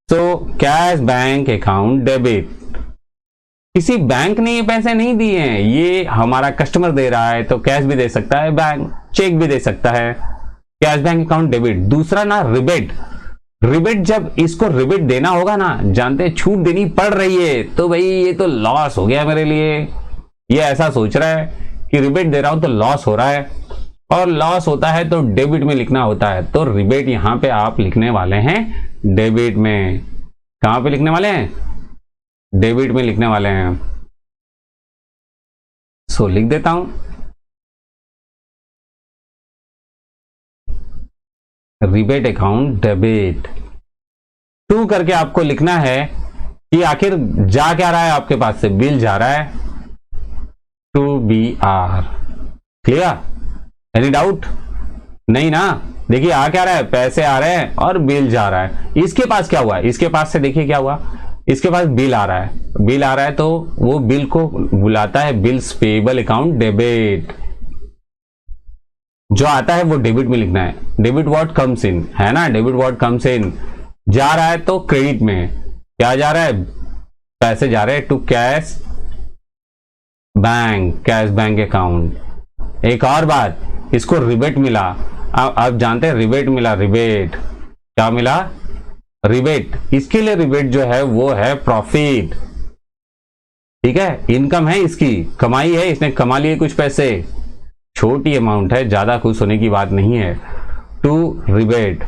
तो कैश बैंक अकाउंट डेबिट। किसी बैंक ने ये पैसे नहीं दिए हैं, ये हमारा कस्टमर दे रहा है, तो कैश भी दे सकता है, बैंक चेक भी दे सकता है। Cash bank account debit. दूसरा ना रिबेट, रिबेट जब इसको रिबेट देना होगा ना, जानते हैं छूट देनी पड़ रही है, तो भाई ये तो लॉस हो गया मेरे लिए। ये ऐसा सोच रहा है कि रिबेट दे रहा हूं तो लॉस हो रहा है, और लॉस होता है तो डेबिट में लिखना होता है। तो रिबेट यहां पे आप लिखने वाले हैं डेबिट में। कहां पे लिखने वाले हैं? डेबिट में लिखने वाले हैं। सो लिख देता हूं, रिबेट अकाउंट डेबिट। टू करके आपको लिखना है कि आखिर जा क्या रहा है आपके पास से, बिल जा रहा है to B R. Clear? Any doubt? नहीं ना। देखिए आ क्या रहा है, पैसे आ रहे हैं और बिल जा रहा है। इसके पास क्या हुआ, इसके पास से देखिए क्या हुआ, इसके पास बिल आ रहा है, बिल आ रहा है तो वो बिल को बुलाता है बिल्स पेएबल अकाउंट डेबिट। जो आता है वो डेबिट में लिखना है, डेबिट व्हाट कम्स इन, है ना, डेबिट व्हाट कम्स इन। जा रहा है तो क्रेडिट में क्या जा रहा है, पैसे जा रहे हैं to cash bank, cash bank account. एक और बात, इसको रिबेट मिला। आप जानते हैं रिबेट मिला, रिबेट क्या मिला, रिबेट। इसके लिए रिबेट जो है वो है प्रॉफिट। ठीक है, इनकम है, इसकी कमाई है, इसने कमा लिए कुछ पैसे, छोटी अमाउंट है, ज्यादा खुश होने की बात नहीं है। To rebate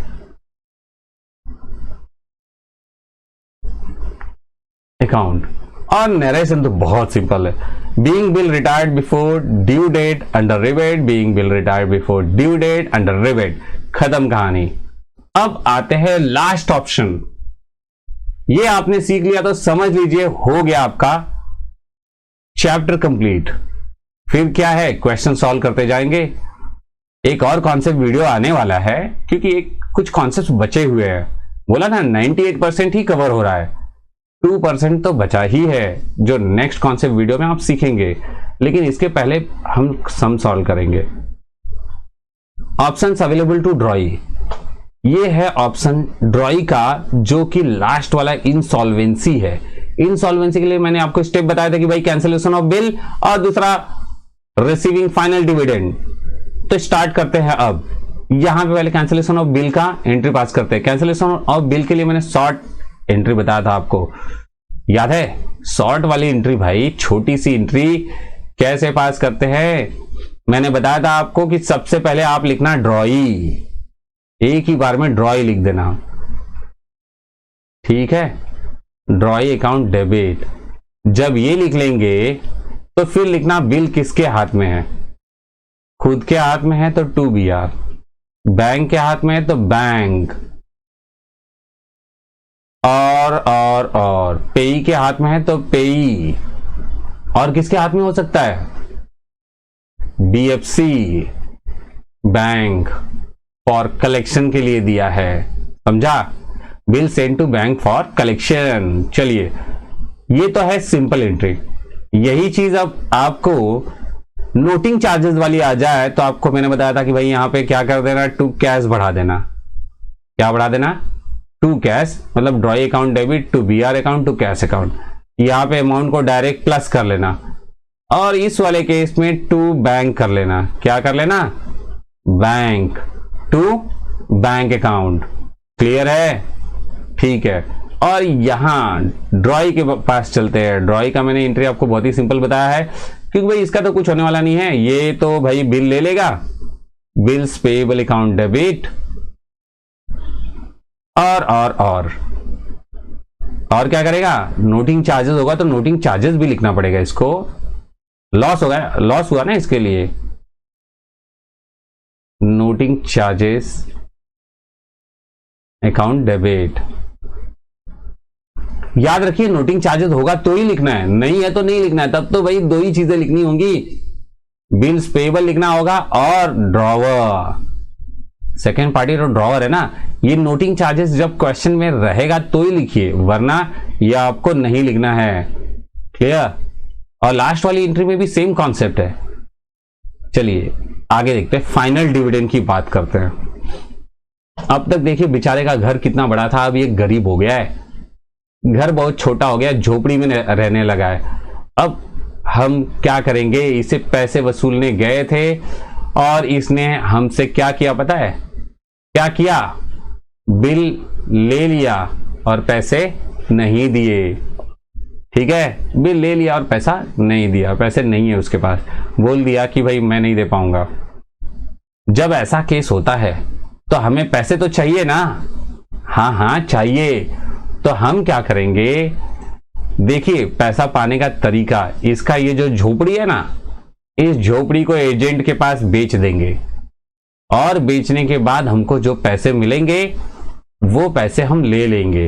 account. और नरेशन तो बहुत सिंपल है, being bill retired before due date under rebate, being bill retired before due date under rebate, खत्म कहानी। अब आते हैं लास्ट ऑप्शन। ये आपने सीख लिया तो समझ लीजिए हो गया आपका चैप्टर कंप्लीट। फिर क्या है, क्वेश्चन सॉल्व करते जाएंगे। एक और कॉन्सेप्ट वीडियो आने वाला है क्योंकि एक कुछ कॉन्सेप्ट बचे हुए हैं। बोला ना 98% ही कवर हो रहा है, 2% तो बचा ही है जो नेक्स्ट कॉन्सेप्ट वीडियो में आप सीखेंगे। लेकिन इसके पहले हम सम सॉल्व करेंगे। ऑप्शंस अवेलेबल टू ड्रॉई, ये है ऑप्शन ड्रॉई का जो कि लास्ट वाला इंसॉल्वेंसी है। इंसॉल्वेंसी के लिए मैंने आपको स्टेप बताया था कि भाई कैंसिलेशन ऑफ बिल और दूसरा रिसीविंग फाइनल डिविडेंड। तो स्टार्ट करते हैं। अब यहां पे पहले कैंसिलेशन ऑफ बिल का एंट्री पास करते हैं। कैंसिलेशन ऑफ बिल के लिए मैंने शॉर्ट एंट्री बताया था आपको, याद है? शॉर्ट वाली एंट्री भाई, छोटी सी एंट्री कैसे पास करते हैं मैंने बताया था आपको कि सबसे पहले आप लिखना ड्रॉई, एक ही बार में ड्रॉई लिख देना। ठीक है, ड्रॉई अकाउंट डेबिट। जब ये लिख लेंगे तो फिर लिखना बिल किसके हाथ में है, खुद के हाथ में है तो टू बी आर, बैंक के हाथ में है तो बैंक, और पेई के हाथ में है तो पेई, और किसके हाथ में हो सकता है, बीएफसी बैंक फॉर कलेक्शन के लिए दिया है, समझा? Bill send to bank for collection. चलिए ये तो है सिंपल एंट्री। यही चीज अब आपको नोटिंग चार्जेस वाली आ जाए तो आपको मैंने बताया था कि भाई यहां पे क्या कर देना, टू कैश बढ़ा देना। क्या बढ़ा देना, टू कैश, मतलब drawee account debit to BR account to cash account. यहां पे अमाउंट को डायरेक्ट प्लस कर लेना और इस वाले केस में टू बैंक कर लेना। क्या कर लेना, bank to bank account. Clear है? ठीक है। और यहां ड्रॉई के पास चलते हैं। ड्रॉई का मैंने एंट्री आपको बहुत ही सिंपल बताया है क्योंकि भाई इसका तो कुछ होने वाला नहीं है, ये तो भाई बिल ले लेगा, बिल्स पेएबल अकाउंट डेबिट, और क्या करेगा, नोटिंग चार्जेस होगा तो नोटिंग चार्जेस भी लिखना पड़ेगा इसको। लॉस होगा, लॉस हुआ ना इसके लिए, नोटिंग चार्जेस अकाउंट डेबिट। याद रखिए नोटिंग चार्जेस होगा तो ही लिखना है, नहीं है तो नहीं लिखना है। तब तो भाई दो ही चीजें लिखनी होंगी, बिल्स पेएबल लिखना होगा और ड्रॉवर, सेकेंड पार्टी तो ड्रॉवर है ना। ये नोटिंग चार्जेस जब क्वेश्चन में रहेगा तो ही लिखिए, वरना ये आपको नहीं लिखना है। क्लियर? और लास्ट वाली एंट्री में भी सेम कॉन्सेप्ट है। चलिए आगे देखते हैं, फाइनल डिविडेंड की बात करते हैं। अब तक देखिए बेचारे का घर कितना बड़ा था, अब ये गरीब हो गया है, घर बहुत छोटा हो गया, झोपड़ी में रहने लगा है। अब हम क्या करेंगे, इसे पैसे वसूलने गए थे और इसने हमसे क्या किया पता है? क्या किया, बिल ले लिया और पैसे नहीं दिए। ठीक है, बिल ले लिया और पैसा नहीं दिया, पैसे नहीं है उसके पास, बोल दिया कि भाई मैं नहीं दे पाऊंगा। जब ऐसा केस होता है तो हमें पैसे तो चाहिए ना, हाँ चाहिए। तो हम क्या करेंगे, देखिए पैसा पाने का तरीका, इसका ये जो झोपड़ी है ना, इस झोपड़ी को एजेंट के पास बेच देंगे और बेचने के बाद हमको जो पैसे मिलेंगे वो पैसे हम ले लेंगे।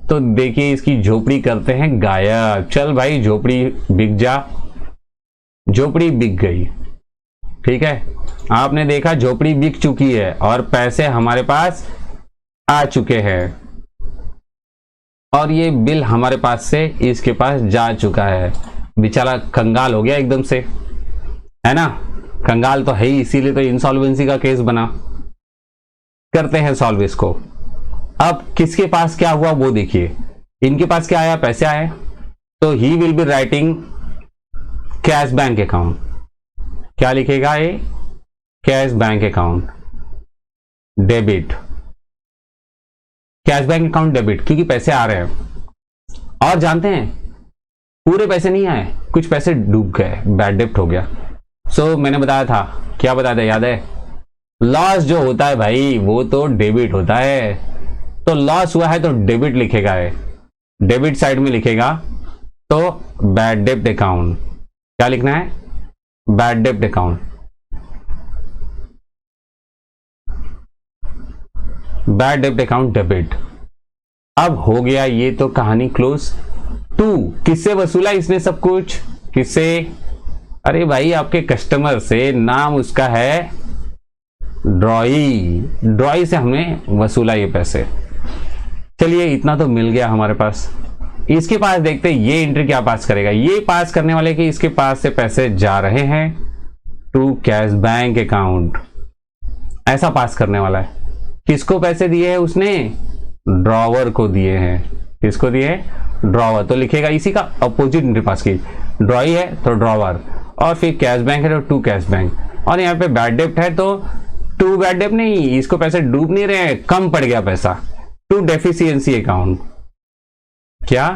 तो देखिए इसकी झोपड़ी करते हैं गायब। चल भाई झोपड़ी बिक जा। झोपड़ी बिक गई, ठीक है, आपने देखा झोपड़ी बिक चुकी है और पैसे हमारे पास आ चुके हैं और ये बिल हमारे पास से इसके पास जा चुका है। बेचारा कंगाल हो गया एकदम से, है ना, कंगाल तो है ही, इसीलिए तो इंसॉल्वेंसी का केस बना। करते हैं सॉल्व इसको। अब किसके पास क्या हुआ वो देखिए, इनके पास क्या आया, पैसे आए, तो ही will be writing cash bank account. क्या लिखेगा ये, cash bank account debit, cash bank account debit, क्योंकि पैसे आ रहे हैं। और जानते हैं पूरे पैसे नहीं आए, कुछ पैसे डूब गए, बैड डेब्ट हो गया। सो मैंने बताया था, क्या बताया था याद है, लॉस जो होता है भाई वो तो डेबिट होता है। तो लॉस हुआ है तो डेबिट लिखेगा है, डेबिट साइड में लिखेगा तो बैड डेब्ट अकाउंट। क्या लिखना है, बैड डेब्ट अकाउंट, बैड डेब्ट अकाउंट डेबिट। अब हो गया ये तो कहानी क्लोज। 2 किससे वसूला इसने सब कुछ, किससे, अरे भाई आपके कस्टमर से, नाम उसका है ड्रॉई। ड्रॉई से हमने वसूला ये पैसे। चलिए इतना तो मिल गया हमारे पास। इसके पास देखते हैं ये एंट्री क्या पास करेगा। ये पास करने वाले कि इसके पास से पैसे जा रहे हैं टू कैश बैंक अकाउंट, ऐसा पास करने वाला है। किसको पैसे दिए हैं उसने, ड्रॉवर को दिए हैं। किसको दिए, ड्रॉवर, तो लिखेगा इसी का अपोजिट एंट्री पास की, ड्रॉई है तो ड्रॉवर, और फिर कैश बैंक है तो टू कैश बैंक। और यहाँ पे बैड डेब्ट है तो टू बैड डेब्ट नहीं, इसको पैसे डूब नहीं रहे हैं, कम पड़ गया पैसा, टू डेफिशिएंसी अकाउंट। क्या,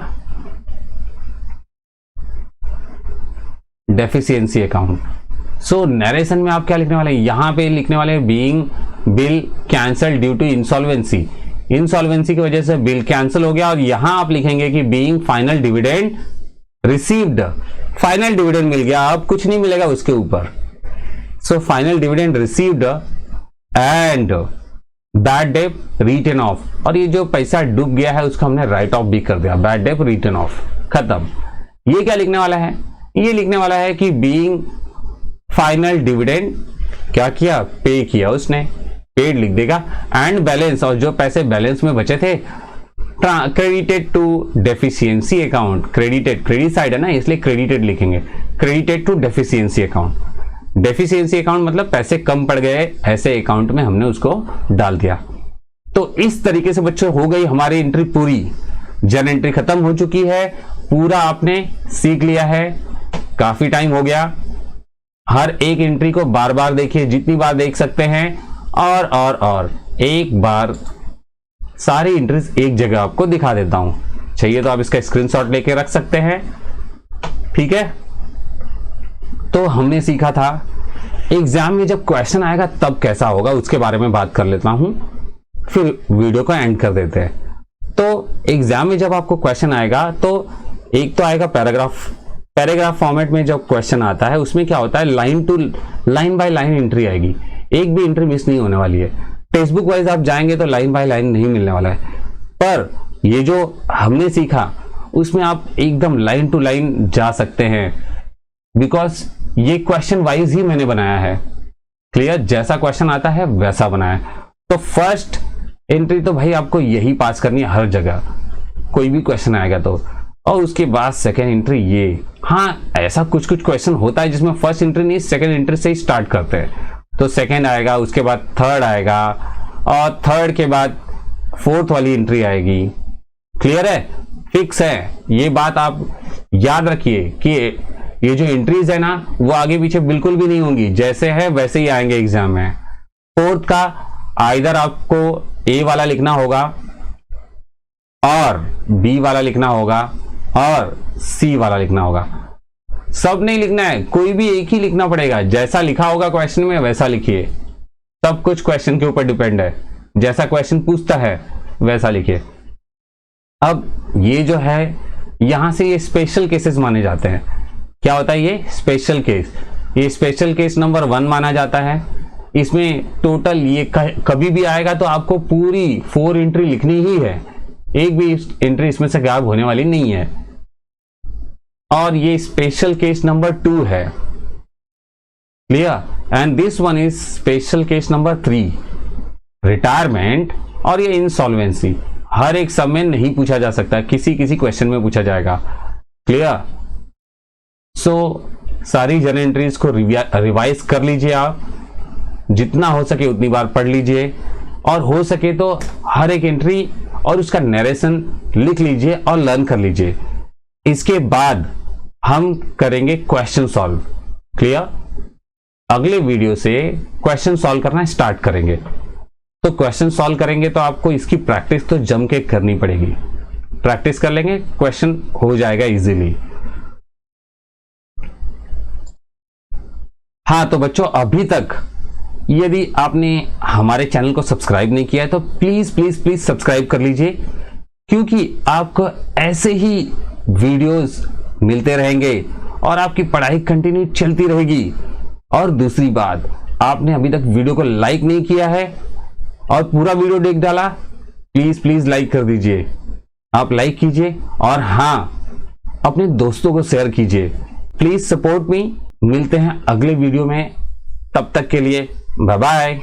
डेफिशिएंसी अकाउंट। सो नरेशन में आप क्या लिखने वाले हैं, यहां पे लिखने वाले हैं being bill cancel due to insolvency. Insolvency की वजह से बिल कैंसिल हो गया, और यहां आप लिखेंगे कि being final dividend received, final dividend मिल गया, अब कुछ नहीं मिलेगा उसके ऊपर। So final dividend received and bad डेब्ट रिटन ऑफ, और ये जो पैसा डूब गया है उसका हमने राइट ऑफ भी कर दिया, बैड डेब्ट रिटन ऑफ, खत्म। ये क्या लिखने वाला है, ये लिखने वाला है कि बीइंग फाइनल डिविडेंड क्या किया, पे किया उसने, पेड लिख देगा, एंड बैलेंस, और जो पैसे बैलेंस में बचे थे credited to deficiency account, credited, credit side है ना इसलिए क्रेडिटेड लिखेंगे, credited to deficiency account. Deficiency account मतलब पैसे कम पड़ गए, ऐसे अकाउंट में हमने उसको डाल दिया। तो इस तरीके से बच्चों हो गई हमारी एंट्री पूरी, जर्नल एंट्री खत्म हो चुकी है, पूरा आपने सीख लिया है, काफी टाइम हो गया। हर एक एंट्री को बार बार देखिए, जितनी बार देख सकते हैं, और एक बार सारी एंट्रीज एक जगह आपको दिखा देता हूं, चाहिए तो आप इसका स्क्रीनशॉट लेके रख सकते हैं, ठीक है। तो हमने सीखा था एग्जाम में जब क्वेश्चन आएगा तब कैसा होगा उसके बारे में बात कर लेता हूं, फिर वीडियो को एंड कर देते हैं। तो एग्जाम में जब आपको क्वेश्चन आएगा तो एक तो आएगा पैराग्राफ, पैराग्राफ फॉर्मेट में जब क्वेश्चन आता है उसमें क्या होता है, line to line by line entry आएगी, एक भी एंट्री मिस नहीं होने वाली है। टेक्स्ट बुक वाइज आप जाएंगे तो लाइन बाय लाइन नहीं मिलने वाला है, पर ये जो हमने सीखा उसमें आप एकदम लाइन टू लाइन जा सकते हैं, बिकॉज ये क्वेश्चन वाइज ही मैंने बनाया है। क्लियर, जैसा क्वेश्चन आता है वैसा बनाया है। तो फर्स्ट एंट्री तो भाई आपको यही पास करनी है हर जगह, कोई भी क्वेश्चन आएगा तो, और उसके बाद सेकेंड एंट्री ये। हाँ, ऐसा कुछ कुछ क्वेश्चन होता है जिसमें फर्स्ट एंट्री नहीं सेकेंड एंट्री से ही स्टार्ट करते हैं, तो सेकेंड आएगा, उसके बाद थर्ड आएगा, और थर्ड के बाद फोर्थ वाली एंट्री आएगी। क्लियर है, फिक्स है, ये बात आप याद रखिए कि ये जो एंट्रीज है ना वो आगे पीछे बिल्कुल भी नहीं होंगी, जैसे है वैसे ही आएंगे एग्जाम में। फोर्थ का आइदर आपको ए वाला लिखना होगा और बी वाला लिखना होगा और सी वाला लिखना होगा, सब नहीं लिखना है, कोई भी एक ही लिखना पड़ेगा, जैसा लिखा होगा क्वेश्चन में वैसा लिखिए। सब कुछ क्वेश्चन के ऊपर डिपेंड है, जैसा क्वेश्चन पूछता है वैसा लिखिए। अब ये जो है यहां से ये स्पेशल केसेस माने जाते हैं। क्या होता है ये स्पेशल केस, ये स्पेशल केस नंबर 1 माना जाता है। इसमें टोटल ये कभी भी आएगा तो आपको पूरी 4 एंट्री लिखनी ही है, एक भी एंट्री इसमें से गायब होने वाली नहीं है। और ये स्पेशल केस नंबर 2 है, clear. And this one is special case number 3, retirement और ये इंसॉल्वेंसी। हर एक सब में नहीं पूछा जा सकता, किसी किसी क्वेश्चन में पूछा जाएगा, क्लियर। सो सारी जर्नल एंट्रीज को रिवाइज कर लीजिए, आप जितना हो सके उतनी बार पढ़ लीजिए, और हो सके तो हर एक एंट्री और उसका नरेशन लिख लीजिए और लर्न कर लीजिए। इसके बाद हम करेंगे क्वेश्चन सॉल्व, क्लियर। अगले वीडियो से क्वेश्चन सॉल्व करना स्टार्ट करेंगे। तो क्वेश्चन सॉल्व करेंगे तो आपको इसकी प्रैक्टिस तो जम के करनी पड़ेगी। प्रैक्टिस कर लेंगे, क्वेश्चन हो जाएगा इजीली। हाँ तो बच्चों, अभी तक यदि आपने हमारे चैनल को सब्सक्राइब नहीं किया है तो प्लीज प्लीज प्लीज सब्सक्राइब कर लीजिए, क्योंकि आपको ऐसे ही वीडियोस मिलते रहेंगे और आपकी पढ़ाई कंटिन्यू चलती रहेगी। और दूसरी बात, आपने अभी तक वीडियो को लाइक नहीं किया है और पूरा वीडियो देख डाला, प्लीज प्लीज लाइक कर दीजिए। आप लाइक कीजिए और हाँ, अपने दोस्तों को शेयर कीजिए। Please support me. मिलते हैं अगले वीडियो में, तब तक के लिए बाय बाय।